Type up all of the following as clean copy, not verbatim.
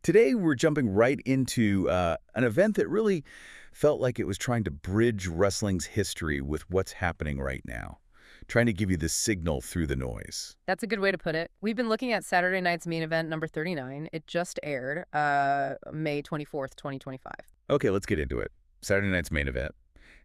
Today, we're jumping right into an event that really felt like it was trying to bridge wrestling's history with what's happening right now, trying to give you the signal through the noise. That's a good way to put it. We've been looking at Saturday night's main event number 39. It just aired May 24th, 2025. Okay, let's get into it. Saturday night's main event.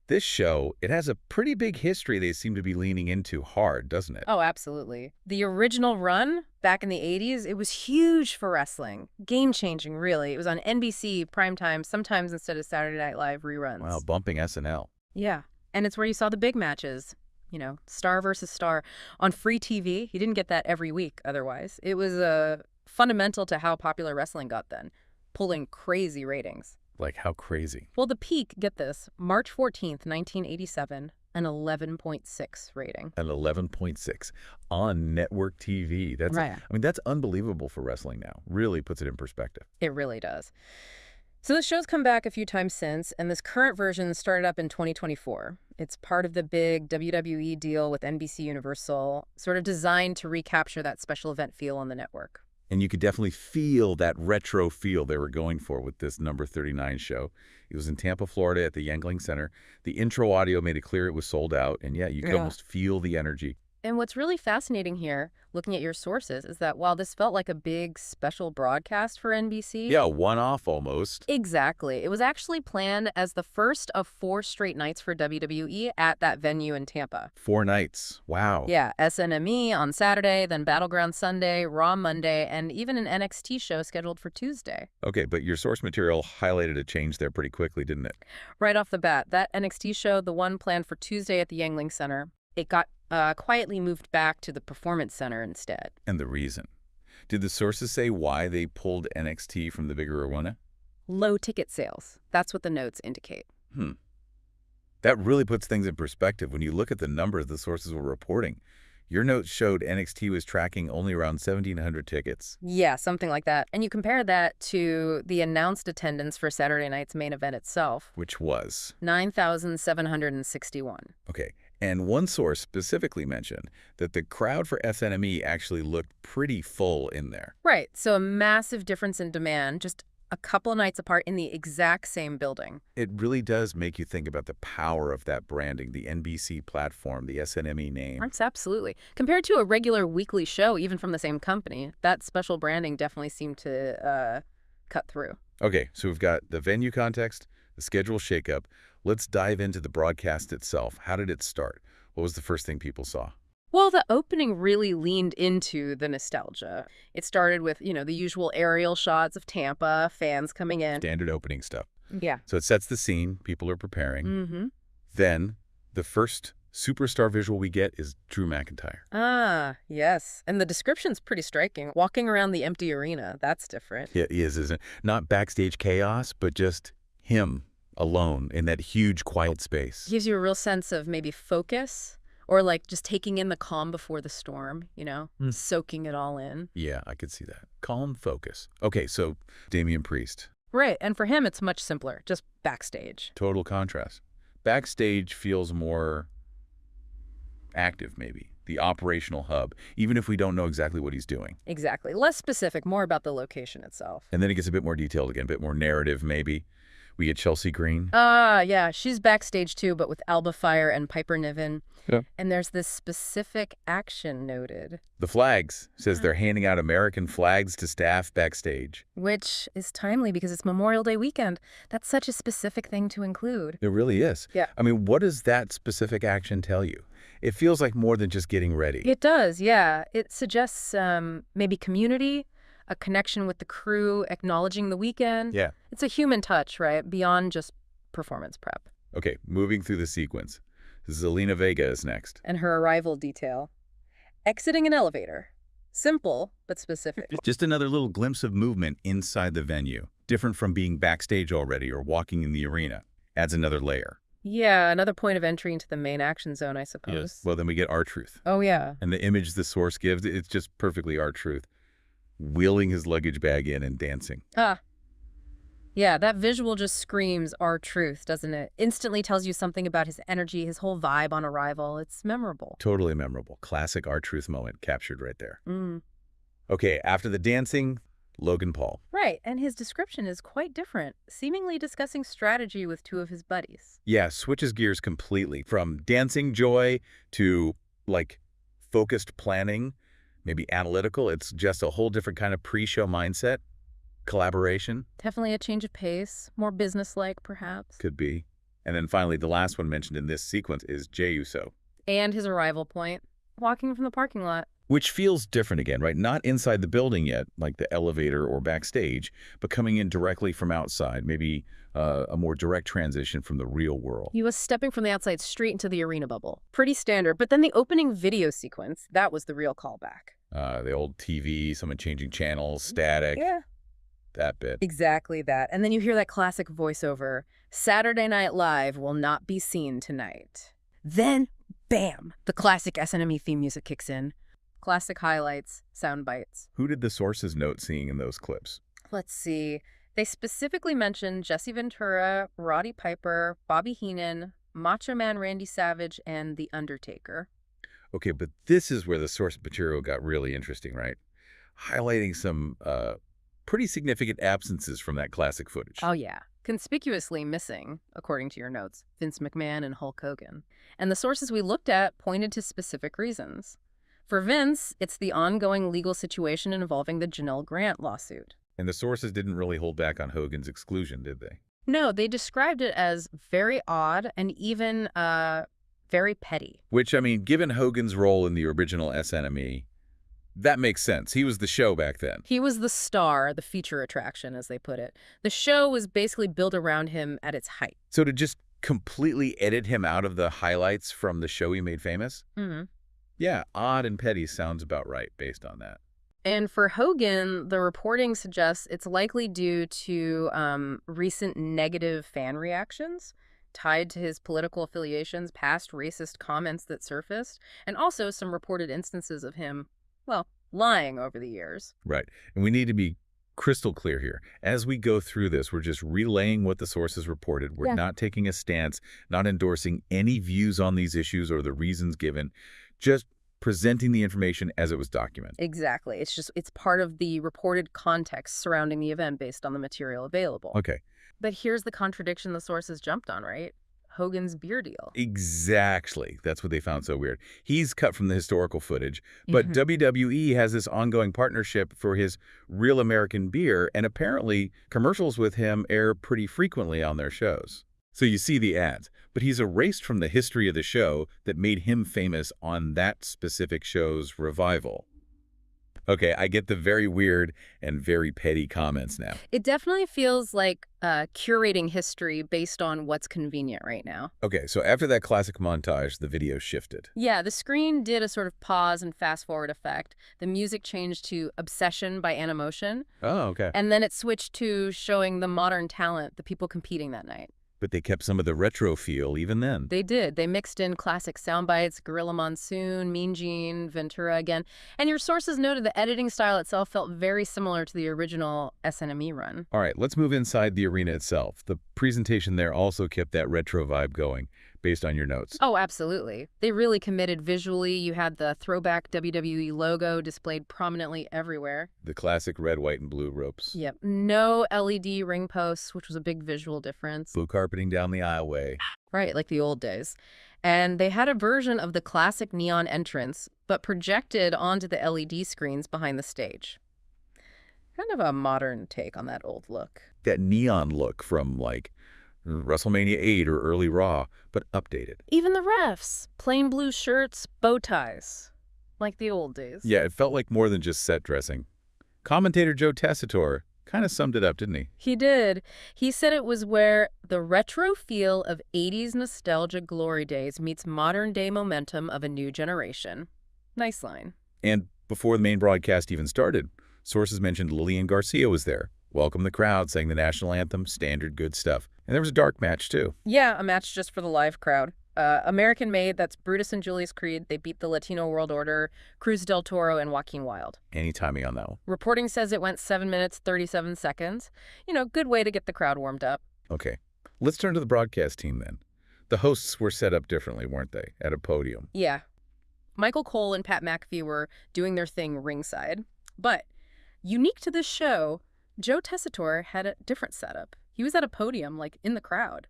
This show, it has a pretty big history they seem to be leaning into hard, doesn't it? Oh, absolutely. The original run back in the 80s, it was huge for wrestling. Game-changing, really. It was on NBC primetime, sometimes instead of Saturday Night Live reruns. Wow, bumping SNL. Yeah, and it's where you saw the big matches. You know, star versus star on free TV. You didn't get that every week otherwise. It was fundamental to how popular wrestling got then, pulling crazy ratings. Like, how crazy? Well, the peak, get this, March 14th, 1987, an 11.6 rating. An 11.6 on network TV. That's Right. I mean, that's unbelievable for wrestling now. Really puts it in perspective. It really does. So the show's come back a few times since, and this current version started up in 2024. It's part of the big WWE deal with NBC Universal, sort of designed to recapture that special event feel on the network. And you could definitely feel that retro feel they were going for with this number 39 show. It was in Tampa, Florida at the Yangling Center. The intro audio made it clear it was sold out. And yeah, you could almost feel the energy. And what's really fascinating here, looking at your sources, is that while this felt like a big special broadcast for NBC... Yeah, one-off almost. Exactly. It was actually planned as the first of 4 straight nights for WWE at that venue in Tampa. 4 nights. Wow. Yeah, SNME on Saturday, then Battleground Sunday, Raw Monday, and even an NXT show scheduled for Tuesday. Okay, but your source material highlighted a change there pretty quickly, didn't it? Right off the bat, that NXT show, the one planned for Tuesday at the Yangling Center, it got quietly moved back to the Performance Center instead. And the reason? Did the sources say why they pulled NXT from the bigger arena? Low ticket sales. That's what the notes indicate. That really puts things in perspective when you look at the numbers the sources were reporting. Your notes showed NXT was tracking only around 1,700 tickets. Yeah, something like that. And you compare that to the announced attendance for Saturday night's main event itself. Which was? 9,761. Okay. And one source specifically mentioned that the crowd for SNME actually looked pretty full in there. Right. So a massive difference in demand, just a couple of nights apart in the exact same building. It really does make you think about the power of that branding, the NBC platform, the SNME name. Absolutely. Compared to a regular weekly show, even from the same company, that special branding definitely seemed to cut through. Okay, so we've got the venue context, the schedule shakeup. Let's dive into the broadcast itself. How did it start? What was the first thing people saw? Well, the opening really leaned into the nostalgia. It started with, the usual aerial shots of Tampa, fans coming in. Standard opening stuff. Yeah. So it sets the scene. People are preparing. Mm-hmm. Then the first superstar visual we get is Drew McIntyre. Ah, yes. And the description's pretty striking. Walking around the empty arena, that's different. Yeah, he is, isn't it? Not backstage chaos, but just him alone in that huge, quiet space. Gives you a real sense of maybe focus or like just taking in the calm before the storm, soaking it all in. Yeah, I could see that. Calm, focus. Okay, so Damian Priest. Right, and for him, it's much simpler, just backstage. Total contrast. Backstage feels more active, maybe. The operational hub, even if we don't know exactly what he's doing. Exactly. Less specific, more about the location itself. And then it gets a bit more detailed again, a bit more narrative, maybe. We get Chelsea Green. Yeah. She's backstage, too, but with Alba Fire and Piper Niven. Yeah. And there's this specific action noted. The flags. Says they're handing out American flags to staff backstage. Which is timely because it's Memorial Day weekend. That's such a specific thing to include. It really is. Yeah. I mean, what does that specific action tell you? It feels like more than just getting ready. It does, yeah. It suggests maybe community, a connection with the crew, acknowledging the weekend. Yeah. It's a human touch, right? Beyond just performance prep. Okay, moving through the sequence. Zelina Vega is next. And her arrival detail. Exiting an elevator. Simple, but specific. Just another little glimpse of movement inside the venue. Different from being backstage already or walking in the arena. Adds another layer. Yeah, another point of entry into the main action zone, I suppose. Yes. Well, then we get R-Truth. Oh, yeah. And the image the source gives, it's just perfectly R-Truth. Wheeling his luggage bag in and dancing. Yeah, that visual just screams R-Truth, doesn't it? Instantly tells you something about his energy, his whole vibe on arrival. It's memorable. Totally memorable. Classic R-Truth moment captured right there. Okay, after the dancing, Logan Paul. Right, and his description is quite different, seemingly discussing strategy with two of his buddies. Yeah, switches gears completely from dancing joy to, like, focused planning, maybe analytical. It's just a whole different kind of pre-show mindset, collaboration. Definitely a change of pace, more businesslike, perhaps. Could be. And then finally, the last one mentioned in this sequence is Jey Uso. And his arrival point, walking from the parking lot. Which feels different again, right? Not inside the building yet, like the elevator or backstage, but coming in directly from outside, maybe a more direct transition from the real world. He was stepping from the outside straight into the arena bubble. Pretty standard, but then the opening video sequence, that was the real callback. The old TV, someone changing channels, static. Yeah. That bit. Exactly that. And then you hear that classic voiceover, Saturday Night Live will not be seen tonight. Then, bam, the classic SNME theme music kicks in. Classic highlights, sound bites. Who did the sources note seeing in those clips? Let's see. They specifically mentioned Jesse Ventura, Roddy Piper, Bobby Heenan, Macho Man Randy Savage, and The Undertaker. Okay, but this is where the source material got really interesting, right? Highlighting some pretty significant absences from that classic footage. Oh, yeah. Conspicuously missing, according to your notes, Vince McMahon and Hulk Hogan. And the sources we looked at pointed to specific reasons. For Vince, it's the ongoing legal situation involving the Janelle Grant lawsuit. And the sources didn't really hold back on Hogan's exclusion, did they? No, they described it as very odd and even very petty. Which, I mean, given Hogan's role in the original SNME, that makes sense. He was the show back then. He was the star, the feature attraction, as they put it. The show was basically built around him at its height. So to just completely edit him out of the highlights from the show he made famous? Mm-hmm. Yeah, odd and petty sounds about right based on that. And for Hogan, the reporting suggests it's likely due to recent negative fan reactions tied to his political affiliations, past racist comments that surfaced, and also some reported instances of him, well, lying over the years. Right. And we need to be crystal clear here. As we go through this, we're just relaying what the sources reported. We're not taking a stance, not endorsing any views on these issues or the reasons given, just presenting the information as it was documented. Exactly. It's part of the reported context surrounding the event based on the material available. Okay. But here's the contradiction the sources jumped on, right? Hogan's beer deal. Exactly. That's what they found so weird. He's cut from the historical footage, but WWE has this ongoing partnership for his Real American Beer, and apparently commercials with him air pretty frequently on their shows. So you see the ads, but he's erased from the history of the show that made him famous on that specific show's revival. Okay, I get the very weird and very petty comments now. It definitely feels like curating history based on what's convenient right now. Okay, so after that classic montage, the video shifted. Yeah, the screen did a sort of pause and fast-forward effect. The music changed to Obsession by Animotion. Oh, okay. And then it switched to showing the modern talent, the people competing that night. But they kept some of the retro feel even then. They did. They mixed in classic sound bites, Gorilla Monsoon, Mean Gene, Ventura again. And your sources noted the editing style itself felt very similar to the original SNME run. All right, let's move inside the arena itself. The presentation there also kept that retro vibe going, based on your notes. Oh, absolutely. They really committed visually. You had the throwback WWE logo displayed prominently everywhere. The classic red, white, and blue ropes. Yep. No LED ring posts, which was a big visual difference. Blue carpeting down the aisleway. Right, like the old days. And they had a version of the classic neon entrance, but projected onto the LED screens behind the stage. Kind of a modern take on that old look. That neon look from, like, WrestleMania 8 or early Raw, but updated. Even the refs, plain blue shirts, bow ties, like the old days. Yeah, it felt like more than just set dressing. Commentator Joe Tessitore kind of summed it up, didn't he? He did. He said it was where the retro feel of 80s nostalgia glory days meets modern-day momentum of a new generation. Nice line. And before the main broadcast even started, sources mentioned Lillian Garcia was there. Welcome the crowd, sang the national anthem, standard good stuff. And there was a dark match, too. Yeah, a match just for the live crowd. American-made, that's Brutus and Julius Creed. They beat the Latino World Order, Cruz del Toro, and Joaquin Wilde. Any timing on that one? Reporting says it went 7 minutes, 37 seconds. You know, good way to get the crowd warmed up. Okay. Let's turn to the broadcast team, then. The hosts were set up differently, weren't they, at a podium? Yeah. Michael Cole and Pat McAfee were doing their thing ringside. But Unique to this show, Joe Tessitore had a different setup. He was at a podium, like, in the crowd.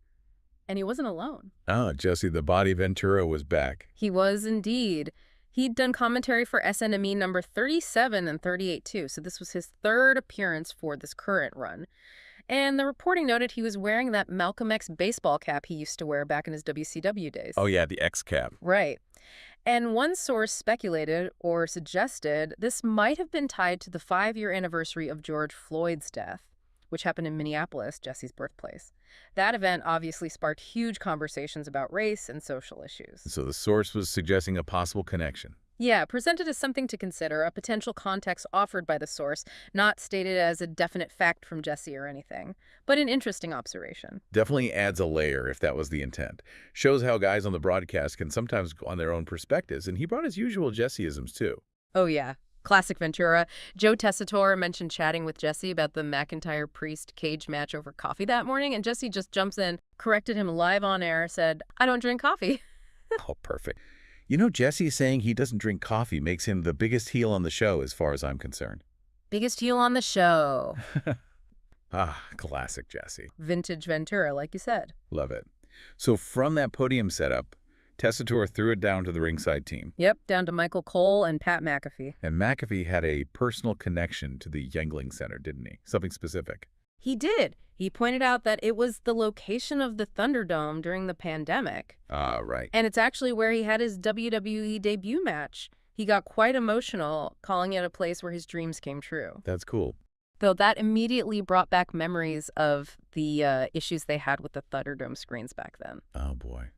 And he wasn't alone. Oh, Jesse the Body Ventura was back. He was indeed. He'd done commentary for SNME number 37 and 38 too, so this was his third appearance for this current run. And the reporting noted he was wearing that Malcolm X baseball cap he used to wear back in his WCW days. Oh yeah, the X cap. Right. And one source speculated or suggested this might have been tied to the 5-year anniversary of George Floyd's death, which happened in Minneapolis, Jesse's birthplace. That event obviously sparked huge conversations about race and social issues. So the source was suggesting a possible connection. Yeah, presented as something to consider, a potential context offered by the source, not stated as a definite fact from Jesse or anything, but an interesting observation. Definitely adds a layer if that was the intent. Shows how guys on the broadcast can sometimes go on their own perspectives, and he brought his usual Jesse-isms too. Oh yeah, classic Ventura. Joe Tessitore mentioned chatting with Jesse about the McIntyre-Priest cage match over coffee that morning, and Jesse just jumps in, corrected him live on air, said, "I don't drink coffee." Oh, perfect. You know, Jesse saying he doesn't drink coffee makes him the biggest heel on the show as far as I'm concerned. Biggest heel on the show. Ah, classic Jesse. Vintage Ventura, like you said. Love it. So from that podium setup, Tessitore threw it down to the ringside team. Yep, down to Michael Cole and Pat McAfee. And McAfee had a personal connection to the Yangling Center, didn't he? Something specific. He did. He pointed out that it was the location of the Thunderdome during the pandemic. Ah, right. And it's actually where he had his WWE debut match. He got quite emotional, calling it a place where his dreams came true. That's cool. Though that immediately brought back memories of the issues they had with the Thunderdome screens back then. Oh, boy.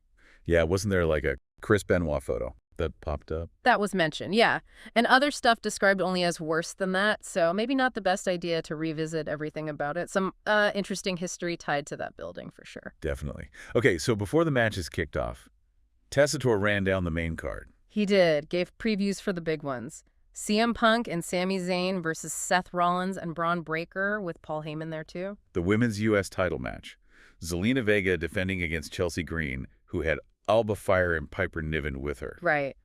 Yeah, wasn't there like a Chris Benoit photo that popped up? That was mentioned, yeah. And other stuff described only as worse than that, so maybe not the best idea to revisit everything about it. Some interesting history tied to that building, for sure. Definitely. Okay, so before the matches kicked off, Tessitore ran down the main card. He did, gave previews for the big ones. CM Punk and Sami Zayn versus Seth Rollins and Bron Breakker with Paul Heyman there too. The women's U.S. title match. Zelina Vega defending against Chelsea Green, who had Alba Fire and Piper Niven with her. Right.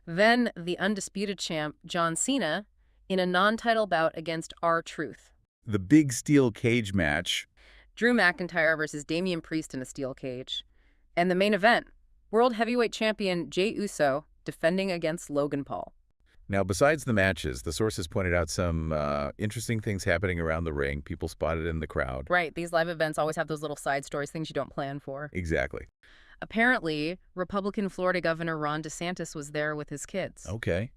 Then the undisputed champ, John Cena, in a non-title bout against R-Truth. The big steel cage match. Drew McIntyre versus Damian Priest in a steel cage. And the main event, World Heavyweight Champion Jey Uso defending against Logan Paul. Now, besides the matches, the sources pointed out some interesting things happening around the ring, people spotted in the crowd. Right. These live events always have those little side stories, things you don't plan for. Exactly. Apparently, Republican Florida Governor Ron DeSantis was there with his kids. Okay.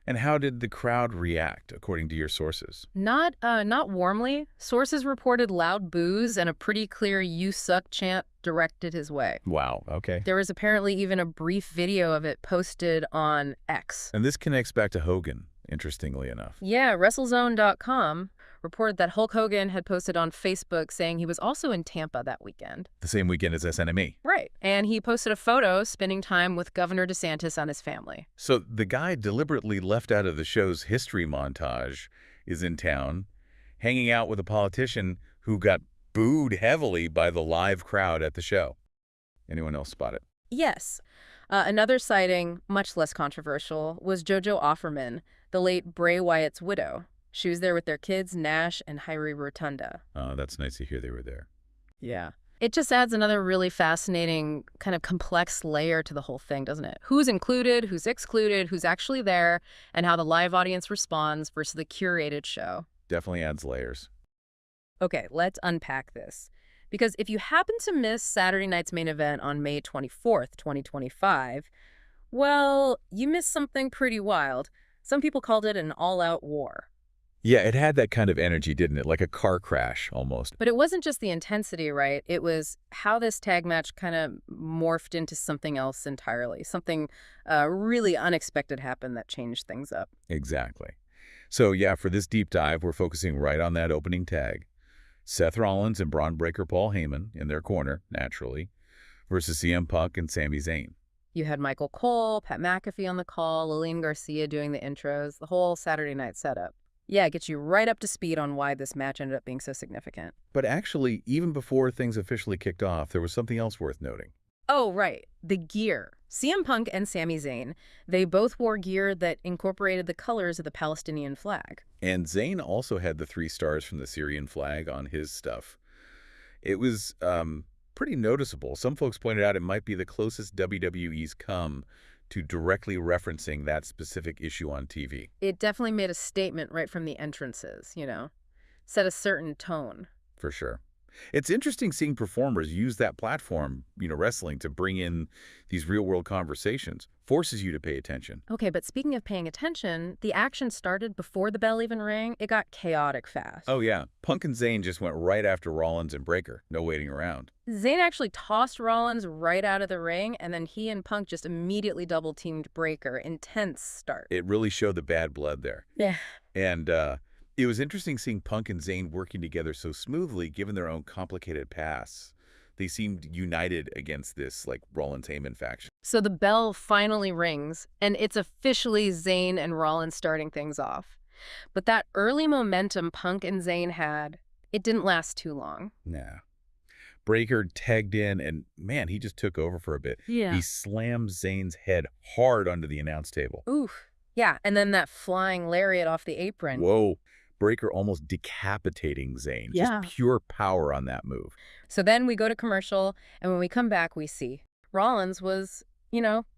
And how did the crowd react, according to your sources? Not warmly. Sources reported loud boos and a pretty clear "you suck" chant directed his way. Wow, okay. There was apparently even a brief video of it posted on X. And this connects back to Hogan, interestingly enough. Yeah, WrestleZone.com reported that Hulk Hogan had posted on Facebook saying he was also in Tampa that weekend. The same weekend as SNME. Right. And he posted a photo spending time with Governor DeSantis and his family. So the guy deliberately left out of the show's history montage is in town, hanging out with a politician who got booed heavily by the live crowd at the show. Anyone else spot it? Yes. Another sighting, much less controversial, was JoJo Offerman, the late Bray Wyatt's widow. She was there with their kids, Nash and Hyrie Rotunda. Oh, that's nice to hear they were there. Yeah. It just adds another really fascinating, kind of complex layer to the whole thing, doesn't it? Who's included, who's excluded, who's actually there, and how the live audience responds versus the curated show. Definitely adds layers. Okay, let's unpack this. Because if you happen to miss Saturday night's main event on May 24th, 2025, well, you missed something pretty wild. Some people called it an all-out war. Yeah, it had that kind of energy, didn't it? Like a car crash, almost. But it wasn't just the intensity, right? It was how this tag match kind of morphed into something else entirely. Something really unexpected happened that changed things up. Exactly. So, yeah, for this deep dive, we're focusing right on that opening tag. Seth Rollins and Bron Breakker Paul Heyman in their corner, naturally, versus CM Punk and Sami Zayn. You had Michael Cole, Pat McAfee on the call, Lillian Garcia doing the intros, the whole Saturday night setup. Yeah, it gets you right up to speed on why this match ended up being so significant. But actually, even before things officially kicked off, there was something else worth noting. Oh, right. The gear. CM Punk and Sami Zayn, they both wore gear that incorporated the colors of the Palestinian flag. And Zayn also had the 3 stars from the Syrian flag on his stuff. It was pretty noticeable. Some folks pointed out it might be the closest WWE's come to directly referencing that specific issue on TV. It definitely made a statement right from the entrances, set a certain tone. For sure. It's interesting seeing performers use that platform, wrestling, to bring in these real-world conversations. Forces you to pay attention. Okay, but speaking of paying attention, the action started before the bell even rang. It got chaotic fast. Oh, yeah. Punk and Zayn just went right after Rollins and Breakker. No waiting around. Zayn actually tossed Rollins right out of the ring, and then he and Punk just immediately double-teamed Breakker. Intense start. It really showed the bad blood there. Yeah. And it was interesting seeing Punk and Zayn working together so smoothly, given their own complicated pasts. They seemed united against this, Rollins-Heyman faction. So the bell finally rings, and it's officially Zayn and Rollins starting things off. But that early momentum Punk and Zayn had, it didn't last too long. Nah. Breakker tagged in, and man, he just took over for a bit. Yeah. He slammed Zayn's head hard onto the announce table. Oof. Yeah, and then that flying lariat off the apron. Whoa. Breakker almost decapitating Zayn. Yeah. Just pure power on that move. So then we go to commercial, and when we come back, we see Rollins was,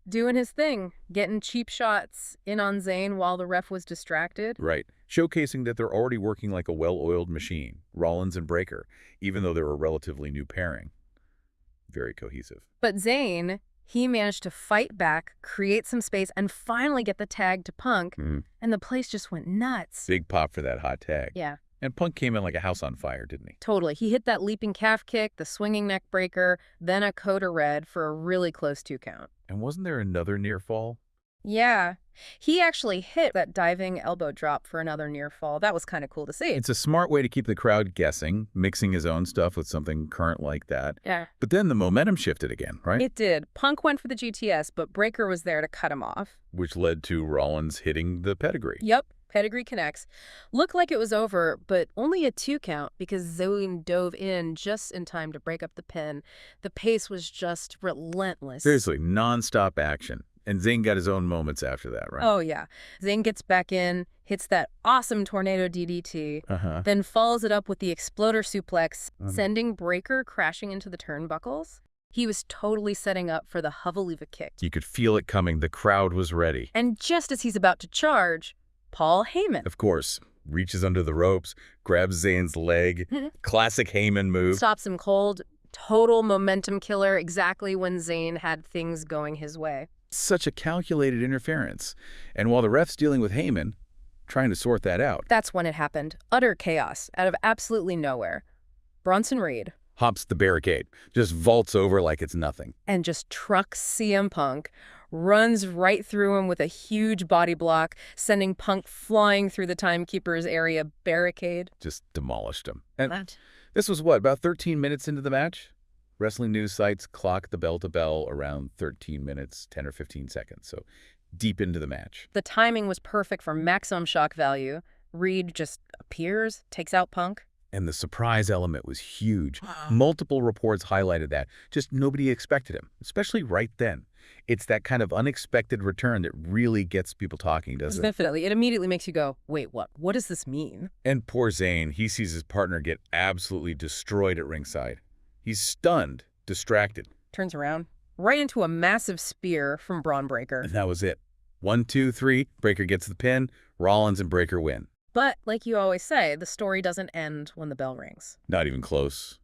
doing his thing, getting cheap shots in on Zayn while the ref was distracted. Right. Showcasing that they're already working like a well-oiled machine, Rollins and Breakker, even though they're a relatively new pairing. Very cohesive. But Zayn, he managed to fight back, create some space, and finally get the tag to Punk, and the place just went nuts. Big pop for that hot tag. Yeah. And Punk came in like a house on fire, didn't he? Totally. He hit that leaping calf kick, the swinging neck breaker, then a coda red for a really close 2 count. And wasn't there another near fall? Yeah. He actually hit that diving elbow drop for another near fall. That was kind of cool to see. It's a smart way to keep the crowd guessing, mixing his own stuff with something current like that. Yeah. But then the momentum shifted again, right? It did. Punk went for the GTS, but Breakker was there to cut him off. Which led to Rollins hitting the pedigree. Yep. Pedigree connects. Looked like it was over, but only a 2 count because Zayn dove in just in time to break up the pin. The pace was just relentless. Seriously, non-stop action. And Zayn got his own moments after that, right? Oh, yeah. Zayn gets back in, hits that awesome tornado DDT, then follows it up with the exploder suplex, sending Breakker crashing into the turnbuckles. He was totally setting up for the Hoveliva kick. You could feel it coming. The crowd was ready. And just as he's about to charge, Paul Heyman. Of course, reaches under the ropes, grabs Zayn's leg. Classic Heyman move. Stops him cold. Total momentum killer exactly when Zayn had things going his way. Such a calculated interference. And while the ref's dealing with Heyman, trying to sort that out. That's when it happened. Utter chaos, out of absolutely nowhere. Bronson Reed hops the barricade, just vaults over like it's nothing. And just trucks CM Punk, runs right through him with a huge body block, sending Punk flying through the Timekeeper's area barricade. Just demolished him. And this was what, about 13 minutes into the match? Wrestling news sites clock the bell to bell around 13 minutes, 10 or 15 seconds, so deep into the match. The timing was perfect for maximum shock value. Reed just appears, takes out Punk. And the surprise element was huge. Multiple reports highlighted that. Just nobody expected him, especially right then. It's that kind of unexpected return that really gets people talking, doesn't it? Definitely. It immediately makes you go, wait, what? What does this mean? And poor Zayn, he sees his partner get absolutely destroyed at ringside. He's stunned, distracted. Turns around, right into a massive spear from Bron Breakker. And that was it. 1, 2, 3, Breakker gets the pin, Rollins and Breakker win. But, like you always say, the story doesn't end when the bell rings. Not even close.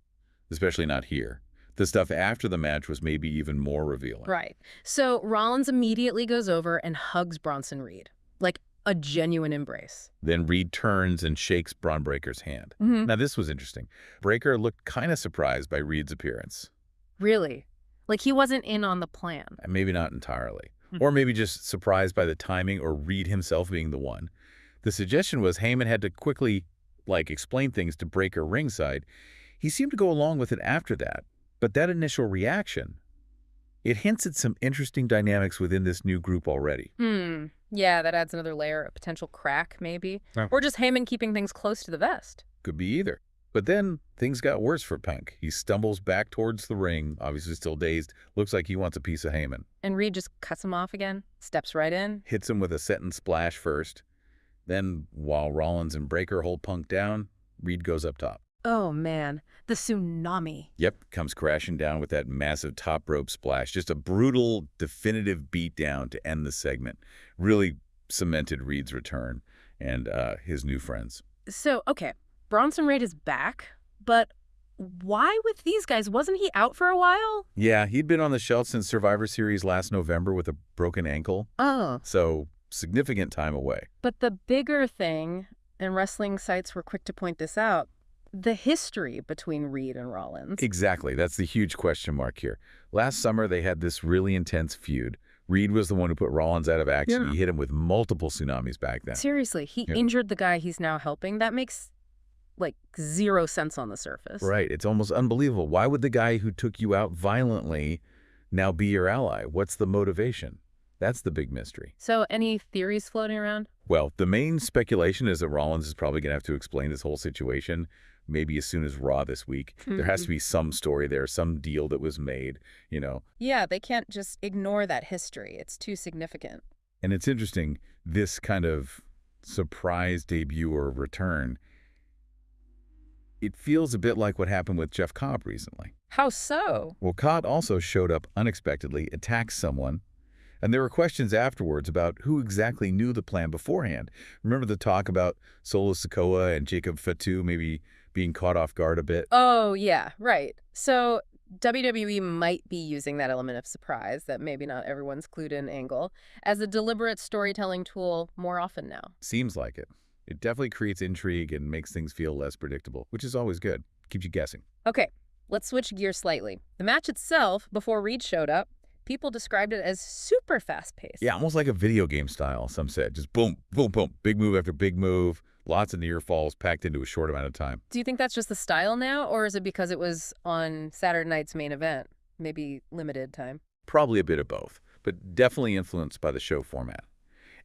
Especially not here. The stuff after the match was maybe even more revealing. Right. So Rollins immediately goes over and hugs Bronson Reed. Like a genuine embrace. Then Reed turns and shakes Bron Breakker's hand. Now, this was interesting. Breakker looked kind of surprised by Reed's appearance. Really? Like he wasn't in on the plan. Maybe not entirely. Or maybe just surprised by the timing or Reed himself being the one. The suggestion was Heyman had to quickly, explain things to Breakker ringside. He seemed to go along with it after that. But that initial reaction, it hints at some interesting dynamics within this new group already. Yeah, that adds another layer of potential crack, maybe. Oh. Or just Heyman keeping things close to the vest. Could be either. But then things got worse for Punk. He stumbles back towards the ring, obviously still dazed. Looks like he wants a piece of Heyman. And Reed just cuts him off again, steps right in. Hits him with a set and splash first. Then, while Rollins and Breaker hold Punk down, Reed goes up top. Oh, man. The tsunami. Yep, comes crashing down with that massive top rope splash. Just a brutal, definitive beatdown to end the segment. Really cemented Reed's return and his new friends. So, okay, Bronson Reed is back, but why with these guys? Wasn't he out for a while? Yeah, he'd been on the shelf since Survivor Series last November with a broken ankle. Oh. So, significant time away. But the bigger thing, and wrestling sites were quick to point this out, the history between Reed and Rollins. Exactly. That's the huge question mark here. Last summer, they had this really intense feud. Reed was the one who put Rollins out of action. Yeah. He hit him with multiple tsunamis back then. Seriously, he injured the guy he's now helping. That makes, like, 0 sense on the surface. Right. It's almost unbelievable. Why would the guy who took you out violently now be your ally? What's the motivation? That's the big mystery. So, any theories floating around? Well, the main speculation is that Rollins is probably going to have to explain this whole situation maybe as soon as Raw this week. There has to be some story there, some deal that was made, you know. Yeah, they can't just ignore that history. It's too significant. And it's interesting, this kind of surprise debut or return, it feels a bit like what happened with Jeff Cobb recently. How so? Well, Cobb also showed up unexpectedly, attacked someone, and there were questions afterwards about who exactly knew the plan beforehand. Remember the talk about Solo Sikoa and Jacob Fatu maybe being caught off guard a bit? Oh, yeah, right. So WWE might be using that element of surprise, that maybe not everyone's clued in angle, as a deliberate storytelling tool more often now. Seems like it. It definitely creates intrigue and makes things feel less predictable, which is always good. Keeps you guessing. Okay, let's switch gears slightly. The match itself, before Reed showed up, people described it as super fast-paced. Yeah, almost like a video game style, some said. Just boom, boom, boom. Big move after big move. Lots of near falls packed into a short amount of time. Do you think that's just the style now, or is it because it was on Saturday night's main event? Maybe limited time? Probably a bit of both, but definitely influenced by the show format.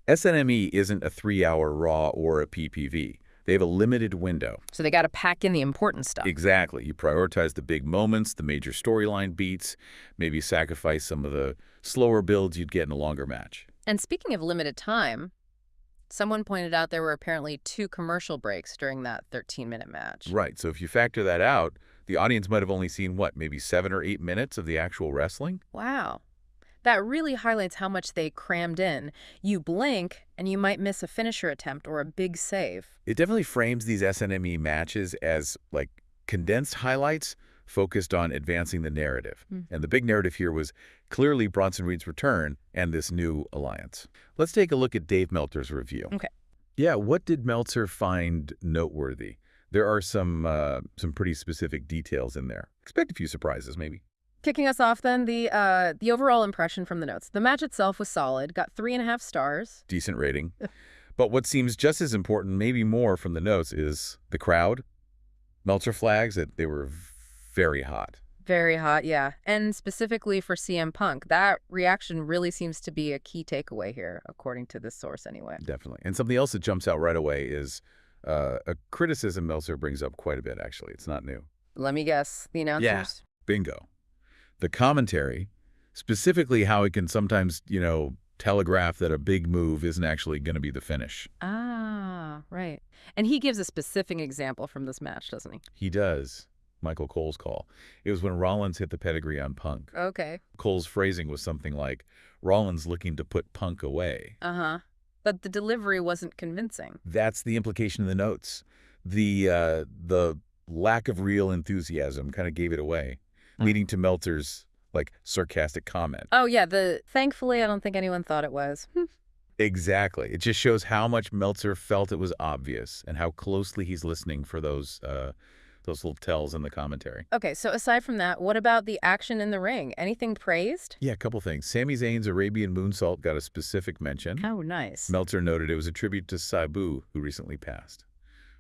SNME isn't a 3-hour Raw or a PPV. They have a limited window. So they got to pack in the important stuff. Exactly. You prioritize the big moments, the major storyline beats, maybe sacrifice some of the slower builds you'd get in a longer match. And speaking of limited time, someone pointed out there were apparently 2 commercial breaks during that 13-minute match. Right. So if you factor that out, the audience might have only seen, what, maybe 7 or 8 minutes of the actual wrestling? Wow. That really highlights how much they crammed in. You blink, and you might miss a finisher attempt or a big save. It definitely frames these SNME matches as, like, condensed highlights focused on advancing the narrative. And the big narrative here was clearly Bronson Reed's return and this new alliance. Let's take a look at Dave Meltzer's review. Okay. Yeah, what did Meltzer find noteworthy? There are some pretty specific details in there. Expect a few surprises, maybe. Kicking us off then, the overall impression from the notes. The match itself was solid, got 3.5 stars. Decent rating. But what seems just as important, maybe more from the notes, is the crowd. Meltzer flags that they were very hot. Very hot, yeah. And specifically for CM Punk, that reaction really seems to be a key takeaway here, according to this source anyway. Definitely. And something else that jumps out right away is a criticism Meltzer brings up quite a bit, actually. It's not new. Let me guess. The announcers? Yeah. Bingo. The commentary, specifically how it can sometimes, telegraph that a big move isn't actually going to be the finish. Ah, right. And he gives a specific example from this match, doesn't he? He does. Michael Cole's call. It was when Rollins hit the pedigree on Punk. Okay. Cole's phrasing was something like, Rollins looking to put Punk away. Uh-huh. But the delivery wasn't convincing. That's the implication in the notes. The lack of real enthusiasm kind of gave it away, leading to Meltzer's, sarcastic comment. Oh, yeah, thankfully, I don't think anyone thought it was. Exactly. It just shows how much Meltzer felt it was obvious and how closely he's listening for those little tells in the commentary. Okay, so aside from that, what about the action in the ring? Anything praised? Yeah, a couple things. Sami Zayn's Arabian moonsault got a specific mention. Oh, nice. Meltzer noted it was a tribute to Sabu, who recently passed,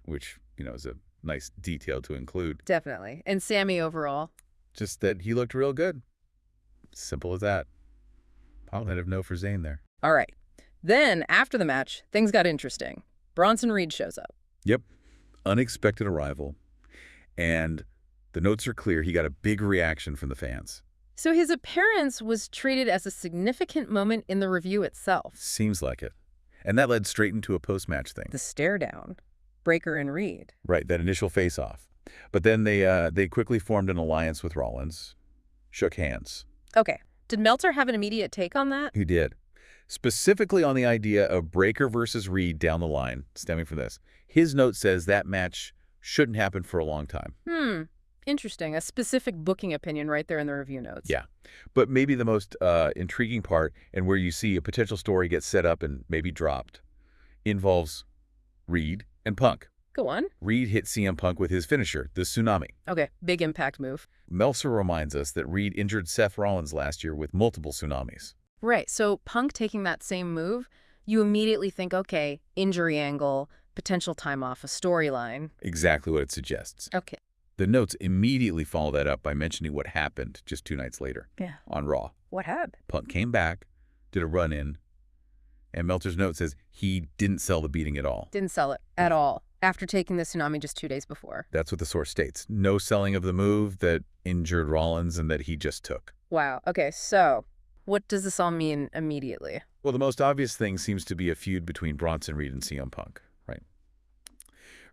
which, is a nice detail to include. Definitely. And Sami overall? Just that he looked real good. Simple as that. Positive no for Zayn there. All right. Then, after the match, things got interesting. Bronson Reed shows up. Yep. Unexpected arrival. And the notes are clear. He got a big reaction from the fans. So his appearance was treated as a significant moment in the review itself. Seems like it. And that led straight into a post-match thing. The stare down. Breaker and Reed. Right, that initial face-off. But then they quickly formed an alliance with Rollins, shook hands. Okay. Did Meltzer have an immediate take on that? He did. Specifically on the idea of Breaker versus Reed down the line, stemming from this. His note says that match shouldn't happen for a long time. Interesting. A specific booking opinion right there in the review notes. Yeah. But maybe the most intriguing part, and where you see a potential story get set up and maybe dropped, involves Reed and Punk. Go on. Reed hit CM Punk with his finisher, the Tsunami. Okay, big impact move. Meltzer reminds us that Reed injured Seth Rollins last year with multiple tsunamis. Right, so Punk taking that same move, you immediately think, okay, injury angle, potential time off, a storyline. Exactly what it suggests. Okay. The notes immediately follow that up by mentioning what happened just 2 nights later on Raw. What happened? Punk came back, did a run-in, and Meltzer's note says he didn't sell the beating at all. Didn't sell it at all after taking the Tsunami just 2 days before. That's what the source states. No selling of the move that injured Rollins and that he just took. Wow. Okay, so what does this all mean immediately? Well, the most obvious thing seems to be a feud between Bronson Reed and CM Punk, right?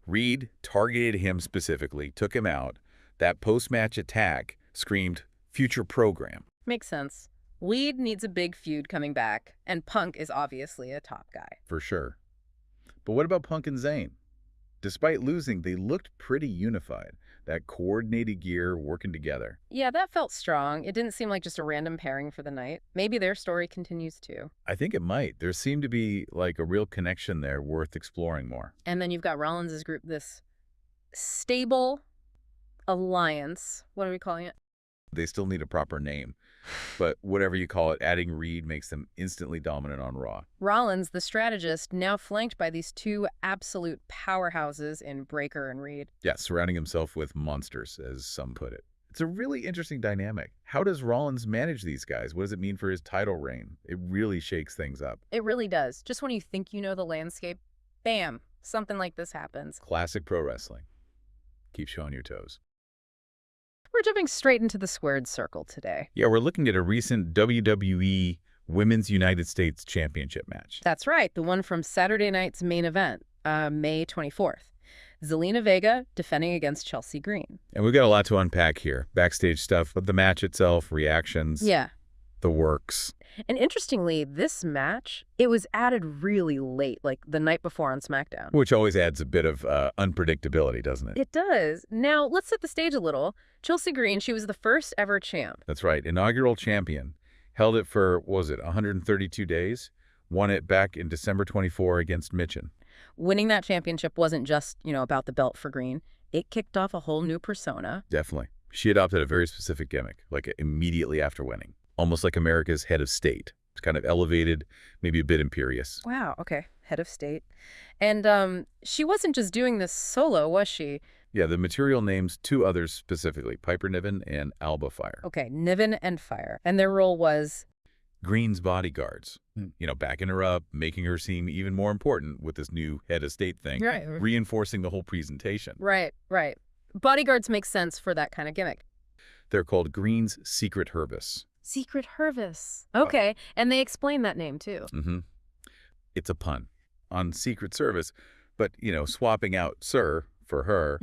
Reed targeted him specifically, took him out. That post-match attack screamed, future program. Makes sense. Reed needs a big feud coming back, and Punk is obviously a top guy. For sure. But what about Punk and Zayn? Despite losing, they looked pretty unified. That coordinated gear working together. Yeah, that felt strong. It didn't seem like just a random pairing for the night. Maybe their story continues too. I think it might. There seemed to be like a real connection there worth exploring more. And then you've got Rollins' group, this stable alliance. What are we calling it? They still need a proper name. But whatever you call it, adding Reed makes them instantly dominant on Raw. Rollins, the strategist, now flanked by these 2 absolute powerhouses in Breaker and Reed. Yeah, surrounding himself with monsters, as some put it. It's a really interesting dynamic. How does Rollins manage these guys? What does it mean for his title reign? It really shakes things up. It really does. Just when you think you know the landscape, bam, something like this happens. Classic pro wrestling. Keep showing your toes. We're jumping straight into the squared circle today. Yeah, we're looking at a recent WWE Women's United States Championship match. That's right, the one from Saturday night's main event, May 24th. Zelina Vega defending against Chelsea Green. And we've got a lot to unpack here. Backstage stuff, but the match itself, reactions. Yeah. The works. And interestingly, this match, it was added really late, like the night before on SmackDown. Which always adds a bit of unpredictability, doesn't it? It does. Now, let's set the stage a little. Chelsea Green, she was the first ever champ. That's right. Inaugural champion. Held it for, what was it, 132 days? Won it back in December 24 against Mitchin. Winning that championship wasn't just, about the belt for Green. It kicked off a whole new persona. Definitely. She adopted a very specific gimmick, like immediately after winning. Almost like America's head of state. It's kind of elevated, maybe a bit imperious. Wow, okay. Head of state. And she wasn't just doing this solo, was she? Yeah, the material names 2 others specifically, Piper Niven and Alba Fire. Okay, Niven and Fire. And their role was? Green's bodyguards. Backing her up, making her seem even more important with this new head of state thing. Right. Reinforcing the whole presentation. Right. Bodyguards make sense for that kind of gimmick. They're called Green's Secret Hervis. Secret Hervis. Okay, and they explain that name too. It's a pun on Secret Service, but, swapping out Sir for her,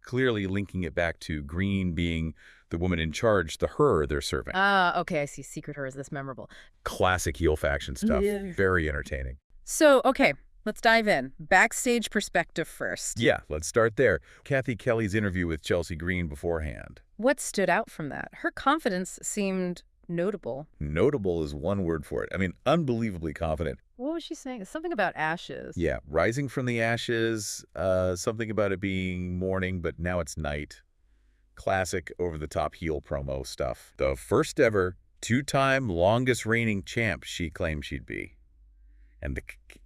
clearly linking it back to Green being the woman in charge, the her they're serving. Okay, I see. Secret Her is this memorable. Classic heel faction stuff. Yeah. Very entertaining. So, okay, let's dive in. Backstage perspective first. Yeah, let's start there. Kathy Kelly's interview with Chelsea Green beforehand. What stood out from that? Her confidence seemed notable. Notable is one word for it. I mean, unbelievably confident. What was she saying? Something about ashes. Yeah, rising from the ashes, something about it being morning, but now it's night. Classic over-the-top heel promo stuff. The first ever 2-time longest reigning champ she claimed she'd be. And the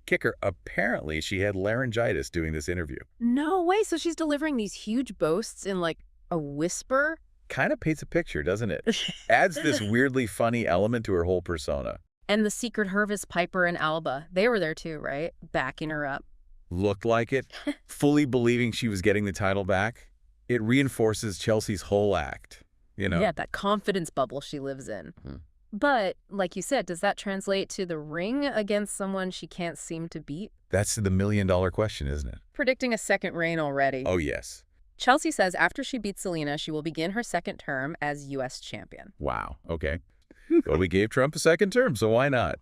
kicker, apparently she had laryngitis doing this interview. No way. So she's delivering these huge boasts in like a whisper? Kind of paints a picture, doesn't it? Adds this weirdly funny element to her whole persona. And the Secret Hervis, Piper, and Alba, they were there too, right? Backing her up. Looked like it. Fully believing she was getting the title back. It reinforces Chelsea's whole act, you know? Yeah, that confidence bubble she lives in. Hmm. But, like you said, does that translate to the ring against someone she can't seem to beat? That's the million-dollar question, isn't it? Predicting a second reign already. Oh, yes. Chelsea says after she beats Zelina, she will begin her second term as U.S. champion. Wow. Okay. Well, we gave Trump a second term, so why not?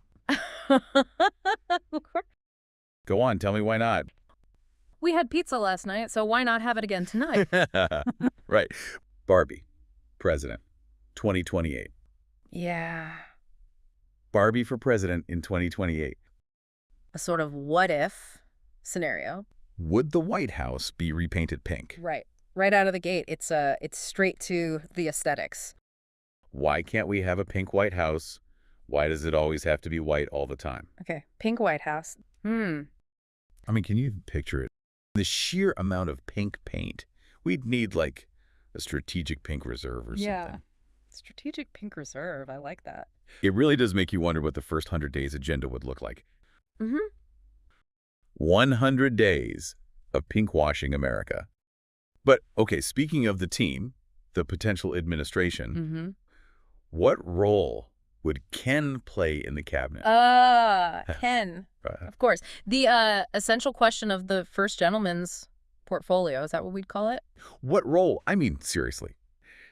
Go on. Tell me why not. We had pizza last night, so why not have it again tonight? Right. Barbie, president, 2028. Yeah. Barbie for president in 2028. A sort of what-if scenario. Would the White House be repainted pink? Right. Right out of the gate, it's straight to the aesthetics. Why can't we have a pink White House? Why does it always have to be white all the time? Okay, pink White House. I mean, can you picture it? The sheer amount of pink paint. We'd need, like, a strategic pink reserve or something. Strategic pink reserve. I like that. It really does make you wonder what the first 100 days agenda would look like. 100 days of pink-washing America. But, okay, speaking of the team, the potential administration, what role would Ken play in the cabinet? Ken. Of course. The essential question of the first gentleman's portfolio. Is that what we'd call it? What role? I mean, seriously.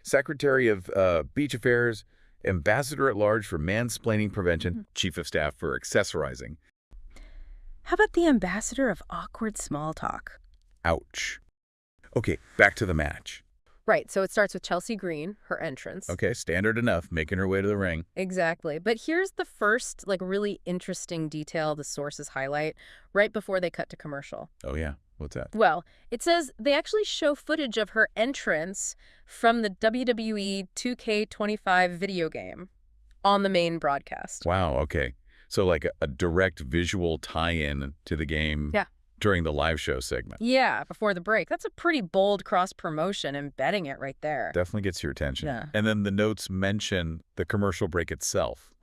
Secretary of Beach Affairs, Ambassador at Large for Mansplaining Prevention, Chief of Staff for Accessorizing. How about the Ambassador of Awkward Small Talk? Ouch. Okay, back to the match. Right, so it starts with Chelsea Green, her entrance. Okay, standard enough, making her way to the ring. Exactly. But here's the first, like, really interesting detail the sources highlight right before they cut to commercial. Oh, yeah. What's that? Well, it says they actually show footage of her entrance from the WWE 2K25 video game on the main broadcast. Wow, okay. So like a direct visual tie-in to the game during the live show segment. Yeah, before the break. That's a pretty bold cross-promotion, embedding it right there. Definitely gets your attention. Yeah. And then the notes mention the commercial break itself.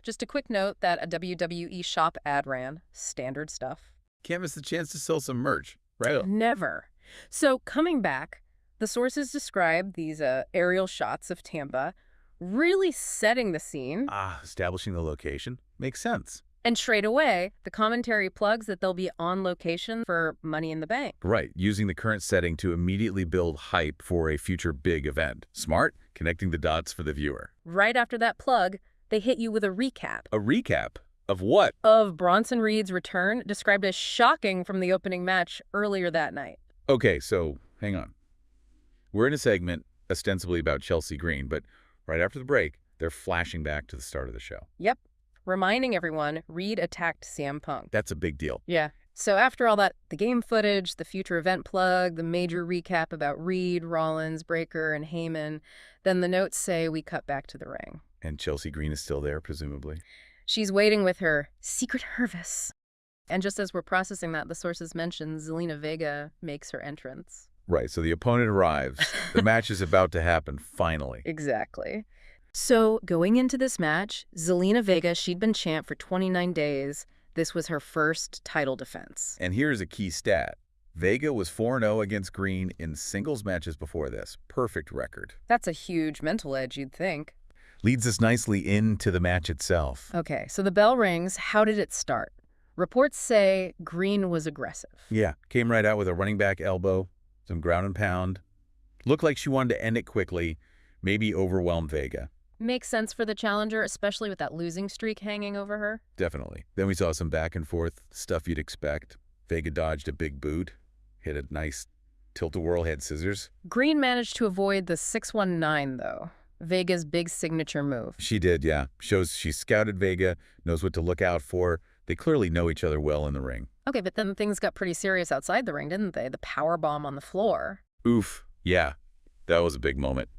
Just a quick note that a WWE shop ad ran. Standard stuff. Can't miss the chance to sell some merch, right? Never. So coming back, the sources describe these aerial shots of Tampa, really setting the scene. Establishing the location. Makes sense. And straight away, the commentary plugs that they'll be on location for Money in the Bank. Right, using the current setting to immediately build hype for a future big event. Smart, connecting the dots for the viewer. Right after that plug, they hit you with a recap. A recap? Of what? Of Bronson Reed's return, described as shocking from the opening match earlier that night. Okay, so hang on. We're in a segment ostensibly about Chelsea Green, but right after the break, they're flashing back to the start of the show. Yep. Reminding everyone, Reed attacked CM Punk. That's a big deal. Yeah. So after all that, the game footage, the future event plug, the major recap about Reed, Rollins, Breakker, and Heyman, then the notes say we cut back to the ring. And Chelsea Green is still there, presumably. She's waiting with her secret Hervis. And just as we're processing that, the sources mention Zelina Vega makes her entrance. Right, so the opponent arrives. The match is about to happen, finally. Exactly. So going into this match, Zelina Vega, she'd been champ for 29 days. This was her first title defense. And here's a key stat. Vega was 4-0 against Green in singles matches before this. Perfect record. That's a huge mental edge, you'd think. Leads us nicely into the match itself. Okay, so the bell rings. How did it start? Reports say Green was aggressive. Yeah, came right out with a running back elbow, some ground and pound. Looked like she wanted to end it quickly, maybe overwhelm Vega. Makes sense for the challenger, especially with that losing streak hanging over her. Definitely. Then we saw some back and forth stuff you'd expect. Vega dodged a big boot, hit a nice tilt-a-whirl head scissors. Green managed to avoid the 619, though. Vega's big signature move. She did, yeah. Shows she scouted Vega, knows what to look out for. They clearly know each other well in the ring. Okay, but then things got pretty serious outside the ring, didn't they? The power bomb on the floor. Oof. Yeah, that was a big moment.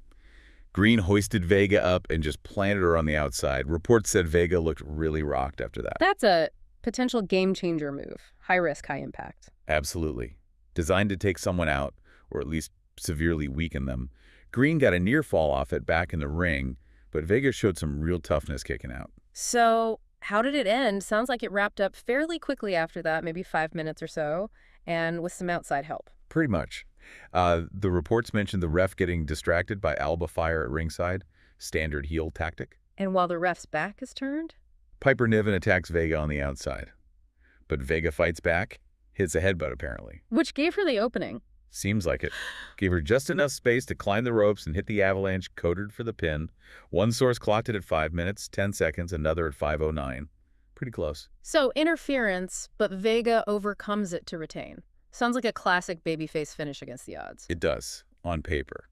Green hoisted Vega up and just planted her on the outside. Reports said Vega looked really rocked after that. That's a potential game-changer move. High risk, high impact. Absolutely. Designed to take someone out, or at least severely weaken them. Green got a near fall off it back in the ring, but Vega showed some real toughness kicking out. So how did it end? Sounds like it wrapped up fairly quickly after that, maybe 5 minutes or so, and with some outside help. Pretty much. The reports mentioned the ref getting distracted by Alba Fire at ringside, standard heel tactic. And while the ref's back is turned? Piper Niven attacks Vega on the outside. But Vega fights back, hits a headbutt apparently. Which gave her the opening. Seems like it. Gave her just enough space to climb the ropes and hit the avalanche coded for the pin. One source clocked it at 5 minutes, 10 seconds, another at 5:09. Pretty close. So interference, but Vega overcomes it to retain. Sounds like a classic babyface finish against the odds. It does, on paper.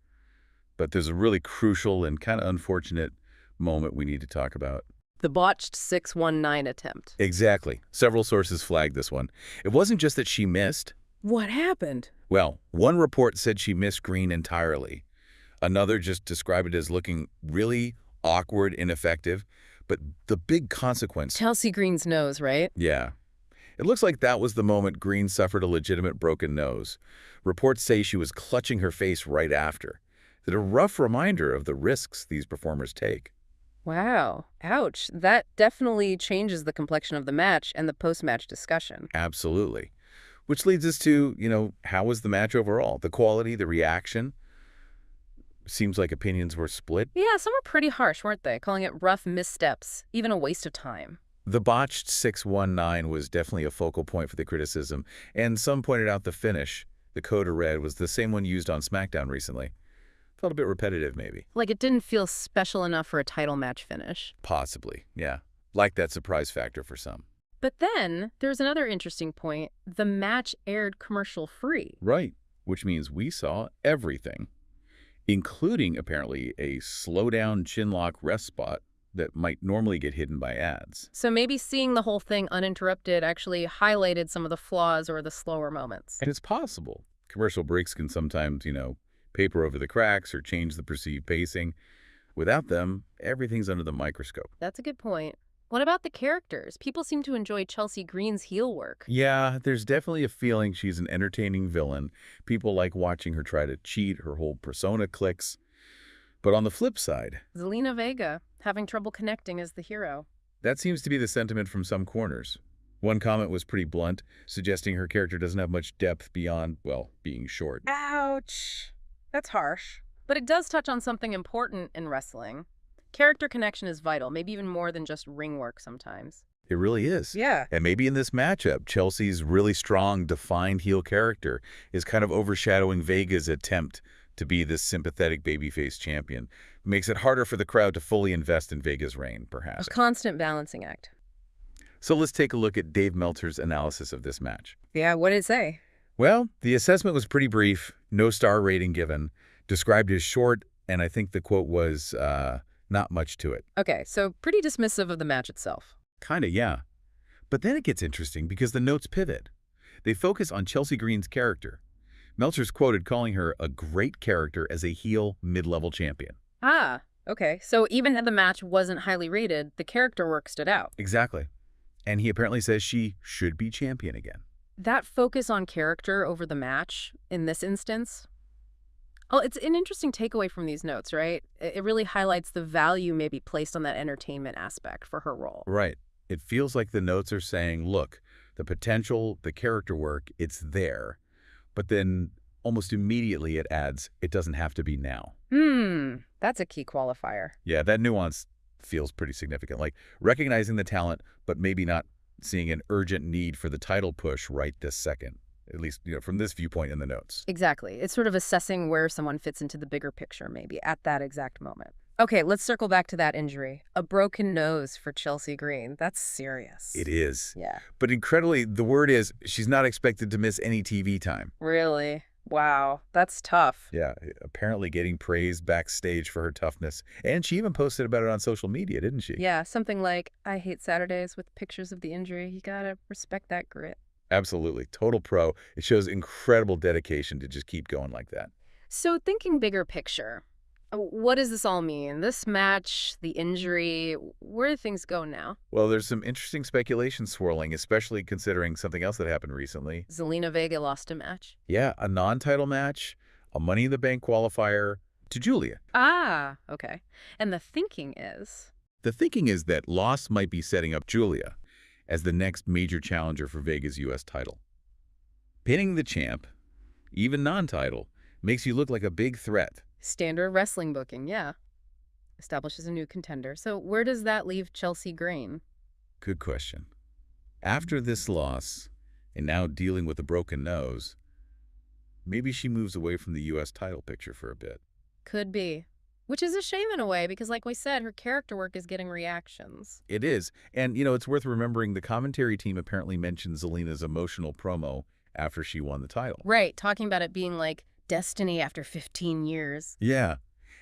But there's a really crucial and kind of unfortunate moment we need to talk about. The botched 619 attempt. Exactly. Several sources flagged this one. It wasn't just that she missed. What happened? Well, one report said she missed green entirely. Another just described it as looking really awkward, ineffective. But the big consequence... Chelsea Green's nose, right? Yeah. It looks like that was the moment Green suffered a legitimate broken nose. Reports say she was clutching her face right after. It's a rough reminder of the risks these performers take. Wow. Ouch. That definitely changes the complexion of the match and the post-match discussion. Absolutely. Which leads us to, how was the match overall? The quality, the reaction? Seems like opinions were split. Yeah, some were pretty harsh, weren't they? Calling it rough missteps, even a waste of time. The botched 619 was definitely a focal point for the criticism, and some pointed out the finish, the Coda Red, was the same one used on SmackDown recently. Felt a bit repetitive, maybe. Like it didn't feel special enough for a title match finish. Possibly, yeah. Like that surprise factor for some. But then, there's another interesting point. The match aired commercial-free. Right, which means we saw everything, including, apparently, a slow-down chin-lock rest spot that might normally get hidden by ads. So maybe seeing the whole thing uninterrupted actually highlighted some of the flaws or the slower moments. And it's possible. Commercial breaks can sometimes, paper over the cracks or change the perceived pacing. Without them, everything's under the microscope. That's a good point. What about the characters? People seem to enjoy Chelsea Green's heel work. Yeah, there's definitely a feeling she's an entertaining villain. People like watching her try to cheat, her whole persona clicks. But on the flip side... Zelina Vega, having trouble connecting as the hero. That seems to be the sentiment from some corners. One comment was pretty blunt, suggesting her character doesn't have much depth beyond, being short. Ouch. That's harsh. But it does touch on something important in wrestling. Character connection is vital, maybe even more than just ring work sometimes. It really is. Yeah. And maybe in this matchup, Chelsea's really strong, defined heel character is kind of overshadowing Vega's attempt to be this sympathetic babyface champion. It makes it harder for the crowd to fully invest in Vega's reign, perhaps. A constant balancing act. So let's take a look at Dave Meltzer's analysis of this match. Yeah, what did it say? Well, the assessment was pretty brief, no star rating given, described as short, and I think the quote was, not much to it. Okay, so pretty dismissive of the match itself. Kinda, yeah. But then it gets interesting because the notes pivot. They focus on Chelsea Green's character. Meltzer's quoted calling her a great character as a heel mid-level champion. Ah, okay. So even if the match wasn't highly rated, the character work stood out. Exactly. And he apparently says she should be champion again. That focus on character over the match, in this instance, it's an interesting takeaway from these notes, right? It really highlights the value maybe placed on that entertainment aspect for her role. Right. It feels like the notes are saying, look, the potential, the character work, it's there. But then almost immediately it adds, it doesn't have to be now. That's a key qualifier. Yeah, that nuance feels pretty significant. Like recognizing the talent, but maybe not seeing an urgent need for the title push right this second. At least, from this viewpoint in the notes. Exactly. It's sort of assessing where someone fits into the bigger picture, maybe, at that exact moment. Okay, let's circle back to that injury. A broken nose for Chelsea Green. That's serious. It is. Yeah. But incredibly, the word is she's not expected to miss any TV time. Really? Wow. That's tough. Yeah, apparently getting praised backstage for her toughness. And she even posted about it on social media, didn't she? Yeah, something like, I hate Saturdays with pictures of the injury. You gotta respect that grit. Absolutely. Total pro. It shows incredible dedication to just keep going like that. So thinking bigger picture, what does this all mean? This match, the injury, where do things go now? Well, there's some interesting speculation swirling, especially considering something else that happened recently. Zelina Vega lost a match. Yeah, a non-title match, a Money in the Bank qualifier to Julia. Ah, okay. And the thinking is? The thinking is that loss might be setting up Julia as the next major challenger for Vega's U.S. title. Pinning the champ, even non-title, makes you look like a big threat. Standard wrestling booking, yeah. Establishes a new contender. So where does that leave Chelsea Green? Good question. After this loss, and now dealing with a broken nose, maybe she moves away from the U.S. title picture for a bit. Could be. Which is a shame in a way, because like we said, her character work is getting reactions. It is. And, you know, it's worth remembering the commentary team apparently mentioned Zelina's emotional promo after she won the title. Right, talking about it being like destiny after 15 years. Yeah.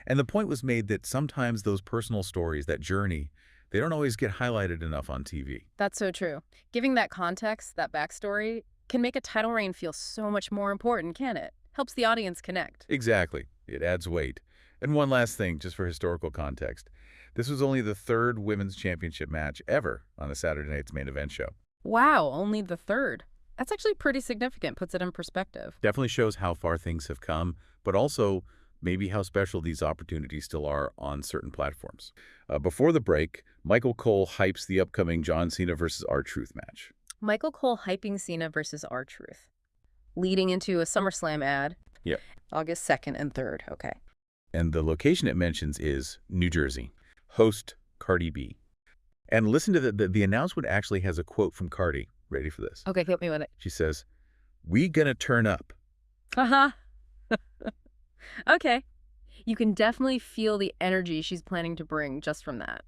And the point was made that sometimes those personal stories, that journey, they don't always get highlighted enough on TV. That's so true. Giving that context, that backstory, can make a title reign feel so much more important, can't it? Helps the audience connect. Exactly. It adds weight. And one last thing, just for historical context. This was only the third women's championship match ever on a Saturday night's main event show. Wow, only the third. That's actually pretty significant, puts it in perspective. Definitely shows how far things have come, but also maybe how special these opportunities still are on certain platforms. Before the break, Michael Cole hypes the upcoming John Cena versus R-Truth match. Michael Cole hyping Cena versus R-Truth. Leading into a SummerSlam ad. Yep. August 2nd and 3rd, okay. And the location it mentions is New Jersey. Host, Cardi B. And listen to the announcement actually has a quote from Cardi. Ready for this? Okay, hit me with it. She says, "We gonna turn up." Uh-huh. Okay. You can definitely feel the energy she's planning to bring just from that.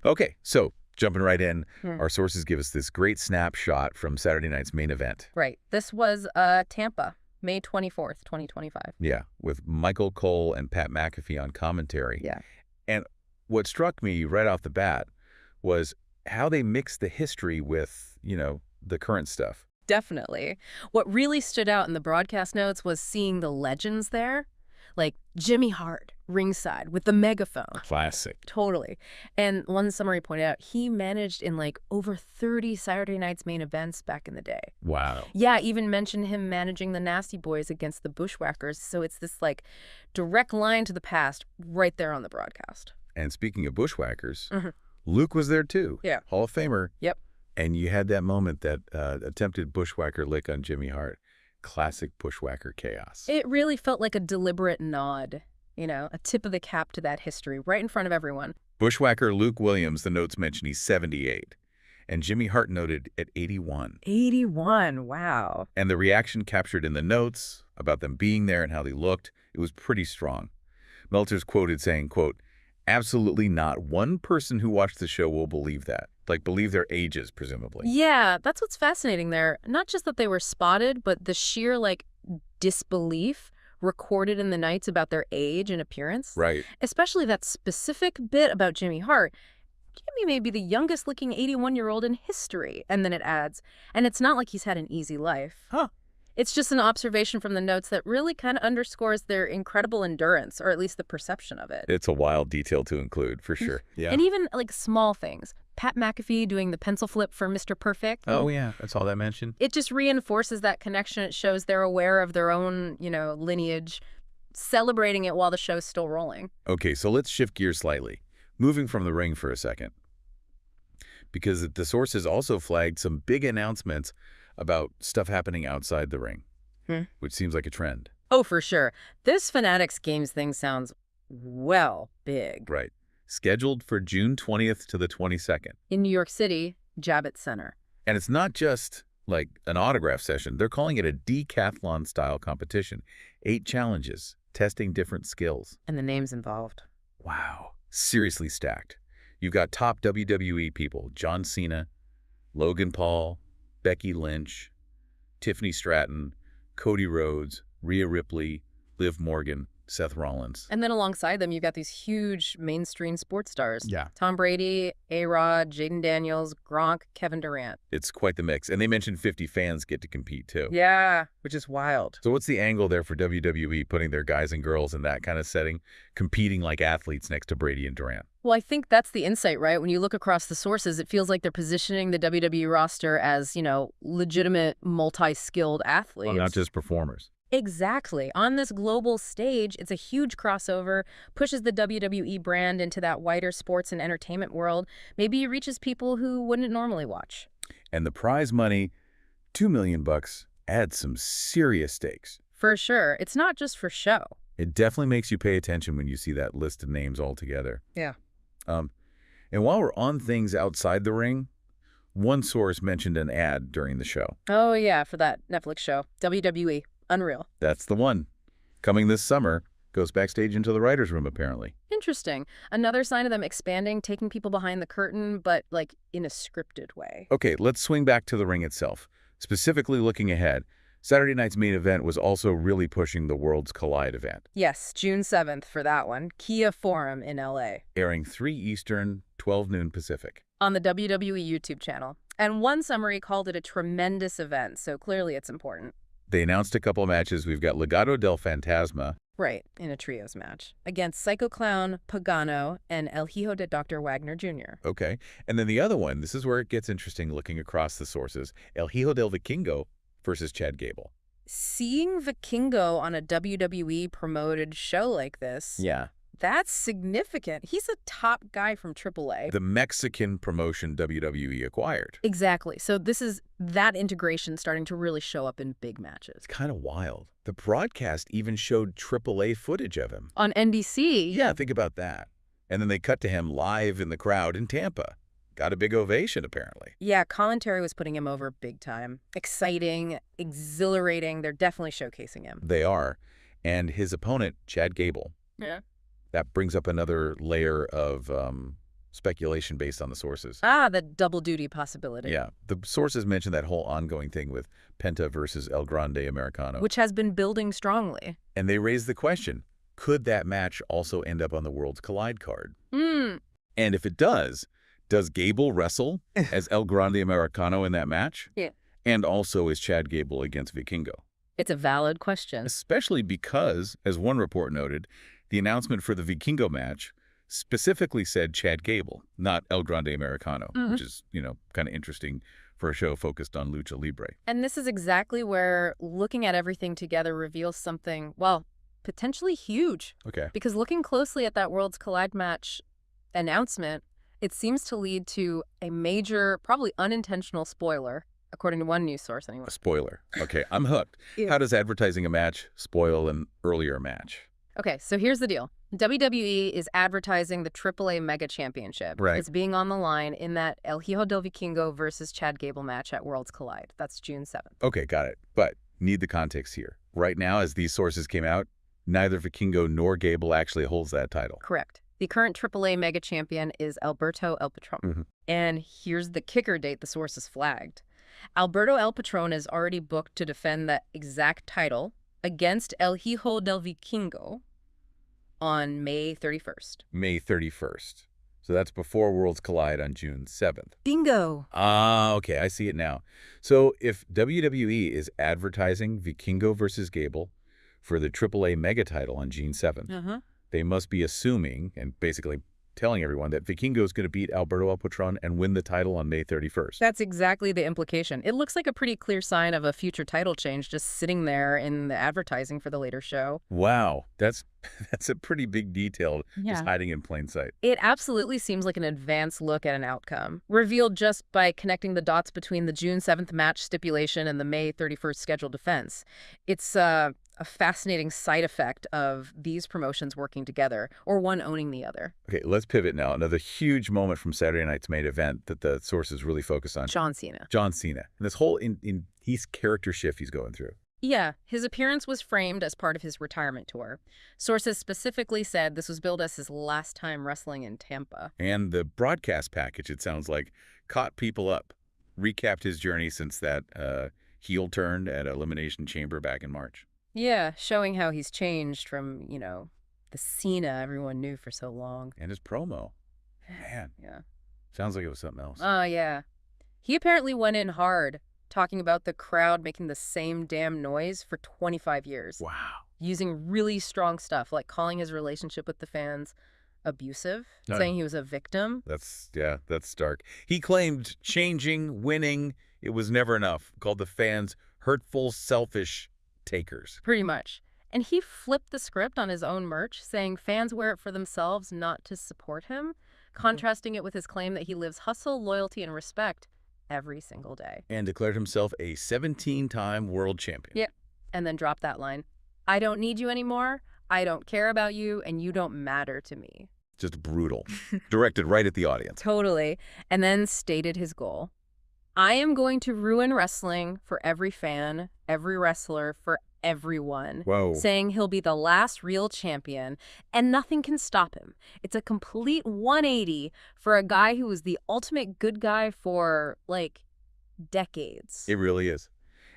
Okay, so jumping right in, our sources give us this great snapshot from Saturday night's main event. Right. This was Tampa, May 24th, 2025. Yeah, with Michael Cole and Pat McAfee on commentary. Yeah. And what struck me right off the bat was how they mixed the history with, you know, the current stuff. Definitely. What really stood out in the broadcast notes was seeing the legends there, like Jimmy Hart ringside with the megaphone. Classic. Totally. And one summary pointed out he managed in like over 30 Saturday night's main events back in the day. Wow. Yeah, even mentioned him managing the Nasty Boys against the Bushwhackers. So it's this like direct line to the past right there on the broadcast. And speaking of Bushwhackers, Luke was there too. Yeah. Hall of Famer. Yep. And you had that moment, that attempted Bushwhacker lick on Jimmy Hart. Classic Bushwhacker chaos. It really felt like a deliberate nod, you know, a tip of the cap to that history right in front of everyone. Bushwhacker Luke Williams, the notes mention he's 78. And Jimmy Hart noted at 81. 81, wow. And the reaction captured in the notes about them being there and how they looked, it was pretty strong. Meltzer's quoted saying, quote, "Absolutely not one person who watched the show will believe that." Like, believe their ages, presumably. Yeah, that's what's fascinating there. Not just that they were spotted, but the sheer, like, disbelief recorded in the nights about their age and appearance. Right. Especially that specific bit about Jimmy Hart. Jimmy may be the youngest-looking 81-year-old in history. And then it adds, and it's not like he's had an easy life. Huh. It's just an observation from the notes that really kind of underscores their incredible endurance, or at least the perception of it. It's a wild detail to include, for sure. Yeah. And even, like, small things. Pat McAfee doing the pencil flip for Mr. Perfect. Oh, yeah. That's all that mentioned. It just reinforces that connection. It shows they're aware of their own, you know, lineage, celebrating it while the show's still rolling. Okay, so let's shift gears slightly. Moving from the ring for a second. Because the sources also flagged some big announcements about stuff happening outside the ring, which seems like a trend. Oh, for sure. This Fanatics Games thing sounds, well, big. Right. Scheduled for June 20th to the 22nd. In New York City, Javits Center. And it's not just like an autograph session. They're calling it a decathlon-style competition. 8 challenges, testing different skills. And the names involved. Wow. Seriously stacked. You've got top WWE people, John Cena, Logan Paul, Becky Lynch, Tiffany Stratton, Cody Rhodes, Rhea Ripley, Liv Morgan, Seth Rollins. And then alongside them, you've got these huge mainstream sports stars. Yeah. Tom Brady, A-Rod, Jaden Daniels, Gronk, Kevin Durant. It's quite the mix. And they mentioned 50 fans get to compete, too. Yeah, which is wild. So what's the angle there for WWE putting their guys and girls in that kind of setting, competing like athletes next to Brady and Durant? Well, I think that's the insight, right? When you look across the sources, it feels like they're positioning the WWE roster as, you know, legitimate, multi-skilled athletes. Well, not just performers. Exactly. On this global stage, it's a huge crossover, pushes the WWE brand into that wider sports and entertainment world. Maybe it reaches people who wouldn't normally watch. And the prize money, $2 million adds some serious stakes. For sure. It's not just for show. It definitely makes you pay attention when you see that list of names all together. Yeah. And while we're on things outside the ring, one source mentioned an ad during the show. Oh, yeah, for that Netflix show. WWE. Unreal. That's the one. Coming this summer, goes backstage into the writer's room, apparently. Interesting. Another sign of them expanding, taking people behind the curtain, but, like, in a scripted way. Okay, let's swing back to the ring itself. Specifically looking ahead, Saturday night's main event was also really pushing the Worlds Collide event. Yes, June 7th for that one. Kia Forum in L.A. Airing 3 Eastern, 12 noon Pacific. On the WWE YouTube channel. And one summary called it a tremendous event, so clearly it's important. They announced a couple of matches. We've got Legado del Fantasma. Right, in a trios match. Against Psycho Clown, Pagano, and El Hijo de Dr. Wagner Jr. Okay. And then the other one, this is where it gets interesting looking across the sources. El Hijo del Vikingo versus Chad Gable. Seeing Vikingo on a WWE promoted show like this, Yeah. that's significant. He's a top guy from AAA. The Mexican promotion WWE acquired. Exactly. So this is that integration starting to really show up in big matches. It's kind of wild. The broadcast even showed AAA footage of him. On NBC? Yeah, think about that. And then they cut to him live in the crowd in Tampa. Got a big ovation, apparently. Yeah, commentary was putting him over big time. Exciting, exhilarating. They're definitely showcasing him. They are. And his opponent, Chad Gable. Yeah. That brings up another layer of speculation based on the sources. Ah, the double duty possibility. Yeah. The sources mentioned that whole ongoing thing with Penta versus El Grande Americano. Which has been building strongly. And they raised the question, could that match also end up on the Worlds Collide card? And if it does Gable wrestle as El Grande Americano in that match? Yeah. And also is Chad Gable against Vikingo? It's a valid question. Especially because, as one report noted, the announcement for the Vikingo match specifically said Chad Gable, not El Grande Americano, which is, kind of interesting for a show focused on Lucha Libre. And this is exactly where looking at everything together reveals something, well, potentially huge. Okay. Because looking closely at that Worlds Collide match announcement, it seems to lead to a major, probably unintentional spoiler, according to one news source anyway. A spoiler. Okay, I'm hooked. Yeah. How does advertising a match spoil an earlier match? Okay, so here's the deal. WWE is advertising the AAA Mega Championship. Right. It's being on the line in that El Hijo del Vikingo versus Chad Gable match at Worlds Collide. That's June 7th. Okay, got it. But need the context here. Right now, as these sources came out, neither Vikingo nor Gable actually holds that title. Correct. The current AAA Mega Champion is Alberto El Patron. And here's the kicker date the sources flagged. Alberto El Patron is already booked to defend that exact title against El Hijo del Vikingo on May 31st. May 31st. So that's before Worlds Collide on June 7th. Bingo! Ah, okay, I see it now. So if WWE is advertising Vikingo versus Gable for the AAA Mega title on June 7th, they must be assuming and basically telling everyone that Vikingo is going to beat Alberto El Patron and win the title on May 31st. That's exactly the implication. It looks like a pretty clear sign of a future title change just sitting there in the advertising for the later show. Wow, that's a pretty big detail just hiding in plain sight. It absolutely seems like an advanced look at an outcome, revealed just by connecting the dots between the June 7th match stipulation and the May 31st scheduled defense. It's a fascinating side effect of these promotions working together, or one owning the other. Okay, let's pivot now. Another huge moment from Saturday night's main event that the sources really focus on. John Cena. John Cena. And this whole he's character shift he's going through. Yeah, his appearance was framed as part of his retirement tour. Sources specifically said this was billed as his last time wrestling in Tampa. And the broadcast package, it sounds like, caught people up, recapped his journey since that heel turn at Elimination Chamber back in March. Yeah, showing how he's changed from, the Cena everyone knew for so long. And his promo. Man. Yeah. Sounds like it was something else. Oh, yeah. He apparently went in hard, talking about the crowd making the same damn noise for 25 years. Wow. Using really strong stuff, like calling his relationship with the fans abusive, saying he was a victim. That's stark. He claimed changing, winning, it was never enough. Called the fans hurtful, selfish takers. Pretty much. And he flipped the script on his own merch, saying fans wear it for themselves, not to support him, contrasting it with his claim that he lives hustle, loyalty, and respect every single day. And declared himself a 17-time world champion. Yep. And then dropped that line. I don't need you anymore. I don't care about you, and you don't matter to me. Just brutal. Directed right at the audience. Totally. And then stated his goal. I am going to ruin wrestling for every fan, every wrestler, for everyone. Whoa. Saying he'll be the last real champion, and nothing can stop him. It's a complete 180 for a guy who was the ultimate good guy for, like, decades. It really is.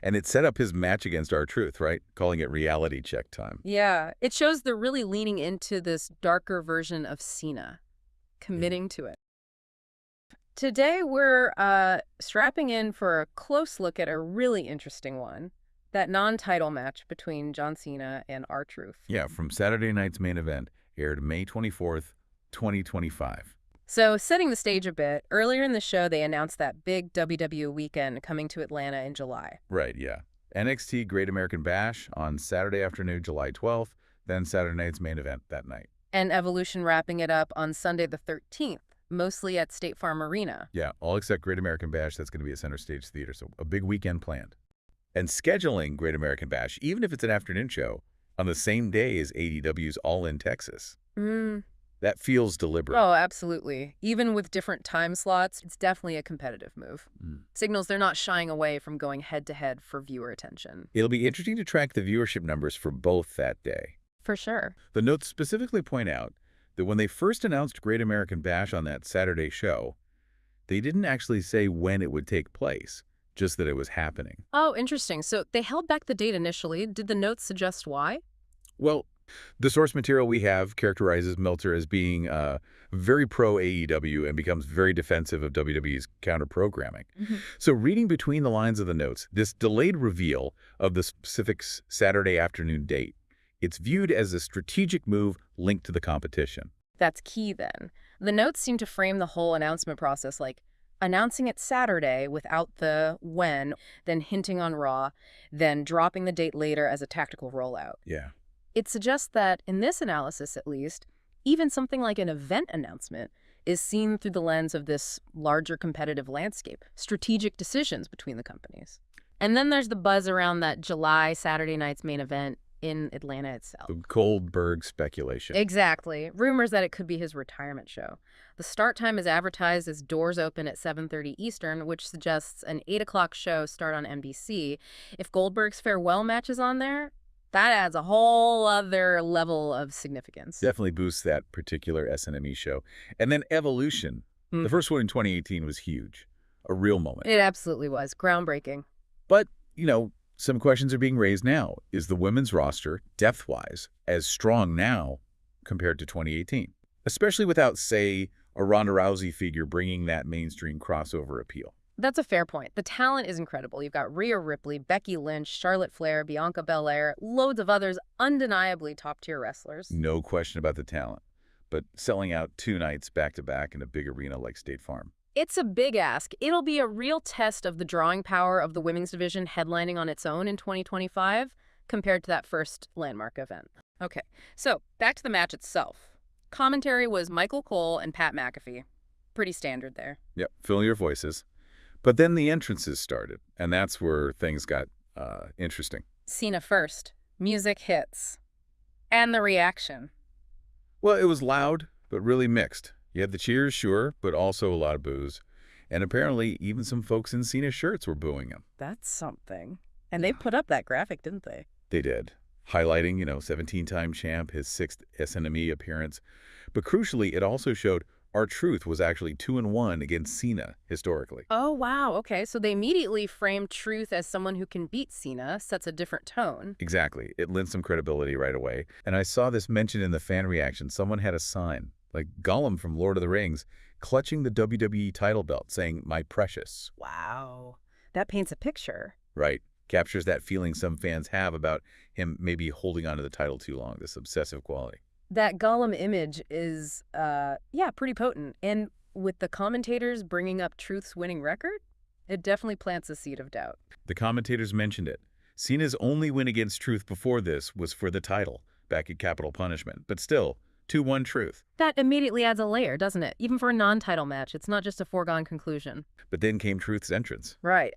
And it set up his match against R-Truth, right? Calling it reality check time. Yeah. It shows they're really leaning into this darker version of Cena, committing to it. Today, we're strapping in for a close look at a really interesting one, that non-title match between John Cena and R-Truth. Yeah, from Saturday night's main event, aired May 24th, 2025. So, setting the stage a bit, earlier in the show, they announced that big WWE weekend coming to Atlanta in July. Right, yeah. NXT Great American Bash on Saturday afternoon, July 12th, then Saturday night's main event that night. And Evolution wrapping it up on Sunday the 13th. Mostly at State Farm Arena. Yeah, all except Great American Bash. That's going to be a center stage theater, so a big weekend planned. And scheduling Great American Bash, even if it's an afternoon show, on the same day as AEW's All in Texas. That feels deliberate. Oh, absolutely. Even with different time slots, it's definitely a competitive move. Signals they're not shying away from going head-to-head for viewer attention. It'll be interesting to track the viewership numbers for both that day. For sure. The notes specifically point out that when they first announced Great American Bash on that Saturday show, they didn't actually say when it would take place, just that it was happening. Oh, interesting. So they held back the date initially. Did the notes suggest why? Well, the source material we have characterizes Meltzer as being very pro-AEW and becomes very defensive of WWE's counter-programming. So reading between the lines of the notes, this delayed reveal of the specific Saturday afternoon date, it's viewed as a strategic move linked to the competition. That's key then. The notes seem to frame the whole announcement process like announcing it Saturday without the when, then hinting on Raw, then dropping the date later as a tactical rollout. Yeah. It suggests that, in this analysis at least, even something like an event announcement is seen through the lens of this larger competitive landscape, strategic decisions between the companies. And then there's the buzz around that July Saturday night's main event in Atlanta itself. The Goldberg speculation. Exactly. Rumors that it could be his retirement show. The start time is advertised as doors open at 7:30 Eastern, which suggests an 8 o'clock show start on NBC. If Goldberg's farewell match is on there, that adds a whole other level of significance. Definitely boosts that particular SNME show. And then Evolution. The first one in 2018 was huge. A real moment. It absolutely was. Groundbreaking. But, you know, some questions are being raised now. Is the women's roster, depth-wise, as strong now compared to 2018? Especially without, say, a Ronda Rousey figure bringing that mainstream crossover appeal. That's a fair point. The talent is incredible. You've got Rhea Ripley, Becky Lynch, Charlotte Flair, Bianca Belair, loads of others undeniably top-tier wrestlers. No question about the talent. But selling out 2 nights back-to-back in a big arena like State Farm. It's a big ask. It'll be a real test of the drawing power of the women's division headlining on its own in 2025 compared to that first landmark event. Okay, so back to the match itself. Commentary was Michael Cole and Pat McAfee. Pretty standard there. Yep, familiar voices. But then the entrances started, and that's where things got interesting. Cena first. Music hits. And the reaction. Well, it was loud, but really mixed. You had the cheers, sure, but also a lot of boos. And apparently, even some folks in Cena shirts were booing him. That's something. And they put up that graphic, didn't they? They did. Highlighting, 17-time champ, his 6th SNME appearance. But crucially, it also showed R-Truth was actually 2-1 against Cena, historically. Oh, wow. Okay, so they immediately framed Truth as someone who can beat Cena, sets a different tone. Exactly. It lent some credibility right away. And I saw this mentioned in the fan reaction. Someone had a sign, like Gollum from Lord of the Rings, clutching the WWE title belt, saying, "My precious." Wow. That paints a picture. Right. Captures that feeling some fans have about him maybe holding onto the title too long, this obsessive quality. That Gollum image is, pretty potent. And with the commentators bringing up Truth's winning record, it definitely plants a seed of doubt. The commentators mentioned it. Cena's only win against Truth before this was for the title, back at Capital Punishment. But still, 2-1 Truth. That immediately adds a layer, doesn't it? Even for a non-title match, it's not just a foregone conclusion. But then came Truth's entrance. Right.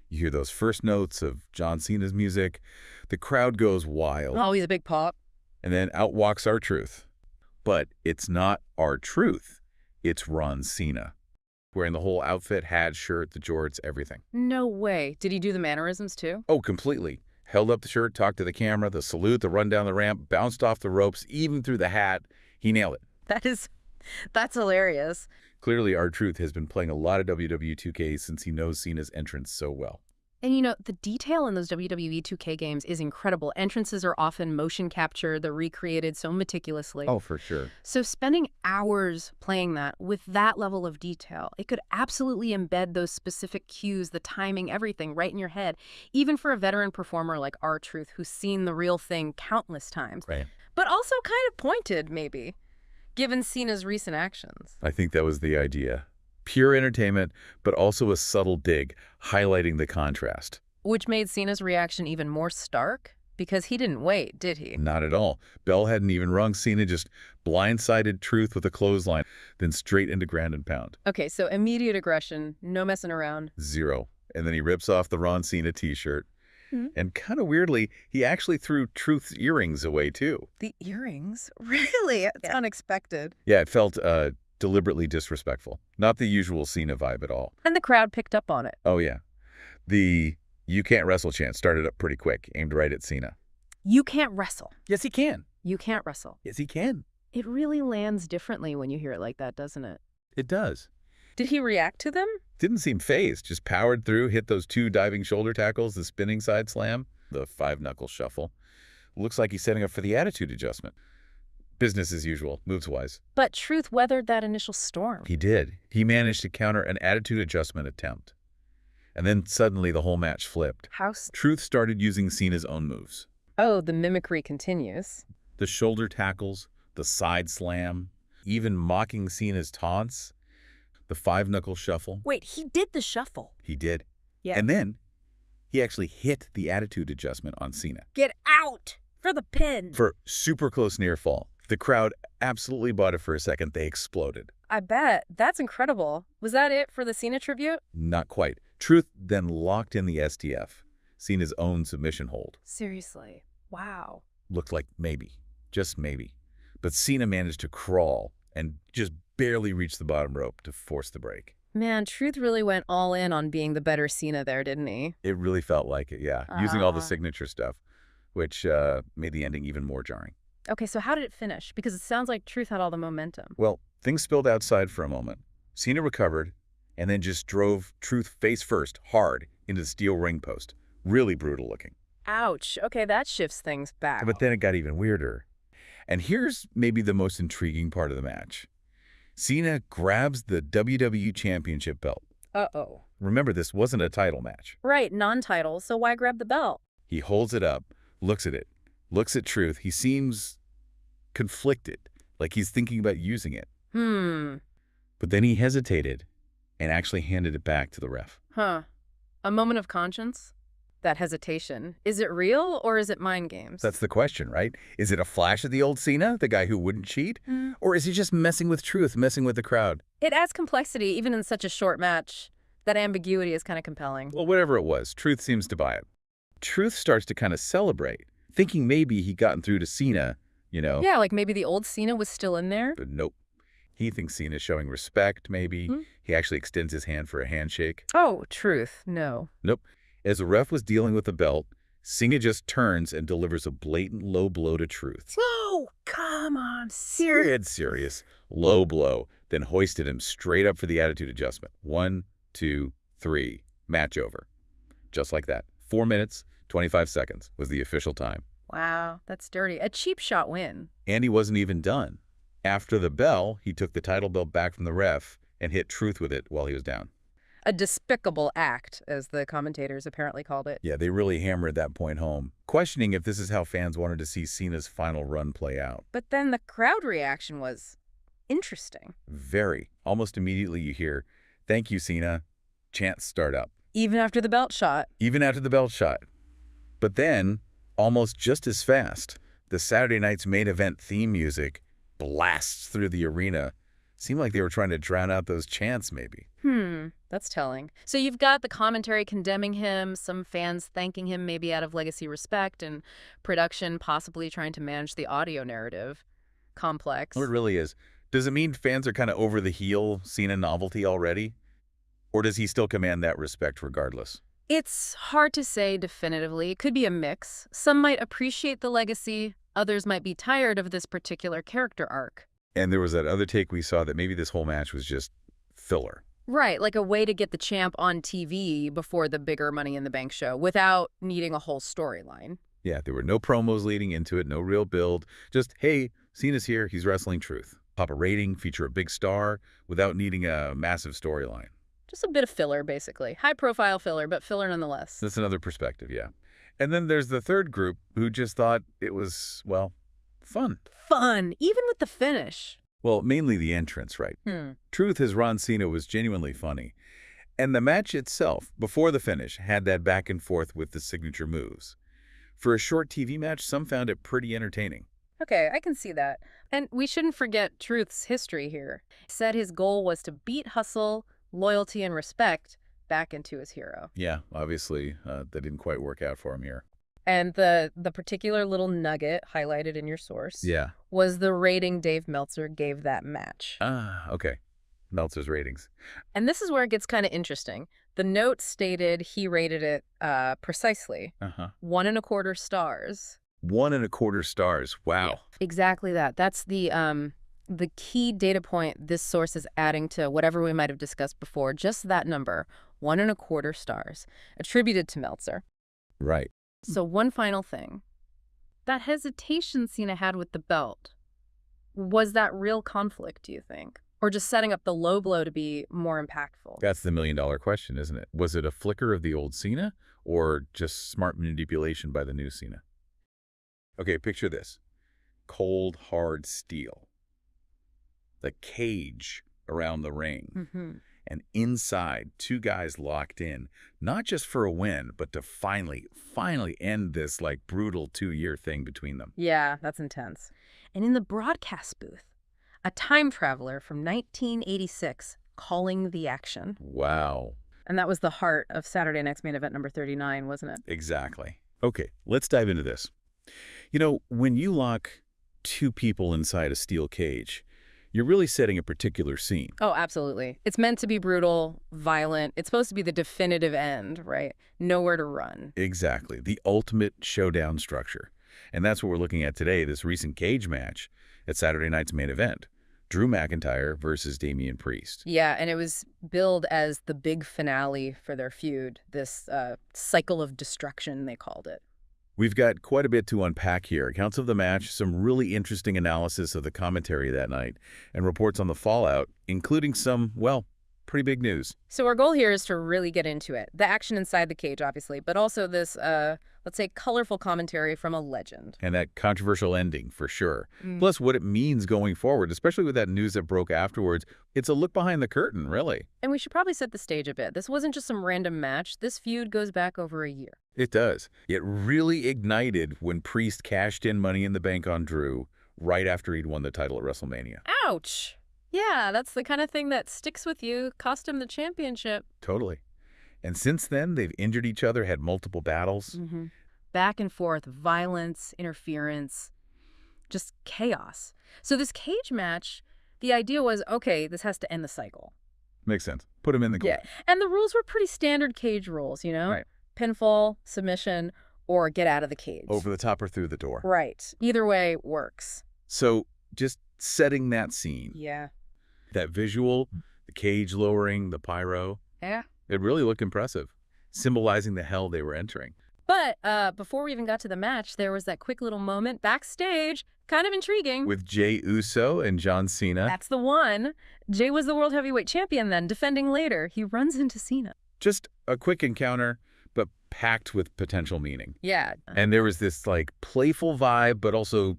You hear those first notes of John Cena's music. The crowd goes wild. Always a big pop. And then out walks R-Truth. But it's not R-Truth. It's Ron Cena. Wearing the whole outfit, hat, shirt, the jorts, everything. No way. Did he do the mannerisms too? Oh, completely. Held up the shirt, talked to the camera, the salute, the run down the ramp, bounced off the ropes, even through the hat. He nailed it. That's hilarious. Clearly, R-Truth has been playing a lot of WWE 2K since he knows Cena's entrance so well. And you know, the detail in those WWE 2K games is incredible. Entrances are often motion captured, they're recreated so meticulously. Oh, for sure. So spending hours playing that with that level of detail, it could absolutely embed those specific cues, the timing, everything right in your head, even for a veteran performer like R-Truth who's seen the real thing countless times. Right. But also kind of pointed, maybe, given Cena's recent actions. I think that was the idea. Pure entertainment, but also a subtle dig, highlighting the contrast. Which made Cena's reaction even more stark, because he didn't wait, did he? Not at all. Bell hadn't even rung. Cena just blindsided Truth with a clothesline, then straight into ground and pound. Okay, so immediate aggression, no messing around. 0. And then he rips off the Ron Cena t-shirt. And kind of weirdly, he actually threw Truth's earrings away, too. The earrings? Really? It's unexpected. Yeah, it felt deliberately disrespectful. Not the usual Cena vibe at all. And the crowd picked up on it. Oh, yeah. The "you can't wrestle" chant started up pretty quick, aimed right at Cena. You can't wrestle. Yes, he can. You can't wrestle. Yes, he can. It really lands differently when you hear it like that, doesn't it? It does. Did he react to them? Didn't seem phased. Just powered through, hit those 2 diving shoulder tackles, the spinning side slam, the 5-knuckle shuffle. Looks like he's setting up for the attitude adjustment. Business as usual, moves-wise. But Truth weathered that initial storm. He did. He managed to counter an attitude adjustment attempt. And then suddenly the whole match flipped. Truth started using Cena's own moves. Oh, the mimicry continues. The shoulder tackles, the side slam, even mocking Cena's taunts, the 5-knuckle shuffle. Wait, he did the shuffle. He did. Yeah. And then he actually hit the attitude adjustment on Cena. Get out for the pin. For super close near fall. The crowd absolutely bought it for a second. They exploded. I bet. That's incredible. Was that it for the Cena tribute? Not quite. Truth then locked in the STF, Cena's own submission hold. Seriously. Wow. Looked like maybe, just maybe. But Cena managed to crawl and just barely reach the bottom rope to force the break. Man, Truth really went all in on being the better Cena there, didn't he? It really felt like it, yeah. Using all the signature stuff, which made the ending even more jarring. Okay, so how did it finish? Because it sounds like Truth had all the momentum. Well, things spilled outside for a moment. Cena recovered and then just drove Truth face first, hard, into the steel ring post. Really brutal looking. Ouch. Okay, that shifts things back. But then it got even weirder. And here's maybe the most intriguing part of the match. Cena grabs the WWE Championship belt. Uh-oh. Remember, this wasn't a title match. Right, non-title, so why grab the belt? He holds it up, looks at it, looks at Truth. He seems conflicted, like he's thinking about using it. But then he hesitated and actually handed it back to the ref. Huh. A moment of conscience? That hesitation. Is it real or is it mind games? That's the question, right? Is it a flash of the old Cena, the guy who wouldn't cheat? Or is he just messing with Truth, messing with the crowd? It adds complexity even in such a short match. That ambiguity is kind of compelling. Well, whatever it was, Truth seems to buy it. Truth starts to kind of celebrate, thinking maybe he'd gotten through to Cena, you know. Yeah, like maybe the old Cena was still in there. But nope. He thinks Cena's showing respect, maybe. He actually extends his hand for a handshake. Oh, Truth. No. Nope. As the ref was dealing with the belt, Cena just turns and delivers a blatant low blow to Truth. Oh, come on. Serious. Dead serious. Low blow. Then hoisted him straight up for the attitude adjustment. 1, 2, 3. Match over. Just like that. 4 minutes, 25 seconds was the official time. Wow, that's dirty. A cheap shot win. And he wasn't even done. After the bell, he took the title belt back from the ref and hit Truth with it while he was down. A despicable act, as the commentators apparently called it. Yeah, they really hammered that point home, questioning if this is how fans wanted to see Cena's final run play out. But then the crowd reaction was interesting. Very. Almost immediately you hear, "Thank you, Cena." Chants start up. Even after the belt shot. Even after the belt shot. But then, almost just as fast, the Saturday night's main event theme music blasts through the arena. Seemed like they were trying to drown out those chants, maybe. That's telling. So you've got the commentary condemning him, some fans thanking him maybe out of legacy respect, and production possibly trying to manage the audio narrative. Complex. Well, it really is. Does it mean fans are kind of over the heel Cena novelty already? Or does he still command that respect regardless? It's hard to say definitively. It could be a mix. Some might appreciate the legacy. Others might be tired of this particular character arc. And there was that other take we saw that maybe this whole match was just filler. Right, like a way to get the champ on TV before the bigger Money in the Bank show without needing a whole storyline. Yeah, there were no promos leading into it, no real build. Just, hey, Cena's here, he's wrestling truth. Pop a rating, feature a big star without needing a massive storyline. Just a bit of filler, basically. High-profile filler, but filler nonetheless. That's another perspective, yeah. And then there's the third group who just thought it was, well, fun. Fun, even with the finish. Well, mainly the entrance, right? Truth as Ron Cena was genuinely funny. And the match itself, before the finish, had that back and forth with the signature moves. For a short TV match, some found it pretty entertaining. Okay, I can see that. And we shouldn't forget Truth's history here. He said his goal was to beat hustle, loyalty, and respect back into his hero. Yeah, obviously, that didn't quite work out for him here. And the particular little nugget highlighted in your source was the rating Dave Meltzer gave that match. Ah, okay. Meltzer's ratings. And this is where it gets kind of interesting. The note stated he rated it precisely 1.25 stars. 1.25 stars. Wow. Yeah, exactly that. That's the key data point this source is adding to whatever we might have discussed before. Just that number, 1.25 stars, attributed to Meltzer. Right. So one final thing. That hesitation Cena had with the belt, was that real conflict, do you think? Or just setting up the low blow to be more impactful? That's the million-dollar question, isn't it? Was it a flicker of the old Cena or just smart manipulation by the new Cena? Okay, picture this. Cold, hard steel. The cage around the ring. And inside, two guys locked in, not just for a win, but to finally end this like brutal 2-year thing between them. Yeah, that's intense. And in the broadcast booth, a time traveler from 1986 calling the action. Wow. And that was the heart of Saturday Night's Main Event number 39, wasn't it? Exactly. Okay, let's dive into this. You know, when you lock two people inside a steel cage, you're really setting a particular scene. Oh, absolutely. It's meant to be brutal, violent. It's supposed to be the definitive end, right? Nowhere to run. Exactly. The ultimate showdown structure. And that's what we're looking at today, this recent cage match at Saturday Night's Main Event. Drew McIntyre versus Damian Priest. Yeah, and it was billed as the big finale for their feud, this cycle of destruction, they called it. We've got quite a bit to unpack here. Accounts of the match, some really interesting analysis of the commentary that night, and reports on the fallout, including some, well, pretty big news. So our goal here is to really get into it. The action inside the cage, obviously, but also this, let's say, colorful commentary from a legend. And that controversial ending, for sure. Plus what it means going forward, especially with that news that broke afterwards. It's a look behind the curtain, really. And we should probably set the stage a bit. This wasn't just some random match. This feud goes back over a year. It does. It really ignited when Priest cashed in Money in the Bank on Drew right after he'd won the title at WrestleMania. Ouch! Yeah, that's the kind of thing that sticks with you, cost him the championship. Totally. And since then, they've injured each other, had multiple battles. Back and forth, violence, interference, just chaos. So this cage match, the idea was, okay, this has to end the cycle. Makes sense. Put him in the corner. Yeah, and the rules were pretty standard cage rules, you know? Right. Pinfall, submission, or get out of the cage. Over the top or through the door. Right. Either way works. So just setting that scene. Yeah. That visual, the cage lowering, the pyro. Yeah. It really looked impressive, symbolizing the hell they were entering. But before we even got to the match, there was that quick little moment backstage, kind of intriguing. With Jey Uso and John Cena. That's the one. Jey was the World Heavyweight Champion then, defending later. He runs into Cena. Just a quick encounter, but packed with potential meaning. Yeah. And there was this, like, playful vibe, but also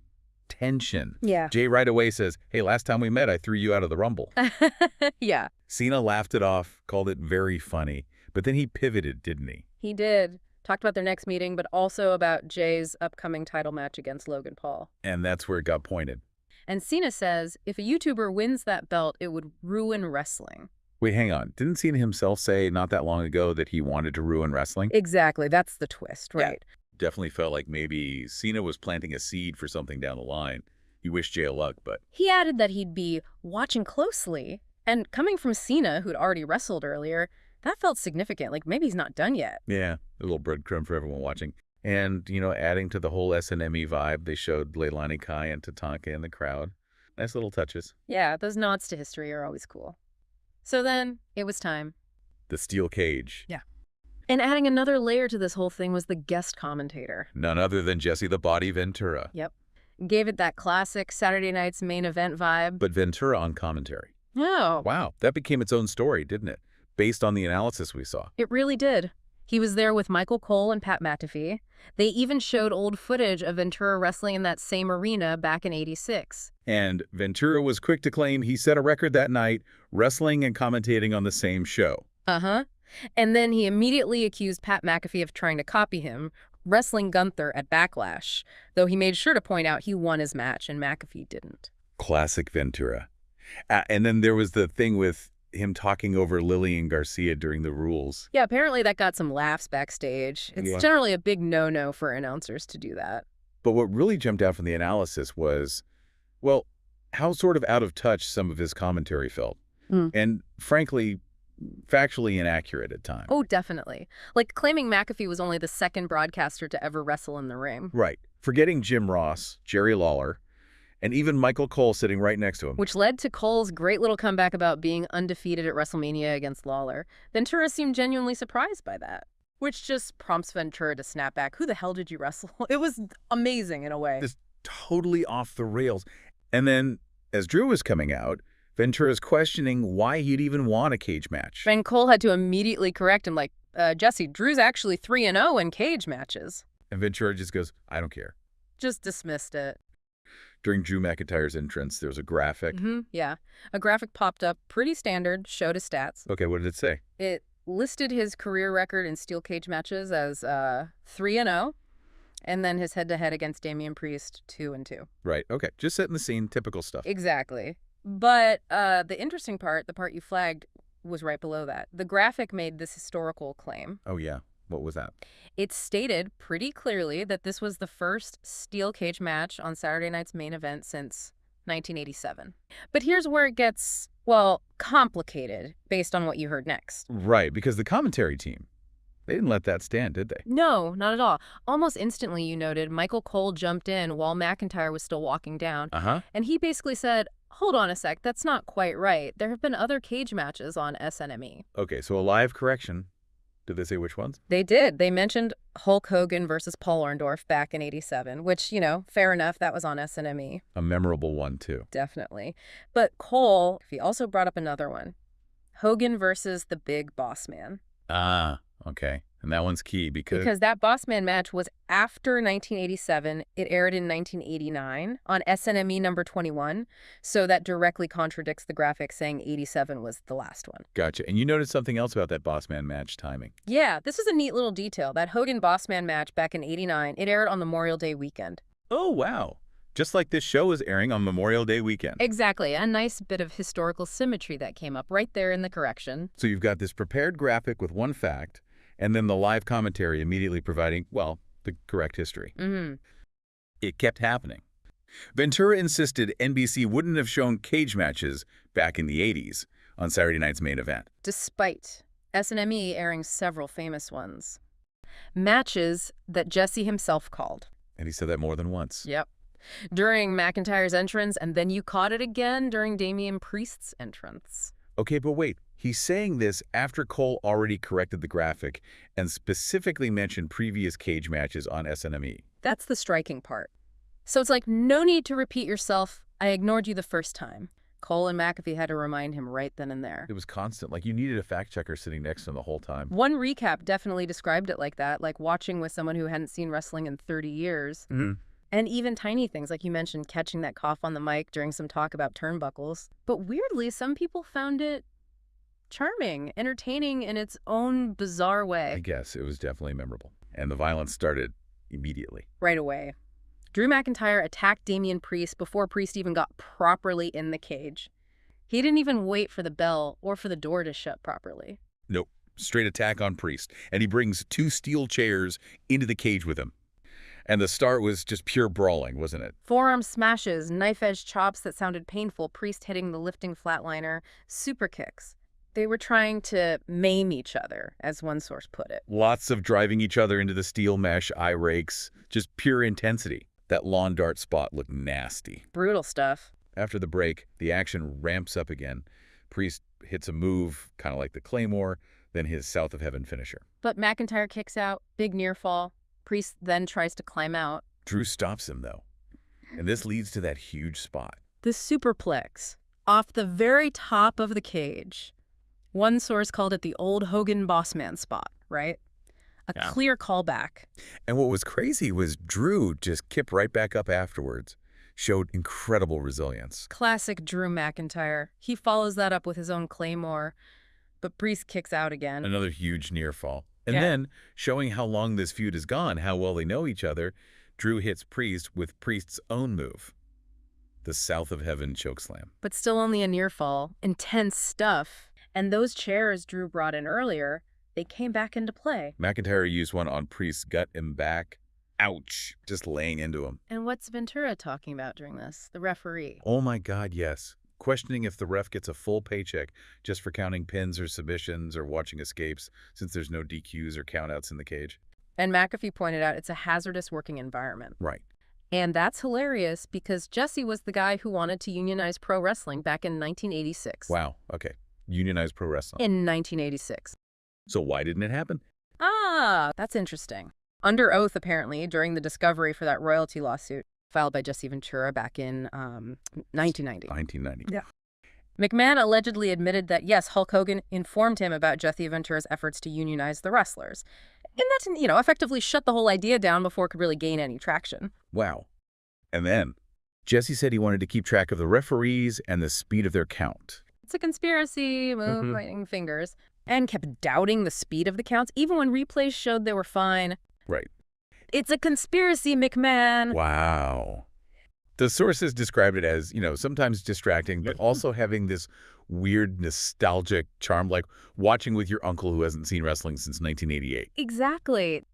tension. Yeah. Jey right away says, hey, last time we met, I threw you out of the Rumble. Yeah. Cena laughed it off, called it very funny, but then he pivoted, didn't he? He did. Talked about their next meeting, but also about Jey's upcoming title match against Logan Paul. And that's where it got pointed. And Cena says if a YouTuber wins that belt, it would ruin wrestling. Wait, hang on. Didn't Cena himself say not that long ago that he wanted to ruin wrestling? Exactly. That's the twist, right? Yeah. Definitely felt like maybe Cena was planting a seed for something down the line. He wished Jey luck, but... He added that he'd be watching closely. And coming from Cena, who'd already wrestled earlier, that felt significant. Like, maybe he's not done yet. Yeah, a little breadcrumb for everyone watching. And, adding to the whole SNME vibe, they showed Leilani Kai and Tatanka in the crowd. Nice little touches. Yeah, those nods to history are always cool. So then, it was time. The steel cage. Yeah. And adding another layer to this whole thing was the guest commentator. None other than Jesse the Body Ventura. Yep. Gave it that classic Saturday night's main event vibe. But Ventura on commentary. Oh. Wow, that became its own story, didn't it? Based on the analysis we saw. It really did. He was there with Michael Cole and Pat McAfee. They even showed old footage of Ventura wrestling in that same arena back in '86. And Ventura was quick to claim he set a record that night, wrestling and commentating on the same show. Uh-huh. And then he immediately accused Pat McAfee of trying to copy him, wrestling Gunther at Backlash, though he made sure to point out he won his match and McAfee didn't. Classic Ventura. And then there was the thing with him talking over Lillian Garcia during the rules. Yeah, apparently that got some laughs backstage. It's generally a big no-no for announcers to do that. But what really jumped out from the analysis was, well, how sort of out of touch some of his commentary felt. And frankly, factually inaccurate at times. Oh, definitely. Like claiming McAfee was only the second broadcaster to ever wrestle in the ring. Right. Forgetting Jim Ross, Jerry Lawler, and even Michael Cole sitting right next to him. Which led to Cole's great little comeback about being undefeated at WrestleMania against Lawler. Ventura seemed genuinely surprised by that, which just prompts Ventura to snap back. Who the hell did you wrestle? It was amazing in a way. Just totally off the rails. And then, as Drew was coming out, Ventura's questioning why he'd even want a cage match. And Cole had to immediately correct him, like, Jesse, Drew's actually 3-0 in cage matches. And Ventura just goes, I don't care. Just dismissed it. During Drew McIntyre's entrance, there was a graphic. Yeah. A graphic popped up, pretty standard, showed his stats. Okay, what did it say? It listed his career record in steel cage matches as 3-0, and then his head-to-head against Damian Priest, 2-2. Right, okay. Just setting the scene, typical stuff. Exactly. But the interesting part, the part you flagged, was right below that. The graphic made this historical claim. Oh, yeah. What was that? It stated pretty clearly that this was the first steel cage match on Saturday night's main event since 1987. But here's where it gets, well, complicated based on what you heard next. Right, because the commentary team, they didn't let that stand, did they? No, not at all. Almost instantly, you noted, Michael Cole jumped in while McIntyre was still walking down. And he basically said, hold on a sec, that's not quite right. There have been other cage matches on SNME. Okay, so a live correction. Did they say which ones? They did. They mentioned Hulk Hogan versus Paul Orndorff back in '87, which, fair enough, that was on SNME. A memorable one, too. Definitely. But Cole, he also brought up another one. Hogan versus the Big Boss Man. Ah, okay. And that one's key because that Boss Man match was after 1987. It aired in 1989 on SNME number 21. So that directly contradicts the graphic saying 87 was the last one. Gotcha. And you noticed something else about that Boss Man match timing. Yeah, this is a neat little detail. That Hogan Boss Man match back in '89, it aired on Memorial Day weekend. Oh, wow. Just like this show is airing on Memorial Day weekend. Exactly. A nice bit of historical symmetry that came up right there in the correction. So you've got this prepared graphic with one fact, and then the live commentary immediately providing, well, the correct history. It kept happening. Ventura insisted NBC wouldn't have shown cage matches back in the 80s on Saturday night's main event. Despite SNME airing several famous ones. Matches that Jesse himself called. And he said that more than once. Yep. During McIntyre's entrance, and then you caught it again during Damian Priest's entrance. Okay, but wait. He's saying this after Cole already corrected the graphic and specifically mentioned previous cage matches on SNME. That's the striking part. So it's like, no need to repeat yourself. I ignored you the first time. Cole and McAfee had to remind him right then and there. It was constant. Like, you needed a fact checker sitting next to him the whole time. One recap definitely described it like that, like watching with someone who hadn't seen wrestling in 30 years. And even tiny things, like you mentioned, catching that cough on the mic during some talk about turnbuckles. But weirdly, some people found it charming, entertaining in its own bizarre way. I guess it was definitely memorable. And the violence started immediately. Right away. Drew McIntyre attacked Damian Priest before Priest even got properly in the cage. He didn't even wait for the bell or for the door to shut properly. Nope. Straight attack on Priest. And he brings 2 steel chairs into the cage with him. And the start was just pure brawling, wasn't it? Forearm smashes, knife-edge chops that sounded painful, Priest hitting the lifting flatliner, super kicks. They were trying to maim each other, as one source put it. Lots of driving each other into the steel mesh, eye rakes, just pure intensity. That lawn dart spot looked nasty. Brutal stuff. After the break, the action ramps up again. Priest hits a move, kind of like the Claymore, then his South of Heaven finisher. But McIntyre kicks out, big near fall. Priest then tries to climb out. Drew stops him, though. And this leads to that huge spot. The superplex, off the very top of the cage. One source called it the old Hogan Bossman spot, right? A clear callback. And what was crazy was Drew just kipped right back up afterwards. Showed incredible resilience. Classic Drew McIntyre. He follows that up with his own Claymore, but Priest kicks out again. Another huge near fall. And then, showing how long this feud has gone, how well they know each other, Drew hits Priest with Priest's own move, the South of Heaven chokeslam. But still only a near fall. Intense stuff. And those chairs Drew brought in earlier, they came back into play. McIntyre used one on Priest's gut and back. Ouch. Just laying into him. And what's Ventura talking about during this? The referee. Oh my God, yes. Questioning if the ref gets a full paycheck just for counting pins or submissions or watching escapes, since there's no DQs or countouts in the cage. And McAfee pointed out it's a hazardous working environment. Right. And that's hilarious because Jesse was the guy who wanted to unionize pro wrestling back in 1986. Wow. Okay. Unionized pro wrestling. In 1986. So why didn't it happen? Ah, that's interesting. Under oath, apparently, during the discovery for that royalty lawsuit filed by Jesse Ventura back in 1990. 1990. Yeah. McMahon allegedly admitted that, yes, Hulk Hogan informed him about Jesse Ventura's efforts to unionize the wrestlers. And that, effectively shut the whole idea down before it could really gain any traction. Wow. And then, Jesse said he wanted to keep track of the referees and the speed of their count. It's a conspiracy, pointing fingers, and kept doubting the speed of the counts, even when replays showed they were fine. Right. It's a conspiracy, McMahon. Wow. The sources described it as, sometimes distracting, but also having this weird nostalgic charm, like watching with your uncle who hasn't seen wrestling since 1988. Exactly.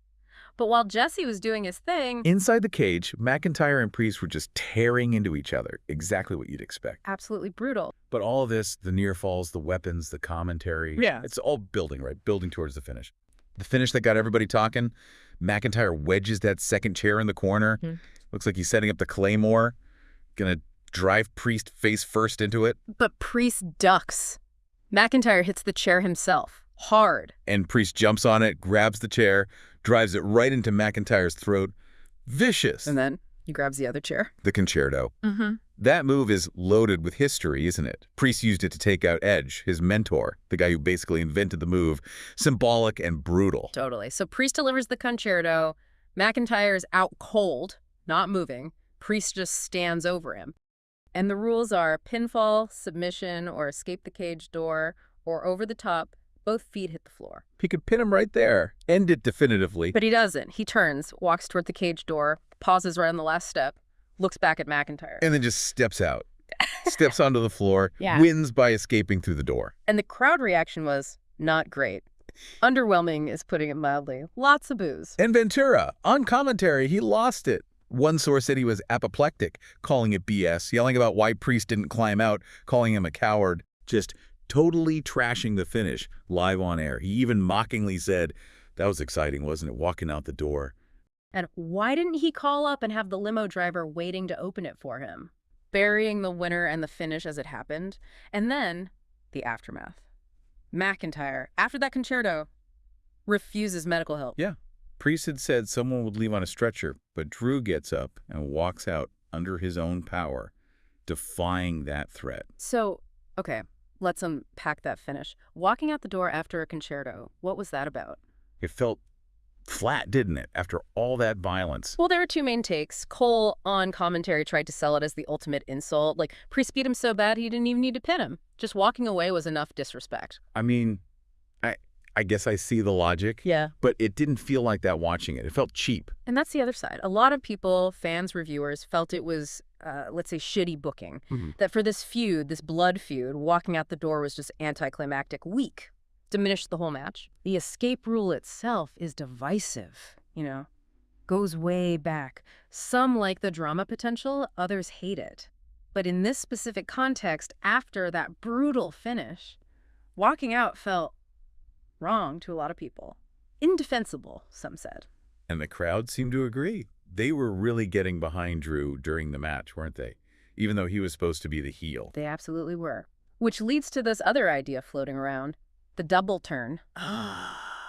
But while Jesse was doing his thing... Inside the cage, McIntyre and Priest were just tearing into each other. Exactly what you'd expect. Absolutely brutal. But all of this, the near falls, the weapons, the commentary, it's all building, right? Building towards the finish. The finish that got everybody talking, McIntyre wedges that second chair in the corner. Looks like he's setting up the Claymore. Gonna drive Priest face first into it. But Priest ducks. McIntyre hits the chair himself. Hard. And Priest jumps on it, grabs the chair, drives it right into McIntyre's throat. Vicious. And then he grabs the other chair. The concerto. That move is loaded with history, isn't it? Priest used it to take out Edge, his mentor, the guy who basically invented the move. Symbolic and brutal. Totally. So Priest delivers the concerto. McIntyre is out cold, not moving. Priest just stands over him. And the rules are pinfall, submission, or escape the cage door, or over the top. Both feet hit the floor. He could pin him right there. End it definitively. But he doesn't. He turns, walks toward the cage door, pauses right on the last step, looks back at McIntyre. And then just steps out. Steps onto the floor, wins by escaping through the door. And the crowd reaction was not great. Underwhelming is putting it mildly. Lots of boos. And Ventura, on commentary, he lost it. One source said he was apoplectic, calling it BS, yelling about why Priest didn't climb out, calling him a coward. Just totally trashing the finish live on air. He even mockingly said, that was exciting, wasn't it, walking out the door. And why didn't he call up and have the limo driver waiting to open it for him? Burying the winner and the finish as it happened. And then the aftermath. McIntyre, after that concerto, refuses medical help. Yeah. Priest had said someone would leave on a stretcher, but Drew gets up and walks out under his own power, defying that threat. So, okay, let's unpack that finish. Walking out the door after a concerto, what was that about? It felt flat, didn't it, after all that violence? Well, there were two main takes. Cole, on commentary, tried to sell it as the ultimate insult. Like, Priest beat him so bad he didn't even need to pin him. Just walking away was enough disrespect. I mean, I guess I see the logic. Yeah. But it didn't feel like that watching it. It felt cheap. And that's the other side. A lot of people, fans, reviewers, felt it was, let's say, shitty booking. That for this feud, this blood feud, walking out the door was just anticlimactic, weak, diminished the whole match. The escape rule itself is divisive, goes way back. Some like the drama potential, others hate it. But in this specific context, after that brutal finish, walking out felt wrong to a lot of people. Indefensible, some said. And the crowd seemed to agree. They were really getting behind Drew during the match, weren't they? Even though he was supposed to be the heel. They absolutely were. Which leads to this other idea floating around, the double turn.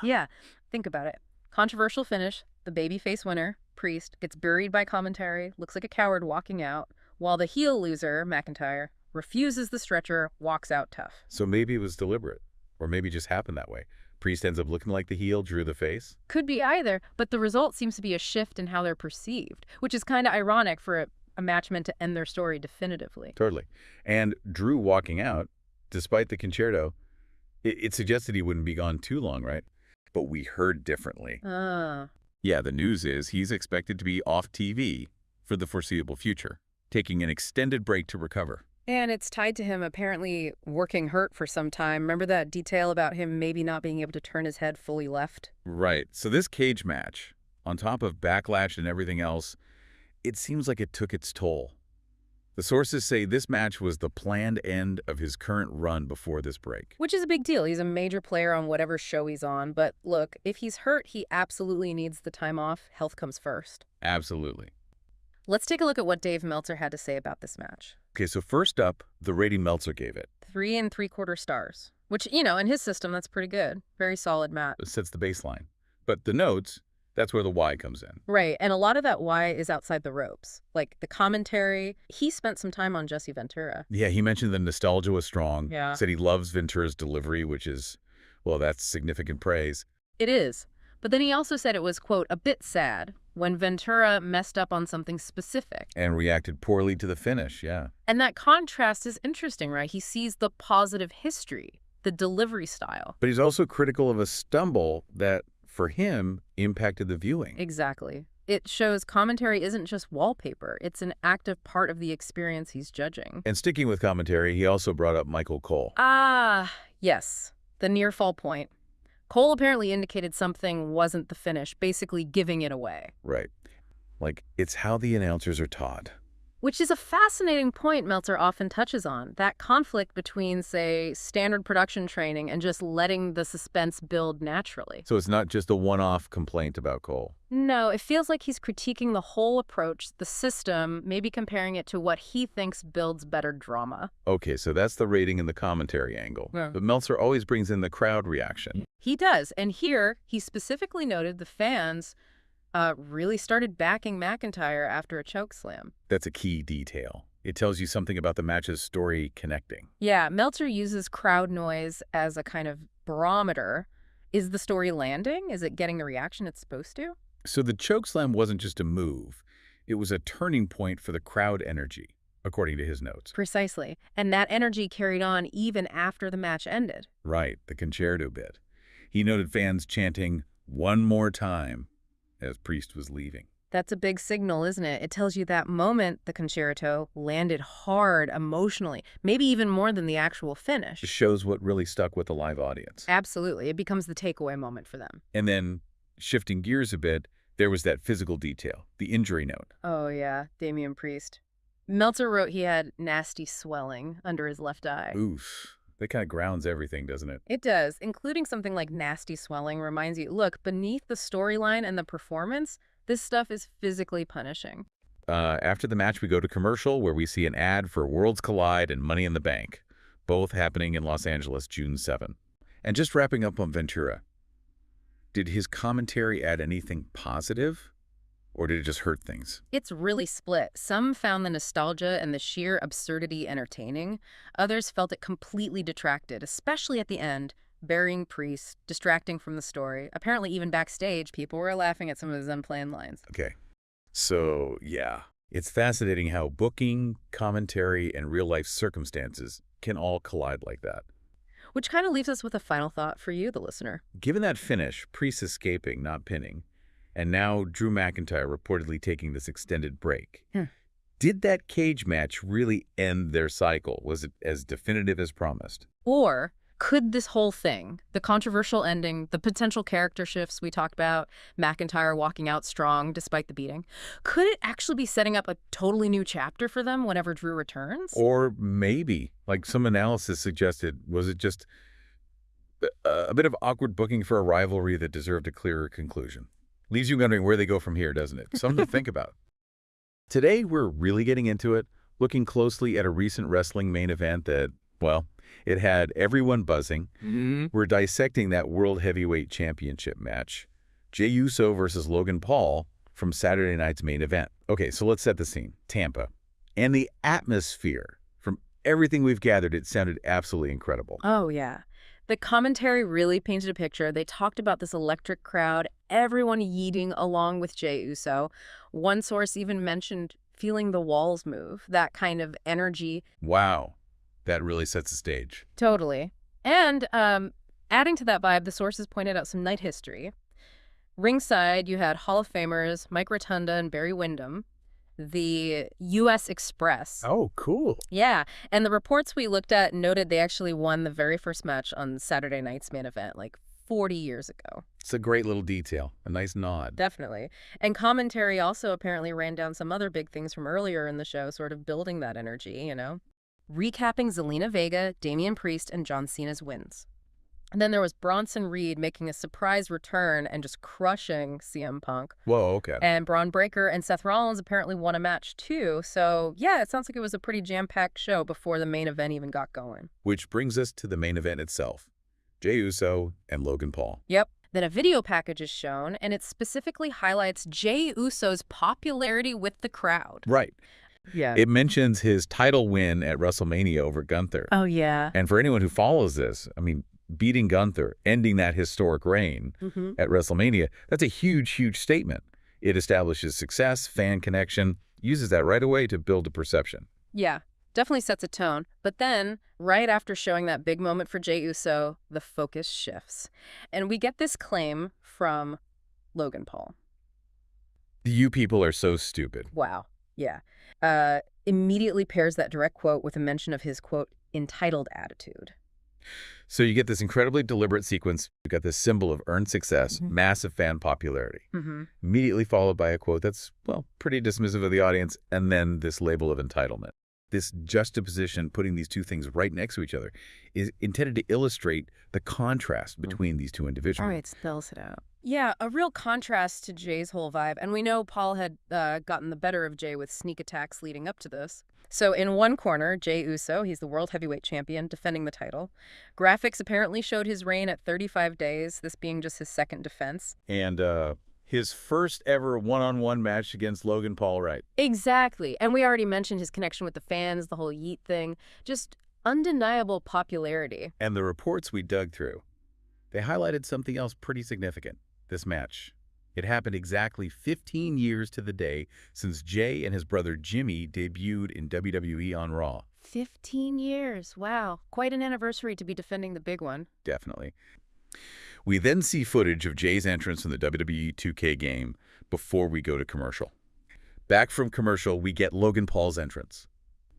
Yeah, think about it. Controversial finish, the babyface winner, Priest, gets buried by commentary, looks like a coward walking out, while the heel loser, McIntyre, refuses the stretcher, walks out tough. So maybe it was deliberate, or maybe it just happened that way. Priest ends up looking like the heel, Drew the face. Could be either, but the result seems to be a shift in how they're perceived, which is kind of ironic for a match meant to end their story definitively. Totally. And Drew walking out, despite the concerto, it suggested he wouldn't be gone too long, right? But we heard differently. Yeah, the news is he's expected to be off TV for the foreseeable future, taking an extended break to recover. And it's tied to him apparently working hurt for some time. Remember that detail about him maybe not being able to turn his head fully left? Right. So this cage match, on top of backlash and everything else, it seems like it took its toll. The sources say this match was the planned end of his current run before this break. Which is a big deal. He's a major player on whatever show he's on. But look, if he's hurt, he absolutely needs the time off. Health comes first. Absolutely. Let's take a look at what Dave Meltzer had to say about this match. Okay, so first up, the rating Meltzer gave it. 3 3/4 stars. Which, in his system, that's pretty good. Very solid match. It sets the baseline. But the notes, that's where the why comes in. Right, and a lot of that why is outside the ropes. Like the commentary, he spent some time on Jesse Ventura. Yeah, he mentioned the nostalgia was strong. Yeah. Said he loves Ventura's delivery, which is, well, that's significant praise. It is. But then he also said it was, quote, a bit sad when Ventura messed up on something specific. And reacted poorly to the finish, yeah. And that contrast is interesting, right? He sees the positive history, the delivery style. But he's also critical of a stumble that, for him, impacted the viewing. Exactly. It shows commentary isn't just wallpaper. It's an active part of the experience he's judging. And sticking with commentary, he also brought up Michael Cole. Yes. The near fall point. Cole apparently indicated something wasn't the finish, basically giving it away. Right. Like, it's how the announcers are taught. Which is a fascinating point Meltzer often touches on, that conflict between, say, standard production training and just letting the suspense build naturally. So it's not just a one-off complaint about Cole. No, it feels like he's critiquing the whole approach, the system, maybe comparing it to what he thinks builds better drama. Okay, so that's the rating and the commentary angle. Yeah. But Meltzer always brings in the crowd reaction. He does, and here he specifically noted the fans really started backing McIntyre after a chokeslam. That's a key detail. It tells you something about the match's story connecting. Yeah, Meltzer uses crowd noise as a kind of barometer. Is the story landing? Is it getting the reaction it's supposed to? So the chokeslam wasn't just a move. It was a turning point for the crowd energy, according to his notes. Precisely. And that energy carried on even after the match ended. Right, the concerto bit. He noted fans chanting, "One more time," as Priest was leaving. That's a big signal, isn't it? It tells you that moment, the concerto, landed hard emotionally, maybe even more than the actual finish. It shows what really stuck with the live audience. Absolutely. It becomes the takeaway moment for them. And then, shifting gears a bit, there was that physical detail, the injury note. Oh, yeah, Damian Priest. Meltzer wrote he had nasty swelling under his left eye. Oof. That kind of grounds everything, doesn't it? It does, including something like nasty swelling reminds you, look, beneath the storyline and the performance, this stuff is physically punishing. After the match, we go to commercial where we see an ad for Worlds Collide and Money in the Bank, both happening in Los Angeles, June 7. And just wrapping up on Ventura, did his commentary add anything positive? Or did it just hurt things? It's really split. Some found the nostalgia and the sheer absurdity entertaining. Others felt it completely detracted, especially at the end, burying Priest, distracting from the story. Apparently, even backstage, people were laughing at some of his unplanned lines. Okay. So, yeah. It's fascinating how booking, commentary, and real-life circumstances can all collide like that. Which kind of leaves us with a final thought for you, the listener. Given that finish, Priest escaping, not pinning, and now Drew McIntyre reportedly taking this extended break, did that cage match really end their cycle? Was it as definitive as promised? Or could this whole thing, the controversial ending, the potential character shifts we talked about, McIntyre walking out strong despite the beating, could it actually be setting up a totally new chapter for them whenever Drew returns? Or maybe, like some analysis suggested, was it just a bit of awkward booking for a rivalry that deserved a clearer conclusion? Leaves you wondering where they go from here, doesn't it? Something to think about. Today, we're really getting into it, looking closely at a recent wrestling main event that, well, it had everyone buzzing. We're dissecting that World Heavyweight Championship match, Jey Uso versus Logan Paul, from Saturday night's main event. Okay, so let's set the scene. Tampa. And the atmosphere. From everything we've gathered, it sounded absolutely incredible. Oh, yeah. The commentary really painted a picture. They talked about this electric crowd, everyone yeeting along with Jey Uso. One source even mentioned feeling the walls move, that kind of energy. Wow. That really sets the stage. Totally. And adding to that vibe, the sources pointed out some night history. Ringside, you had Hall of Famers Mike Rotunda and Barry Windham, the U.S. Express. Oh, cool. Yeah, and the reports we looked at noted they actually won the very first match on Saturday night's main event, like 40 years ago. It's a great little detail, a nice nod. Definitely. And commentary also apparently ran down some other big things from earlier in the show, sort of building that energy, you know? Recapping Zelina Vega, Damian Priest, and John Cena's wins. And then there was Bronson Reed making a surprise return and just crushing CM Punk. Whoa, okay. And Braun Breaker and Seth Rollins apparently won a match too. So yeah, it sounds like it was a pretty jam-packed show before the main event even got going. Which brings us to the main event itself. Jey Uso and Logan Paul. Yep. Then a video package is shown, and it specifically highlights Jey Uso's popularity with the crowd. Right. Yeah. It mentions his title win at WrestleMania over Gunther. Oh, yeah. And for anyone who follows this, I mean, beating Gunther, ending that historic reign at WrestleMania, that's a huge, huge statement. It establishes success, fan connection, uses that right away to build a perception. Yeah, definitely sets a tone. But then, right after showing that big moment for Jey Uso, the focus shifts. And we get this claim from Logan Paul. You people are so stupid. Wow. Yeah. Immediately pairs that direct quote with a mention of his, quote, entitled attitude. So you get this incredibly deliberate sequence. You got this symbol of earned success, massive fan popularity, immediately followed by a quote that's, well, pretty dismissive of the audience, and then this label of entitlement. This juxtaposition, putting these two things right next to each other, is intended to illustrate the contrast between these two individuals. All right, spells it out. Yeah, a real contrast to Jey's whole vibe. And we know Paul had gotten the better of Jey with sneak attacks leading up to this. So in one corner, Jey Uso, he's the World Heavyweight Champion, defending the title. Graphics apparently showed his reign at 35 days, this being just his second defense. And his first ever one-on-one match against Logan Paul, right? Exactly. And we already mentioned his connection with the fans, the whole yeet thing. Just undeniable popularity. And the reports we dug through, they highlighted something else pretty significant. This match. It happened exactly 15 years to the day since Jey and his brother Jimmy debuted in WWE on Raw. 15 years. Wow. Quite an anniversary to be defending the big one. Definitely. We then see footage of Jey's entrance in the WWE 2K game before we go to commercial. Back from commercial, we get Logan Paul's entrance.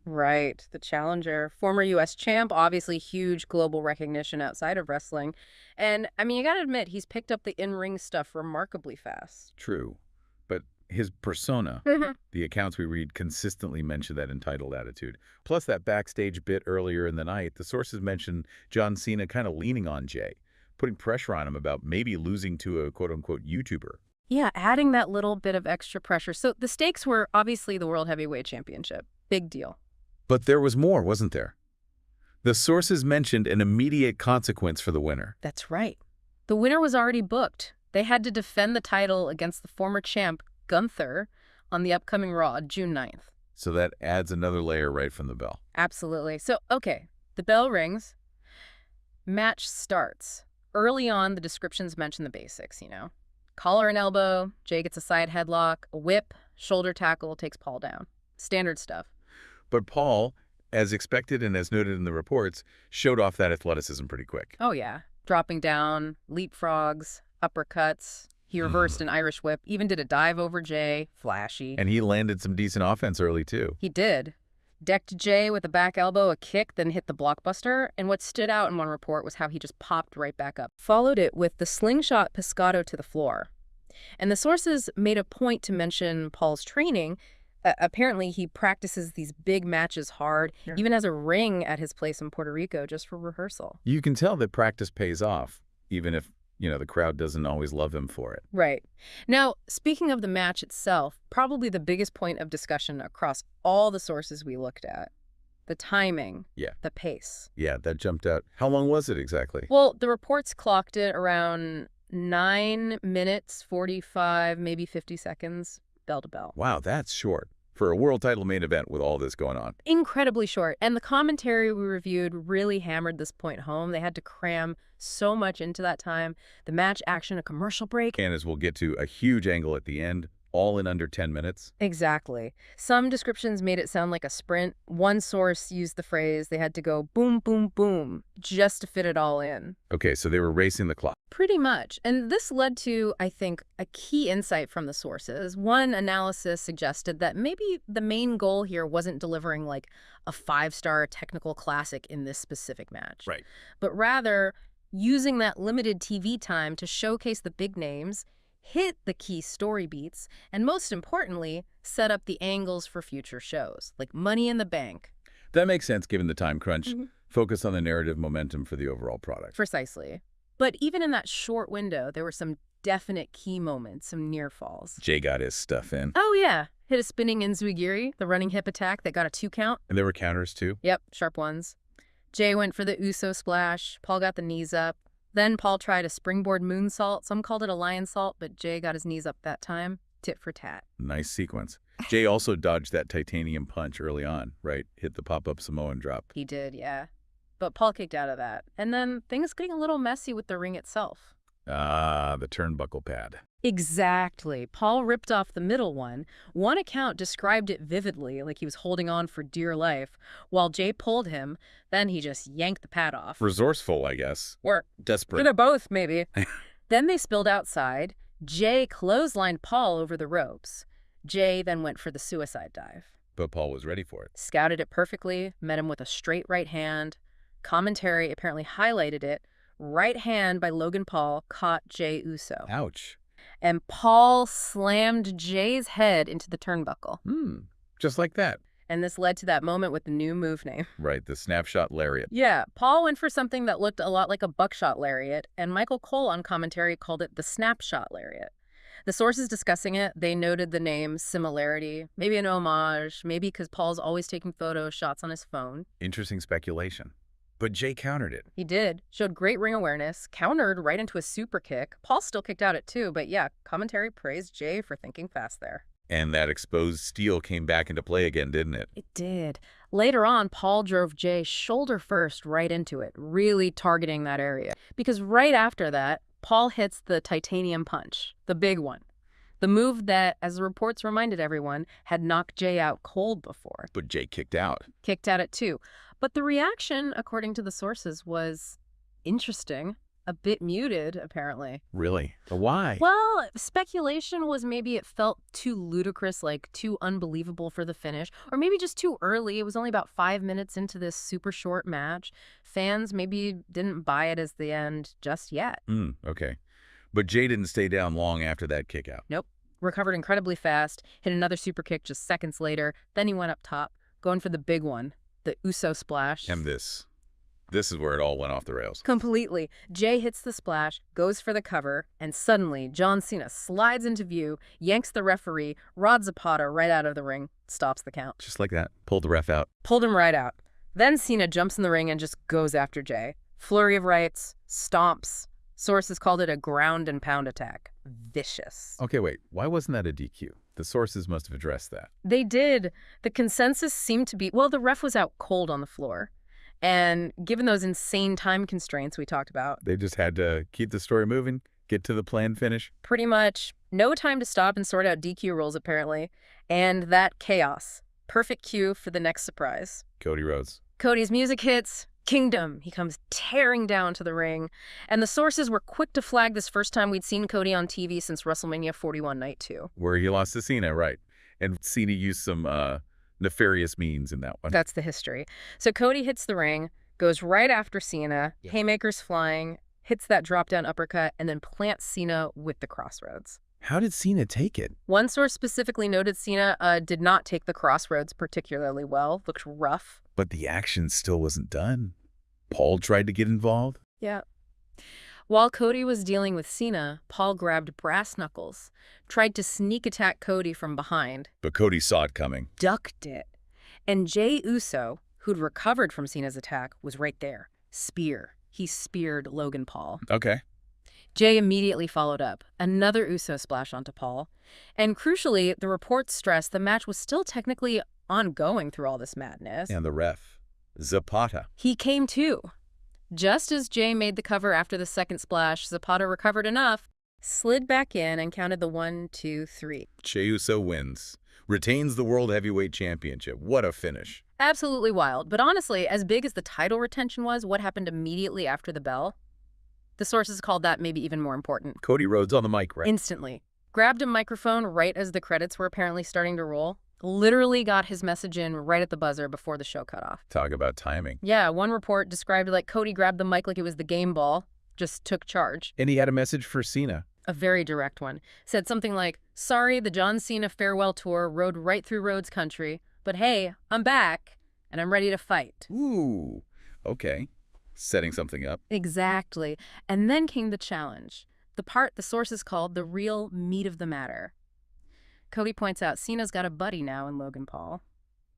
Right, the challenger, former U.S. champ, obviously huge global recognition outside of wrestling. And, I mean, you gotta admit, he's picked up the in-ring stuff remarkably fast. True. But his persona, the accounts we read consistently mention that entitled attitude. Plus that backstage bit earlier in the night, the sources mention John Cena kind of leaning on Jey, putting pressure on him about maybe losing to a quote-unquote YouTuber. Yeah, adding that little bit of extra pressure. So the stakes were obviously the World Heavyweight Championship. Big deal. But there was more, wasn't there? The sources mentioned an immediate consequence for the winner. That's right. The winner was already booked. They had to defend the title against the former champ, Gunther, on the upcoming Raw, June 9th. So that adds another layer right from the bell. Absolutely. So, okay, the bell rings. Match starts. Early on, the descriptions mention the basics, you know. Collar and elbow, Jey gets a side headlock, a whip, shoulder tackle, takes Paul down. Standard stuff. But Paul, as expected and as noted in the reports, showed off that athleticism pretty quick. Oh, yeah. Dropping down, leapfrogs, uppercuts. He reversed an Irish whip, even did a dive over Jey. Flashy. And he landed some decent offense early, too. He did. Decked Jey with a back elbow, a kick, then hit the blockbuster. And what stood out in one report was how he just popped right back up. Followed it with the slingshot pescado to the floor. And the sources made a point to mention Paul's training. Apparently, he practices these big matches hard, even has a ring at his place in Puerto Rico just for rehearsal. You can tell that practice pays off, even if, the crowd doesn't always love him for it. Right. Now, speaking of the match itself, probably the biggest point of discussion across all the sources we looked at, the timing, the pace. Yeah, that jumped out. How long was it exactly? Well, the reports clocked it around 9 minutes, 45, maybe 50 seconds, bell to bell. Wow, that's short for a world title main event with all this going on. Incredibly short. And the commentary we reviewed really hammered this point home. They had to cram so much into that time. The match action, a commercial break. And as we'll get to, a huge angle at the end, all in under 10 minutes. Exactly. Some descriptions made it sound like a sprint. One source used the phrase they had to go boom, boom, boom just to fit it all in. Okay, so they were racing the clock. Pretty much. And this led to, I think, a key insight from the sources. One analysis suggested that maybe the main goal here wasn't delivering like a 5-star technical classic in this specific match. Right. But rather using that limited TV time to showcase the big names, hit the key story beats, and most importantly, set up the angles for future shows, like Money in the Bank. That makes sense given the time crunch. Focus on the narrative momentum for the overall product. Precisely. But even in that short window, there were some definite key moments, some near falls. Jey got his stuff in. Oh, yeah. Hit a spinning Enziguri, the running hip attack that got a 2 count. And there were counters, too? Yep, sharp ones. Jey went for the Uso splash. Paul got the knees up. Then Paul tried a springboard moonsault. Some called it a lion salt, but Jey got his knees up that time. Tit for tat. Nice sequence. Jey also dodged that titanium punch early on, right? Hit the pop-up Samoan drop. He did, yeah. But Paul kicked out of that. And then things getting a little messy with the ring itself. Ah, the turnbuckle pad. Exactly. Paul ripped off the middle one. One account described it vividly, like he was holding on for dear life, while Jey pulled him. Then he just yanked the pad off. Resourceful, I guess. Or desperate. Bit of both, maybe. Then they spilled outside. Jey clotheslined Paul over the ropes. Jey then went for the suicide dive. But Paul was ready for it. Scouted it perfectly, met him with a straight right hand. Commentary apparently highlighted it. Right hand by Logan Paul caught Jey Uso. Ouch. And Paul slammed Jey's head into the turnbuckle. Just like that. And this led to that moment with the new move name. Right, the snapshot lariat. Yeah, Paul went for something that looked a lot like a buckshot lariat, and Michael Cole on commentary called it the snapshot lariat. The sources discussing it, they noted the name similarity, maybe an homage, maybe because Paul's always taking photo shots on his phone. Interesting speculation. But Jey countered it. He did. Showed great ring awareness, countered right into a super kick. Paul still kicked out at 2, but yeah, commentary praised Jey for thinking fast there. And that exposed steel came back into play again, didn't it? It did. Later on, Paul drove Jey shoulder first right into it, really targeting that area. Because right after that, Paul hits the titanium punch, the big one. The move that, as the reports reminded everyone, had knocked Jey out cold before. But Jey kicked out. Kicked out at 2. But the reaction, according to the sources, was interesting. A bit muted, apparently. Really? Why? Well, speculation was maybe it felt too ludicrous, like too unbelievable for the finish, or maybe just too early. It was only about 5 minutes into this super short match. Fans maybe didn't buy it as the end just yet. Okay. But Jey didn't stay down long after that kick out. Nope. Recovered incredibly fast, hit another super kick just seconds later. Then he went up top, going for the big one, the Uso splash. And this is where it all went off the rails. Completely. Jey hits the splash, goes for the cover, and suddenly John Cena slides into view, yanks the referee, Rod Zapata right out of the ring, stops the count. Just like that. Pulled the ref out. Pulled him right out. Then Cena jumps in the ring and just goes after Jey. Flurry of rights, stomps. Sources called it a ground and pound attack. Vicious. Okay, wait. Why wasn't that a DQ? The sources must have addressed that. They did. The consensus seemed to be, well, the ref was out cold on the floor. And given those insane time constraints we talked about, they just had to keep the story moving, get to the planned finish. Pretty much. No time to stop and sort out DQ rules, apparently. And that chaos. Perfect cue for the next surprise. Cody Rhodes. Cody's music hits. Kingdom. He comes tearing down to the ring. And the sources were quick to flag this first time we'd seen Cody on TV since WrestleMania 41 Night 2. Where he lost to Cena, right. And Cena used some nefarious means in that one. That's the history. So Cody hits the ring, goes right after Cena, haymakers flying, hits that drop-down uppercut, and then plants Cena with the crossroads. How did Cena take it? One source specifically noted Cena did not take the crossroads particularly well, looked rough. But the action still wasn't done. Paul tried to get involved. Yeah. While Cody was dealing with Cena, Paul grabbed brass knuckles, tried to sneak attack Cody from behind. But Cody saw it coming. Ducked it. And Jey Uso, who'd recovered from Cena's attack, was right there. Spear. He speared Logan Paul. Okay. Jey immediately followed up. Another Uso splash onto Paul. And crucially, the reports stressed the match was still technically ongoing through all this madness. And the ref, Zapata. He came too. Just as Jey made the cover after the second splash, Zapata recovered enough, slid back in, and counted the 1, 2, 3. Jey Uso wins. Retains the World Heavyweight Championship. What a finish. Absolutely wild. But honestly, as big as the title retention was, what happened immediately after the bell? The sources called that maybe even more important. Cody Rhodes on the mic, right? Instantly. Grabbed a microphone right as the credits were apparently starting to roll. Literally got his message in right at the buzzer before the show cut off. Talk about timing. Yeah, one report described it like Cody grabbed the mic like it was the game ball, just took charge. And he had a message for Cena. A very direct one. Said something like, "Sorry, the John Cena farewell tour rode right through Rhodes country, but hey, I'm back, and I'm ready to fight." Ooh, okay. Setting something up. Exactly. And then came the challenge. The part the sources called the real meat of the matter. Cody points out Cena's got a buddy now in Logan Paul.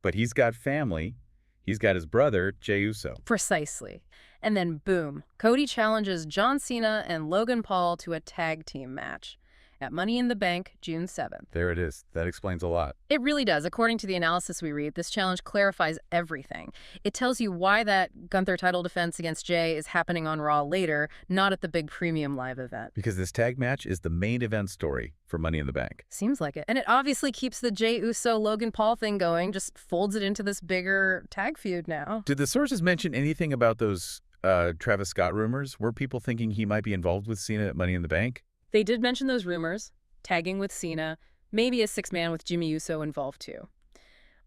But he's got family. He's got his brother, Jey Uso. Precisely. And then boom, Cody challenges John Cena and Logan Paul to a tag team match at Money in the Bank, June 7th. There it is. That explains a lot. It really does. According to the analysis we read, this challenge clarifies everything. It tells you why that Gunther title defense against Jey is happening on Raw later, not at the big premium live event. Because this tag match is the main event story for Money in the Bank. Seems like it. And it obviously keeps the Jey Uso-Logan Paul thing going, just folds it into this bigger tag feud now. Did the sources mention anything about those Travis Scott rumors? Were people thinking he might be involved with Cena at Money in the Bank? They did mention those rumors, tagging with Cena, maybe a six-man with Jimmy Uso involved too.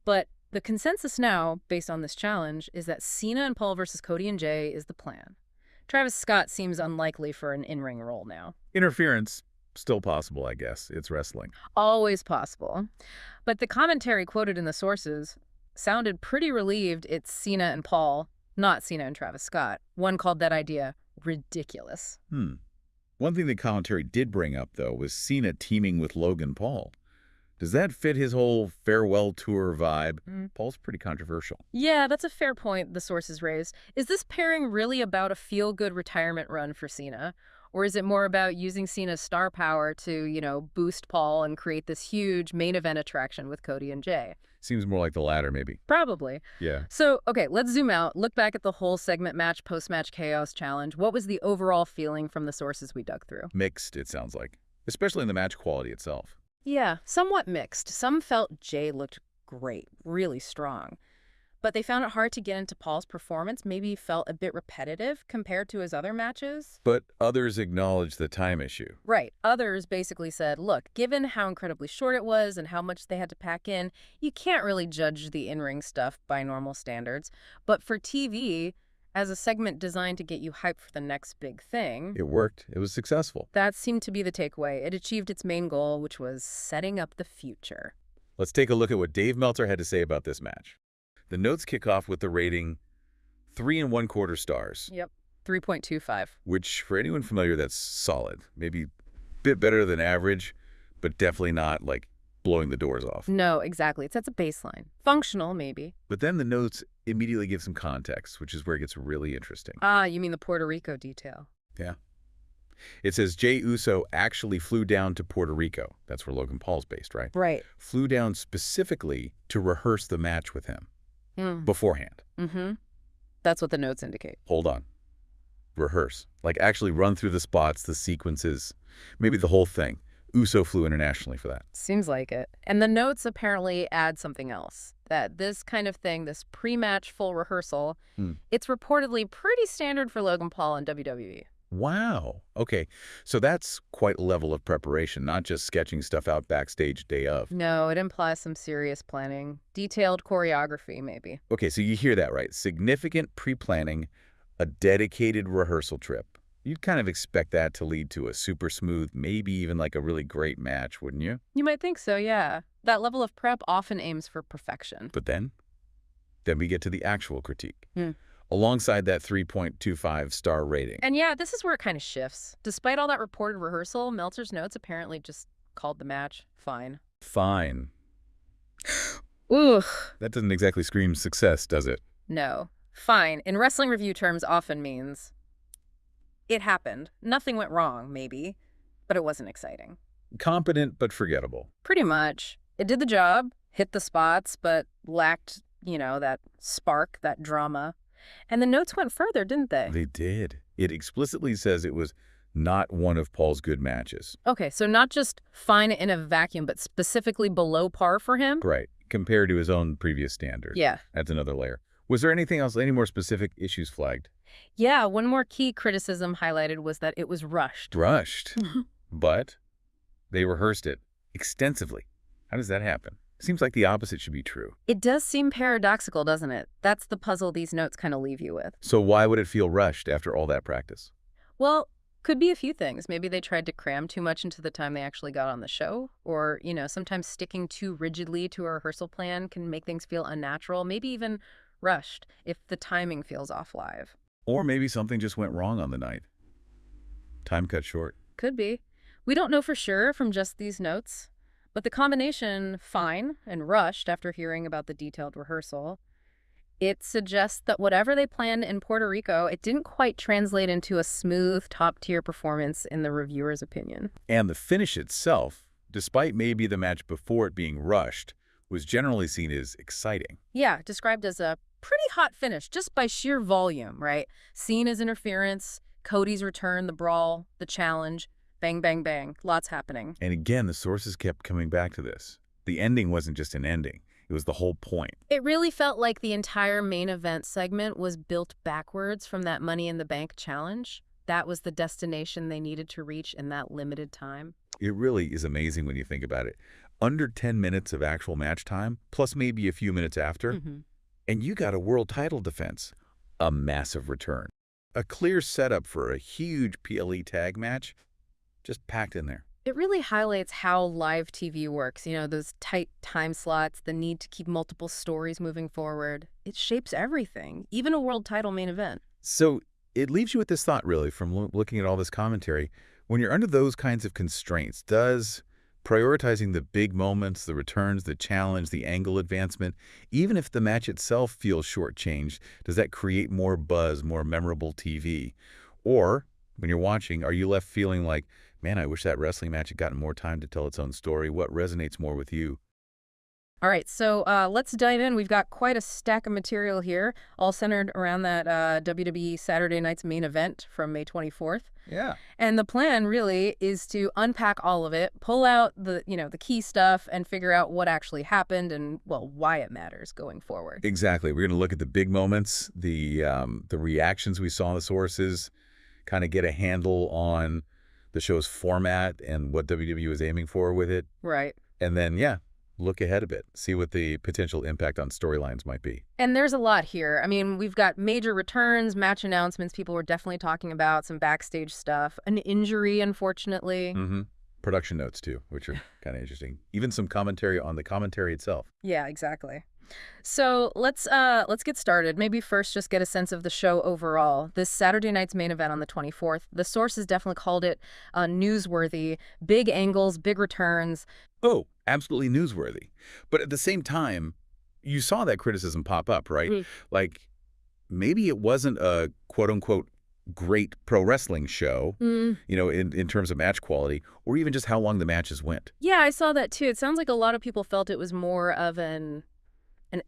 But the consensus now, based on this challenge, is that Cena and Paul versus Cody and Jey is the plan. Travis Scott seems unlikely for an in-ring role now. Interference, still possible, I guess. It's wrestling. Always possible. But the commentary quoted in the sources sounded pretty relieved it's Cena and Paul, not Cena and Travis Scott. One called that idea ridiculous. One thing the commentary did bring up, though, was Cena teaming with Logan Paul. Does that fit his whole farewell tour vibe? Paul's pretty controversial. Yeah, that's a fair point the sources raised. Is this pairing really about a feel-good retirement run for Cena? Or is it more about using Cena's star power to, boost Paul and create this huge main event attraction with Cody and Jey? Seems more like the latter, maybe. Probably. Yeah. So, okay, let's zoom out. Look back at the whole segment match, post-match chaos challenge. What was the overall feeling from the sources we dug through? Mixed, it sounds like. Especially in the match quality itself. Yeah, somewhat mixed. Some felt Jey looked great, really strong. But they found it hard to get into Paul's performance, maybe felt a bit repetitive compared to his other matches. But others acknowledged the time issue. Right. Others basically said, look, given how incredibly short it was and how much they had to pack in, you can't really judge the in-ring stuff by normal standards. But for TV, as a segment designed to get you hyped for the next big thing... It worked. It was successful. That seemed to be the takeaway. It achieved its main goal, which was setting up the future. Let's take a look at what Dave Meltzer had to say about this match. The notes kick off with the rating 3 1/4 stars. Yep, 3.25. Which, for anyone familiar, that's solid. Maybe a bit better than average, but definitely not, like, blowing the doors off. No, exactly. It sets a baseline. Functional, maybe. But then the notes immediately give some context, which is where it gets really interesting. Ah, you mean the Puerto Rico detail. Yeah. It says Jey Uso actually flew down to Puerto Rico. That's where Logan Paul's based, right? Right. Flew down specifically to rehearse the match with him. Beforehand. That's what the notes indicate. Hold on. Rehearse. Like actually run through the spots, the sequences, maybe the whole thing. Uso flew internationally for that. Seems like it. And the notes apparently add something else. That this kind of thing, this pre-match full rehearsal, it's reportedly pretty standard for Logan Paul and WWE. Wow. Okay. So that's quite a level of preparation, not just sketching stuff out backstage day of. No, it implies some serious planning. Detailed choreography, maybe. Okay, so you hear that right. Significant pre-planning, a dedicated rehearsal trip. You'd kind of expect that to lead to a super smooth, maybe even like a really great match, wouldn't you? You might think so, yeah. That level of prep often aims for perfection. But then we get to the actual critique. Alongside that 3.25 star rating. And yeah, this is where it kind of shifts. Despite all that reported rehearsal, Meltzer's notes apparently just called the match fine. Fine. Ugh. That doesn't exactly scream success, does it? No. Fine, in wrestling review terms, often means it happened. Nothing went wrong, maybe, but it wasn't exciting. Competent but forgettable. Pretty much. It did the job, hit the spots, but lacked, that spark, that drama. And the notes went further, didn't they? They did. It explicitly says it was not one of Paul's good matches. Okay, so not just fine in a vacuum, but specifically below par for him? Right, compared to his own previous standard. Yeah. That's another layer. Was there anything else, any more specific issues flagged? Yeah, one more key criticism highlighted was that it was rushed. Rushed? But they rehearsed it extensively. How does that happen? Seems like the opposite should be true. It does seem paradoxical, doesn't it? That's the puzzle these notes kind of leave you with. So why would it feel rushed after all that practice? Well, could be a few things. Maybe they tried to cram too much into the time they actually got on the show. Or, sometimes sticking too rigidly to a rehearsal plan can make things feel unnatural, maybe even rushed if the timing feels off live. Or maybe something just went wrong on the night. Time cut short. Could be. We don't know for sure from just these notes. But the combination, fine and rushed after hearing about the detailed rehearsal, it suggests that whatever they planned in Puerto Rico, it didn't quite translate into a smooth, top-tier performance in the reviewer's opinion. And the finish itself, despite maybe the match before it being rushed, was generally seen as exciting. Yeah, described as a pretty hot finish, just by sheer volume, right? Cena's interference, Cody's return, the brawl, the challenge. Bang, bang, bang. Lots happening. And again, the sources kept coming back to this. The ending wasn't just an ending. It was the whole point. It really felt like the entire main event segment was built backwards from that Money in the Bank challenge. That was the destination they needed to reach in that limited time. It really is amazing when you think about it. Under 10 minutes of actual match time, plus maybe a few minutes after, and you got a world title defense. A massive return. A clear setup for a huge PLE tag match. Just packed in there. It really highlights how live TV works, those tight time slots, the need to keep multiple stories moving forward. It shapes everything, even a world title main event. So it leaves you with this thought, really, from looking at all this commentary. When you're under those kinds of constraints, does prioritizing the big moments, the returns, the challenge, the angle advancement, even if the match itself feels shortchanged, does that create more buzz, more memorable TV? Or, when you're watching, are you left feeling like, man, I wish that wrestling match had gotten more time to tell its own story? What resonates more with you? All right, so let's dive in. We've got quite a stack of material here, all centered around that WWE Saturday Night's main event from May 24th. Yeah. And the plan really is to unpack all of it, pull out the key stuff, and figure out what actually happened and, well, why it matters going forward. Exactly. We're going to look at the big moments, the reactions we saw in the sources, kind of get a handle on the show's format and what WWE was aiming for with it. Right. And then, look ahead a bit, see what the potential impact on storylines might be. And there's a lot here. I mean, we've got major returns, match announcements people were definitely talking about, some backstage stuff, an injury, unfortunately. Production notes, too, which are kind of interesting. Even some commentary on the commentary itself. Yeah, exactly. So let's get started. Maybe first just get a sense of the show overall. This Saturday night's main event on the 24th, the sources definitely called it newsworthy. Big angles, big returns. Oh, absolutely newsworthy. But at the same time, you saw that criticism pop up, right? Like, maybe it wasn't a quote-unquote great pro wrestling show, in terms of match quality, or even just how long the matches went. Yeah, I saw that too. It sounds like a lot of people felt it was more of an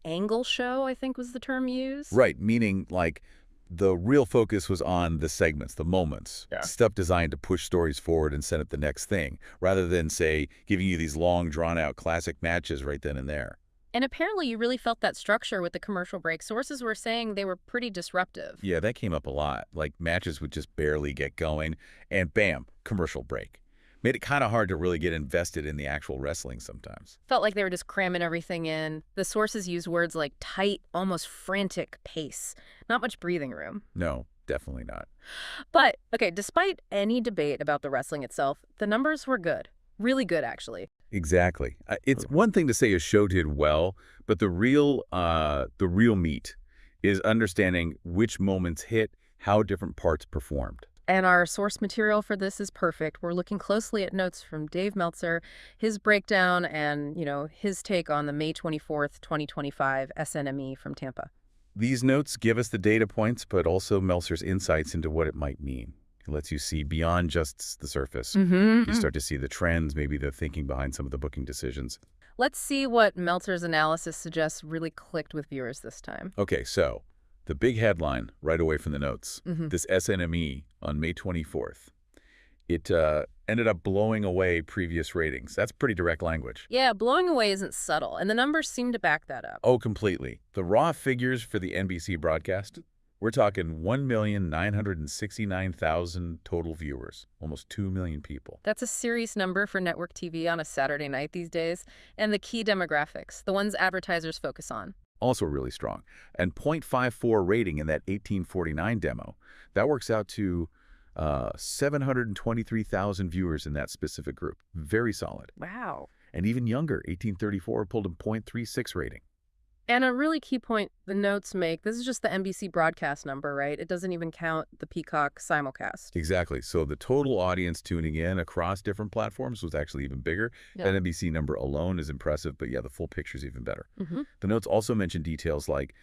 angle show, I think was the term used. Right, meaning like The real focus was on the segments, the moments, Yeah. stuff designed to push stories forward and set up the next thing, rather than, say, giving you these long, drawn-out classic matches right then and there. And apparently you really felt that structure with the commercial break. Sources were saying they were pretty disruptive. Yeah, that came up a lot. Like, matches would just barely get going, and bam, commercial break. Made it kind of hard to really get invested in the actual wrestling sometimes. Felt like they were just cramming everything in. The sources used words like tight, almost frantic pace. Not much breathing room. No, definitely not. But, okay, despite any debate about the wrestling itself, the numbers were good. Really good, actually. Exactly. It's one thing to say a show did well, but the real meat is understanding which moments hit, how different parts performed. And our source material for this is perfect. We're looking closely at notes from Dave Meltzer, his breakdown, and, his take on the May 24th, 2025 SNME from Tampa. These notes give us the data points, but also Meltzer's insights into what it might mean. It lets you see beyond just the surface. You start to see the trends, maybe the thinking behind some of the booking decisions. Let's see what Meltzer's analysis suggests really clicked with viewers this time. Okay, so the big headline right away from the notes, this SNME on May 24th, it ended up blowing away previous ratings. That's pretty direct language. Yeah, blowing away isn't subtle, and the numbers seem to back that up. Oh, completely. The raw figures for the NBC broadcast, we're talking 1,969,000 total viewers, almost 2 million people. That's a serious number for network TV on a Saturday night these days. And the key demographics, the ones advertisers focus on. Also really strong. And 0.54 rating in that 1849 demo. That works out to 723,000 viewers in that specific group. Very solid. Wow. And even younger, 1834 pulled a 0.36 rating. And a really key point the notes make, this is just the NBC broadcast number, right? It doesn't even count the Peacock simulcast. Exactly. So the total audience tuning in across different platforms was actually even bigger. Yeah. That NBC number alone is impressive, but yeah, the full picture is even better. The notes also mention details like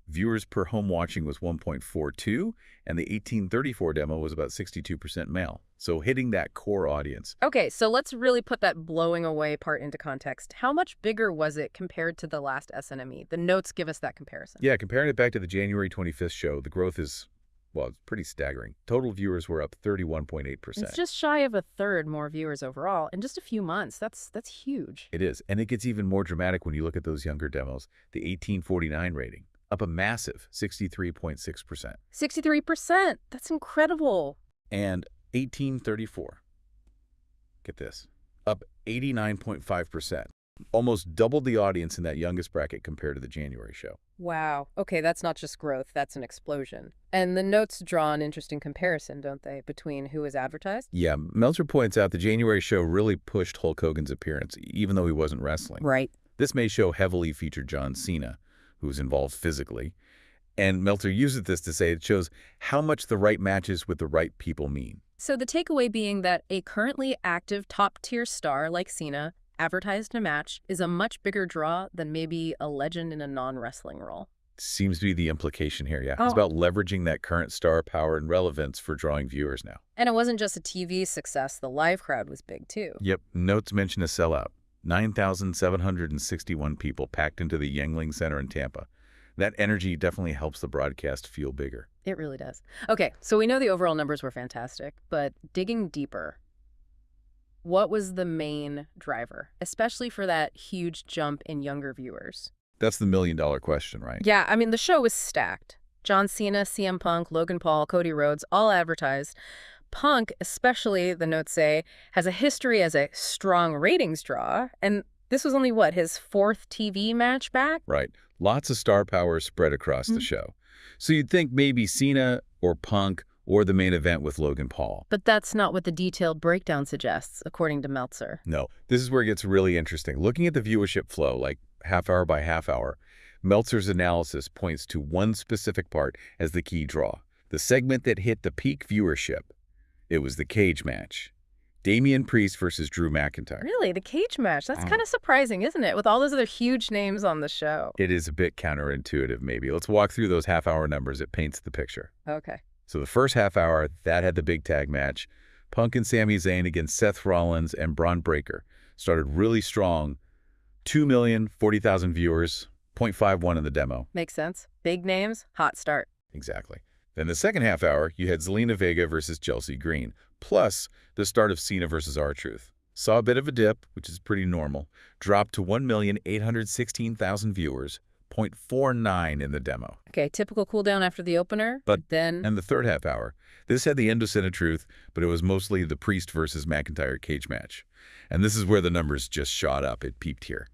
viewers per home watching was 1.42, and the 1834 demo was about 62% male. So hitting that core audience. Okay, so let's really put that blowing away part into context. How much bigger was it compared to the last SNME? The notes give us that comparison. Yeah, comparing it back to the January 25th show, the growth is, well, it's pretty staggering. Total viewers were up 31.8%. It's just shy of a third more viewers overall in just a few months. That's huge. It is, and it gets even more dramatic when you look at those younger demos. The 1849 rating, up a massive 63.6%. 63%. That's incredible. And 1834, get this, up 89.5%. Almost doubled the audience in that youngest bracket compared to the January show. Wow. Okay, that's not just growth, that's an explosion. And the notes draw an interesting comparison, don't they, between who was advertised? Yeah, Meltzer points out the January show really pushed Hulk Hogan's appearance, even though he wasn't wrestling. Right. This May show heavily featured John Cena, who was involved physically. And Meltzer uses this to say it shows how much the right matches with the right people mean. So the takeaway being that a currently active top-tier star like Cena advertised in a match is a much bigger draw than maybe a legend in a non-wrestling role. Seems to be the implication here, yeah. It's about leveraging that current star power and relevance for drawing viewers now. And it wasn't just a TV success. The live crowd was big, too. Yep. Notes mention a sellout. 9,761 people packed into the Yuengling Center in Tampa. That energy definitely helps the broadcast feel bigger. It really does. Okay, so we know the overall numbers were fantastic, but digging deeper, what was the main driver, especially for that huge jump in younger viewers? That's the million-dollar question, right? Yeah, I mean, the show was stacked. John Cena, CM Punk, Logan Paul, Cody Rhodes, all advertised. Punk, especially, the notes say, has a history as a strong ratings draw, and this was only, his fourth TV match back? Right. Lots of star power spread across the show. So you'd think maybe Cena or Punk or the main event with Logan Paul. But that's not what the detailed breakdown suggests, according to Meltzer. No. This is where it gets really interesting. Looking at the viewership flow, like half hour by half hour, Meltzer's analysis points to one specific part as the key draw. The segment that hit the peak viewership. It was the cage match. Damian Priest versus Drew McIntyre. Really? The cage match? That's kind of surprising, isn't it? With all those other huge names on the show. It is a bit counterintuitive, maybe. Let's walk through those half-hour numbers. It paints the picture. Okay. So the first half hour, that had the big tag match. Punk and Sami Zayn against Seth Rollins and Bron Breakker. Started really strong. 2,040,000 viewers, 0.51 in the demo. Makes sense. Big names, hot start. Exactly. Then the second half hour, you had Zelina Vega versus Chelsea Green, plus the start of Cena versus R-Truth. Saw a bit of a dip, which is pretty normal, dropped to 1,816,000 viewers, 0.49 in the demo. Okay, typical cooldown after the opener, but then... And the third half hour. This had the end of Sin of Truth, but it was mostly the Priest versus McIntyre cage match. And this is where the numbers just shot up. It peaked here.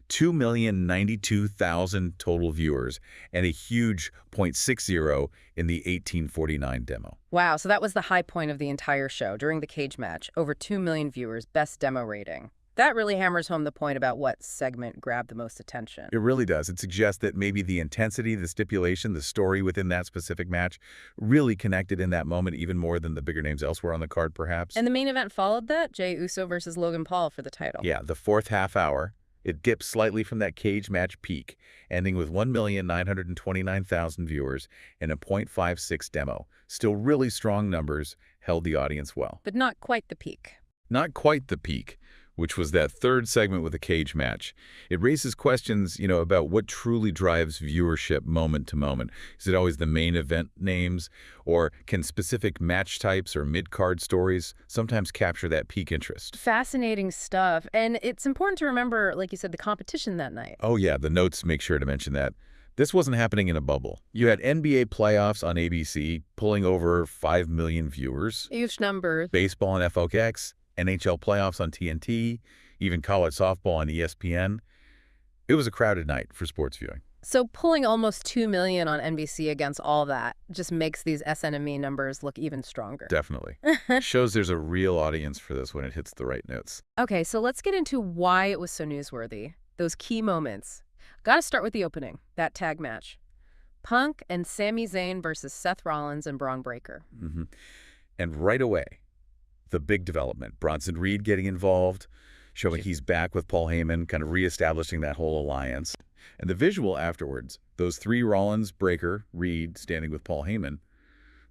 2,092,000 total viewers and a huge 0.60 in the 1849 demo. Wow, so that was the high point of the entire show during the cage match. Over 2 million viewers, best demo rating. That really hammers home the point about what segment grabbed the most attention. It really does. It suggests that maybe the intensity, the stipulation, the story within that specific match really connected in that moment even more than the bigger names elsewhere on the card, perhaps. And the main event followed that, Jey Uso versus Logan Paul for the title. Yeah, the fourth half hour. It dipped slightly from that cage match peak, ending with 1,929,000 viewers and a 0.56 demo. Still really strong numbers, held the audience well. But not quite the peak. Not quite the peak, which was that third segment with a cage match. It raises questions, about what truly drives viewership moment to moment. Is it always the main event names, or can specific match types or mid-card stories sometimes capture that peak interest? Fascinating stuff. And it's important to remember, like you said, the competition that night. Oh yeah, the notes make sure to mention that. This wasn't happening in a bubble. You had NBA playoffs on ABC pulling over 5 million viewers. Huge numbers. Baseball on FOX. NHL playoffs on TNT, even college softball on ESPN. It was a crowded night for sports viewing. So pulling almost 2 million on NBC against all that just makes these SNME numbers look even stronger. Definitely. Shows there's a real audience for this when it hits the right notes. Okay, so let's get into why it was so newsworthy. Those key moments. Gotta start with the opening, that tag match. Punk and Sami Zayn versus Seth Rollins and Bron Breakker. And right away, the big development. Bronson Reed getting involved, showing he's back with Paul Heyman, kind of reestablishing that whole alliance. And the visual afterwards, those three Rollins, Breakker, Reed standing with Paul Heyman,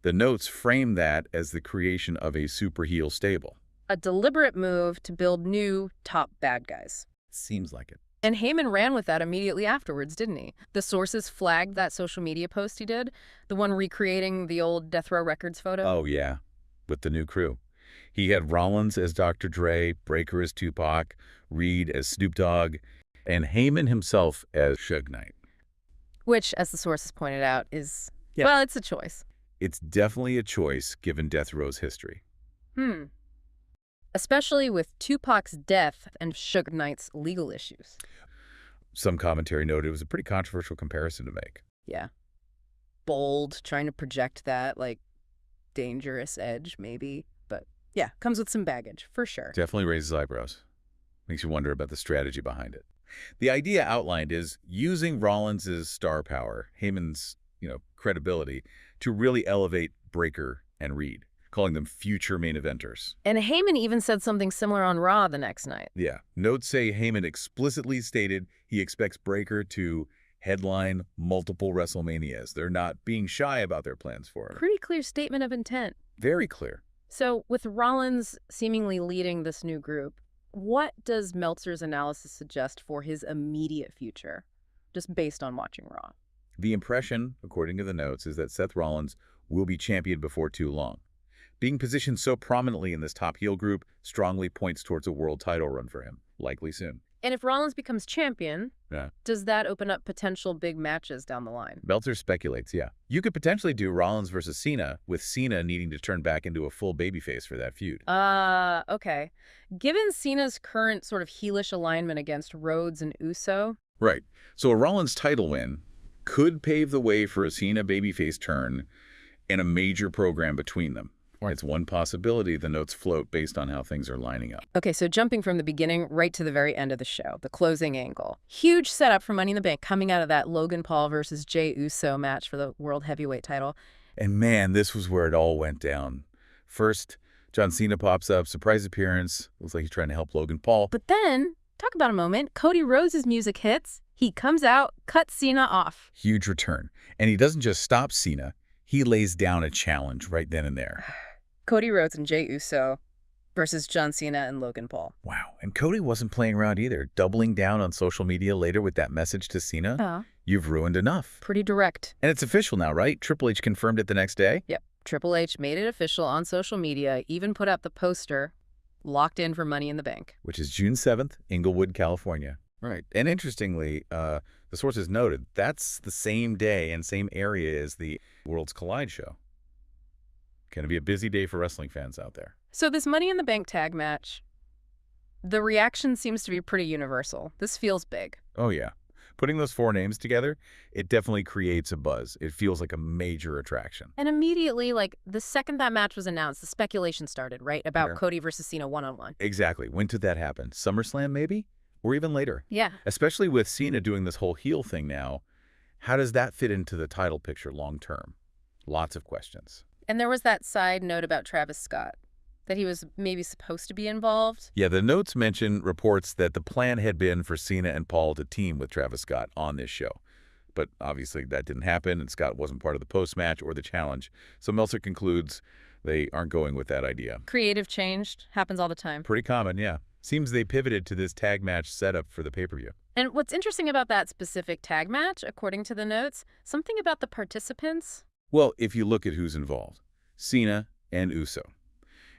the notes frame that as the creation of a super heel stable. A deliberate move to build new top bad guys. Seems like it. And Heyman ran with that immediately afterwards, didn't he? The sources flagged that social media post he did, the one recreating the old Death Row Records photo. Oh, yeah, with the new crew. He had Rollins as Dr. Dre, Breakker as Tupac, Reed as Snoop Dogg, and Heyman himself as Suge Knight. Which, as the sources pointed out, is, well, it's a choice. It's definitely a choice given Death Row's history. Especially with Tupac's death and Suge Knight's legal issues. Some commentary noted it was a pretty controversial comparison to make. Yeah. Bold, trying to project that, dangerous edge, maybe. But yeah, comes with some baggage, for sure. Definitely raises eyebrows. Makes you wonder about the strategy behind it. The idea outlined is using Rollins' star power, Heyman's, credibility, to really elevate Breakker and Reed, calling them future main eventers. And Heyman even said something similar on Raw the next night. Yeah. Notes say Heyman explicitly stated he expects Breakker to headline multiple WrestleManias. They're not being shy about their plans for him. Pretty clear statement of intent. Very clear. So with Rollins seemingly leading this new group, what does Meltzer's analysis suggest for his immediate future, just based on watching Raw? The impression, according to the notes, is that Seth Rollins will be champion before too long. Being positioned so prominently in this top heel group strongly points towards a world title run for him, likely soon. And if Rollins becomes champion, does that open up potential big matches down the line? Meltzer speculates, yeah. You could potentially do Rollins versus Cena, with Cena needing to turn back into a full babyface for that feud. Okay. Given Cena's current sort of heelish alignment against Rhodes and Uso... Right. So a Rollins title win could pave the way for a Cena babyface turn and a major program between them. It's one possibility the notes float based on how things are lining up. Okay, so jumping from the beginning right to the very end of the show, the closing angle. Huge setup for Money in the Bank coming out of that Logan Paul versus Jey Uso match for the World Heavyweight title. And man, this was where it all went down. First, John Cena pops up, surprise appearance. Looks like he's trying to help Logan Paul. But then, talk about a moment, Cody Rhodes' music hits. He comes out, cuts Cena off. Huge return. And he doesn't just stop Cena. He lays down a challenge right then and there. Cody Rhodes and Jey Uso, versus John Cena and Logan Paul. Wow. And Cody wasn't playing around either, doubling down on social media later with that message to Cena. You've ruined enough. Pretty direct. And it's official now, right? Triple H confirmed it the next day? Yep. Triple H made it official on social media, even put up the poster, locked in for Money in the Bank. Which is June 7th, Inglewood, California. Right. And interestingly, the sources noted that's the same day and same area as the Worlds Collide show. Going to be a busy day for wrestling fans out there. So this Money in the Bank tag match, the reaction seems to be pretty universal. This feels big. Oh, yeah. Putting those four names together, it definitely creates a buzz. It feels like a major attraction. And immediately, like, the second that match was announced, the speculation started, right? About Cody versus Cena one-on-one. Exactly. When did that happen? SummerSlam, maybe? Or even later? Yeah. Especially with Cena doing this whole heel thing now. How does that fit into the title picture long-term? Lots of questions. And there was that side note about Travis Scott, that he was maybe supposed to be involved. Yeah, the notes mention reports that the plan had been for Cena and Paul to team with Travis Scott on this show. But obviously that didn't happen, and Scott wasn't part of the post-match or the challenge. So Meltzer concludes they aren't going with that idea. Creative change happens all the time. Pretty common, yeah. Seems they pivoted to this tag match setup for the pay-per-view. And what's interesting about that specific tag match, according to the notes, something about the participants. Well, if you look at who's involved, Cena and Uso.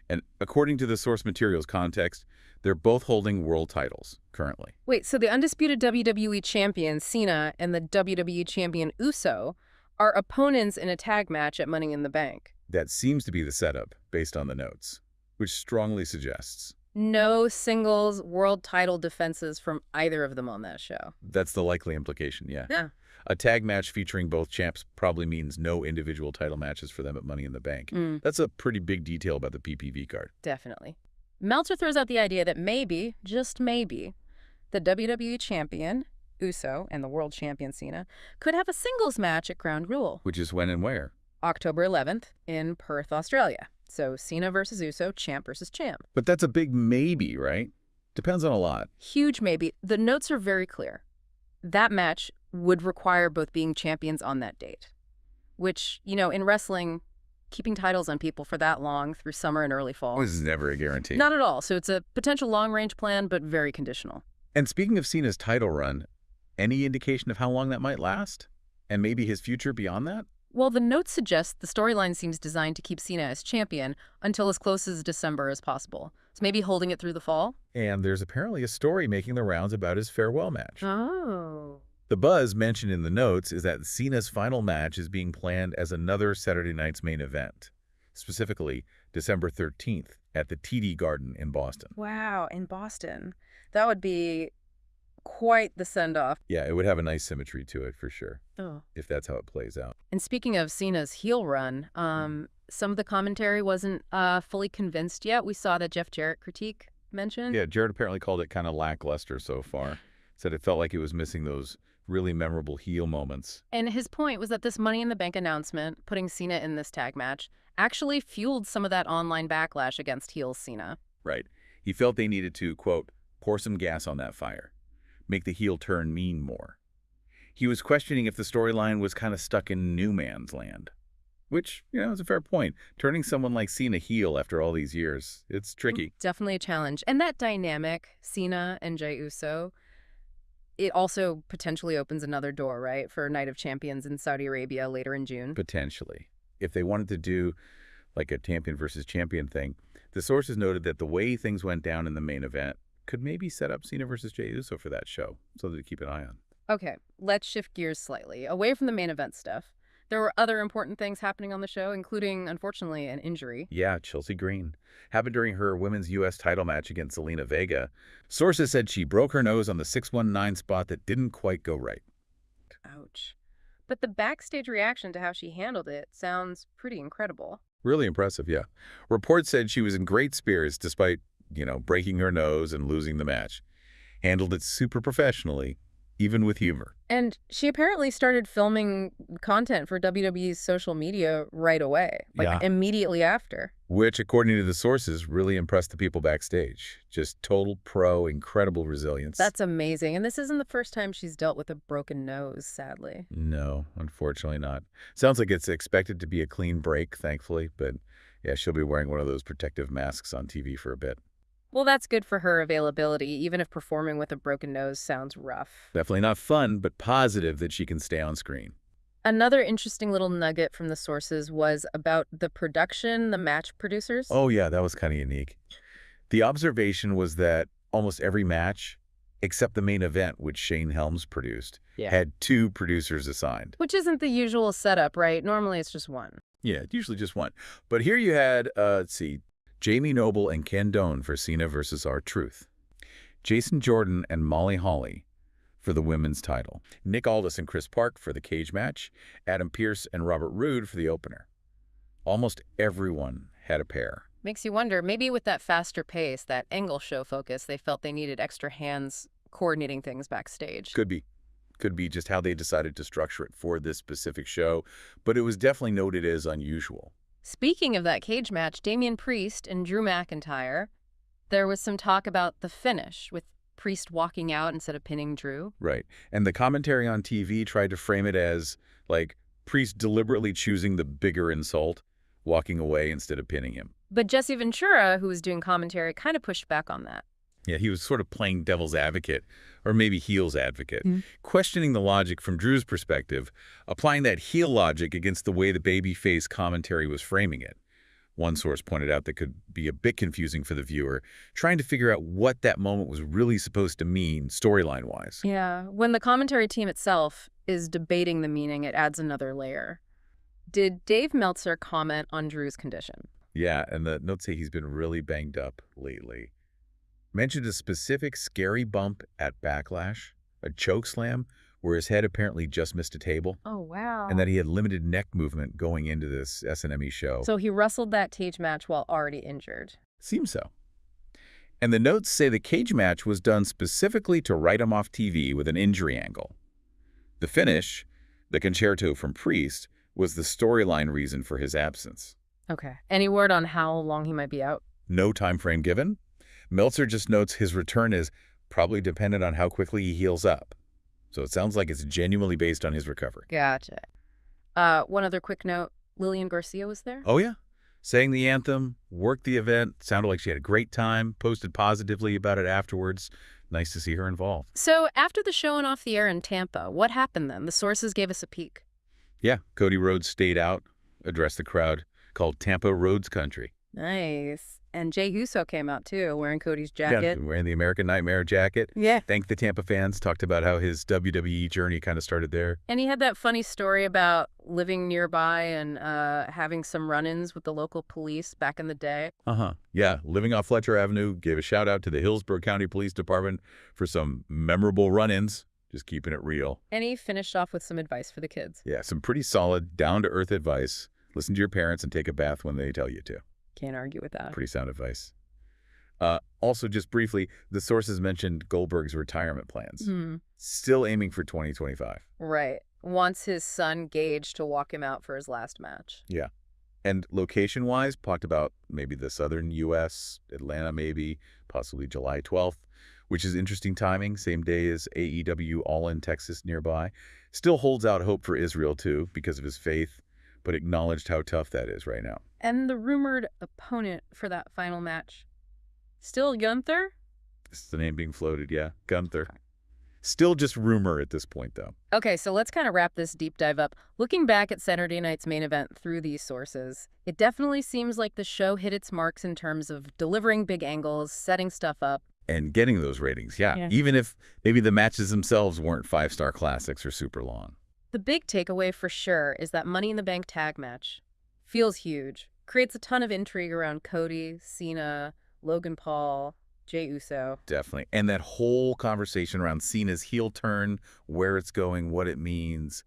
And according to the source materials context, they're both holding world titles currently. Wait, so the undisputed WWE champion, Cena, and the WWE champion, Uso, are opponents in a tag match at Money in the Bank. That seems to be the setup, based on the notes, which strongly suggests no singles world title defenses from either of them on that show. That's the likely implication, yeah. Yeah. A tag match featuring both champs probably means no individual title matches for them at Money in the Bank. That's a pretty big detail about the PPV card. Definitely. Meltzer throws out the idea that maybe, just maybe, the WWE champion, Uso, and the world champion, Cena, could have a singles match at Ground Rule. Which is when and where? October 11th in Perth, Australia. So Cena versus Uso, champ versus champ. But that's a big maybe, right? Depends on a lot. Huge maybe. The notes are very clear. That match would require both being champions on that date. Which, you know, in wrestling, keeping titles on people for that long through summer and early fall. This is never a guarantee. Not at all. So it's a potential long-range plan, but very conditional. And speaking of Cena's title run, any indication of how long that might last? And maybe his future beyond that? Well, the notes suggest the storyline seems designed to keep Cena as champion until as close as December as possible. So maybe holding it through the fall? And there's apparently a story making the rounds about his farewell match. Oh. The buzz mentioned in the notes is that Cena's final match is being planned as another Saturday night's main event, specifically December 13th at the TD Garden in Boston. Wow, in Boston. That would be quite the send-off. Yeah, it would have a nice symmetry to it for sure, Oh. if that's how it plays out. And speaking of Cena's heel run, some of the commentary wasn't fully convinced yet. We saw that Jeff Jarrett critique mentioned. Yeah, Jarrett apparently called it kind of lackluster so far. Said it felt like it was missing those really memorable heel moments. And his point was that this Money in the Bank announcement, putting Cena in this tag match, actually fueled some of that online backlash against heel Cena. Right. He felt they needed to, quote, pour some gas on that fire, make the heel turn mean more. He was questioning if the storyline was kind of stuck in new man's land, which, you know, is a fair point. Turning someone like Cena heel after all these years, it's tricky. Definitely a challenge. And that dynamic, Cena and Jey Uso, it also potentially opens another door, right, for Night of Champions in Saudi Arabia later in June. Potentially. If they wanted to do like a champion versus champion thing, the sources noted that the way things went down in the main event could maybe set up Cena versus Jey Uso for that show, something to keep an eye on. Okay, let's shift gears slightly, away from the main event stuff. There were other important things happening on the show, including, unfortunately, an injury. Yeah, Chelsea Green. Happened during her women's U.S. title match against Zelina Vega. Sources said she broke her nose on the 619 spot that didn't quite go right. Ouch. But the backstage reaction to how she handled it sounds pretty incredible. Really impressive, yeah. Reports said she was in great spirits despite, breaking her nose and losing the match. Handled it super professionally, even with humor. And she apparently started filming content for WWE's social media right away, immediately after. Which, according to the sources, really impressed the people backstage. Just total pro, incredible resilience. That's amazing. And this isn't the first time she's dealt with a broken nose, sadly. No, unfortunately not. Sounds like it's expected to be a clean break, thankfully, but Yeah, she'll be wearing one of those protective masks on TV for a bit. Well, that's good for her availability, even if performing with a broken nose sounds rough. Definitely not fun, but positive that she can stay on screen. Another interesting little nugget from the sources was about the production, the match producers. Oh yeah, that was kind of unique. The observation was that almost every match, except the main event, which Shane Helms produced, Yeah. had 2 producers assigned. Which isn't the usual setup, right? Normally it's just one. Yeah, usually just one. But here you had, let's see, Jamie Noble and Ken Doan for Cena versus R-Truth. Jason Jordan and Molly Holly for the women's title. Nick Aldis and Chris Park for the cage match. Adam Pearce and Robert Roode for the opener. Almost everyone had a pair. Makes you wonder, maybe with that faster pace, that angle show focus, they felt they needed extra hands coordinating things backstage. Could be. Could be just how they decided to structure it for this specific show, but it was definitely noted as unusual. Speaking of that cage match, Damian Priest and Drew McIntyre, there was some talk about the finish, with Priest walking out instead of pinning Drew. Right. And the commentary on TV tried to frame it as, like, Priest deliberately choosing the bigger insult, walking away instead of pinning him. But Jesse Ventura, who was doing commentary, kind of pushed back on that. Yeah, he was sort of playing devil's advocate, or maybe heel's advocate, questioning the logic from Drew's perspective, applying that heel logic against the way the babyface commentary was framing it. One source pointed out that could be a bit confusing for the viewer, trying to figure out what that moment was really supposed to mean storyline-wise. Yeah, when the commentary team itself is debating the meaning, it adds another layer. Did Dave Meltzer comment on Drew's condition? Yeah, and the notes say he's been really banged up lately. Mentioned a specific scary bump at Backlash, a choke slam, where his head apparently just missed a table. Oh, wow. And that he had limited neck movement going into this SNME show. So he wrestled that cage match while already injured. Seems so. And the notes say the cage match was done specifically to write him off TV with an injury angle. The finish, the concerto from Priest, was the storyline reason for his absence. Okay. Any word on how long he might be out? No time frame given. Meltzer just notes his return is probably dependent on how quickly he heals up. So it sounds like it's genuinely based on his recovery. Gotcha. One other quick note. Lillian Garcia was there? Oh, yeah. Sang the anthem, worked the event, sounded like she had a great time, posted positively about it afterwards. Nice to see her involved. So after the show and off the air in Tampa, what happened then? The sources gave us a peek. Yeah, Cody Rhodes stayed out, addressed the crowd, called Tampa Rhodes Country. Nice. And Jey Uso came out, too, wearing Cody's jacket. Yeah, wearing the American Nightmare jacket. Yeah. Thanked the Tampa fans, talked about how his WWE journey kind of started there. And he had that funny story about living nearby and having some run-ins with the local police back in the day. Yeah, living off Fletcher Avenue, gave a shout-out to the Hillsborough County Police Department for some memorable run-ins, just keeping it real. And he finished off with some advice for the kids. Yeah, some pretty solid, down-to-earth advice. Listen to your parents and take a bath when they tell you to. Can't argue with that. Pretty sound advice. Also, just briefly, the sources mentioned Goldberg's retirement plans. Still aiming for 2025. Right. Wants his son Gage to walk him out for his last match. Yeah. And location-wise, talked about maybe the southern U.S., Atlanta maybe, possibly July 12th, which is interesting timing, same day as AEW All in Texas nearby. Still holds out hope for Israel, too, because of his faith, but acknowledged how tough that is right now. And the rumored opponent for that final match, still Gunther? This is the name being floated, yeah. Gunther. Still just rumor at this point, though. Okay, so let's kind of wrap this deep dive up. Looking back at Saturday night's main event through these sources, it definitely seems like the show hit its marks in terms of delivering big angles, setting stuff up. And getting those ratings, yeah. Even if maybe the matches themselves weren't five-star classics or super long. The big takeaway for sure is that Money in the Bank tag match feels huge. Creates a ton of intrigue around Cody, Cena, Logan Paul, Jey Uso. Definitely. And that whole conversation around Cena's heel turn, where it's going, what it means,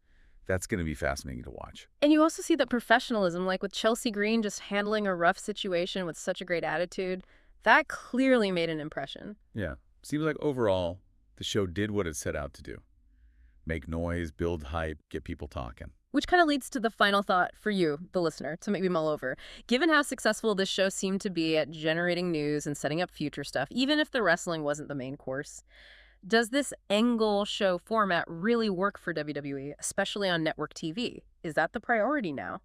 that's going to be fascinating to watch. And you also see that professionalism, like with Chelsea Green just handling a rough situation with such a great attitude. That clearly made an impression. Yeah. Seems like overall, the show did what it set out to do. Make noise, build hype, get people talking. Which kind of leads to the final thought for you, the listener, to maybe mull over. Given how successful this show seemed to be at generating news and setting up future stuff, even if the wrestling wasn't the main course, does this angle show format really work for WWE, especially on network TV? Is that the priority now?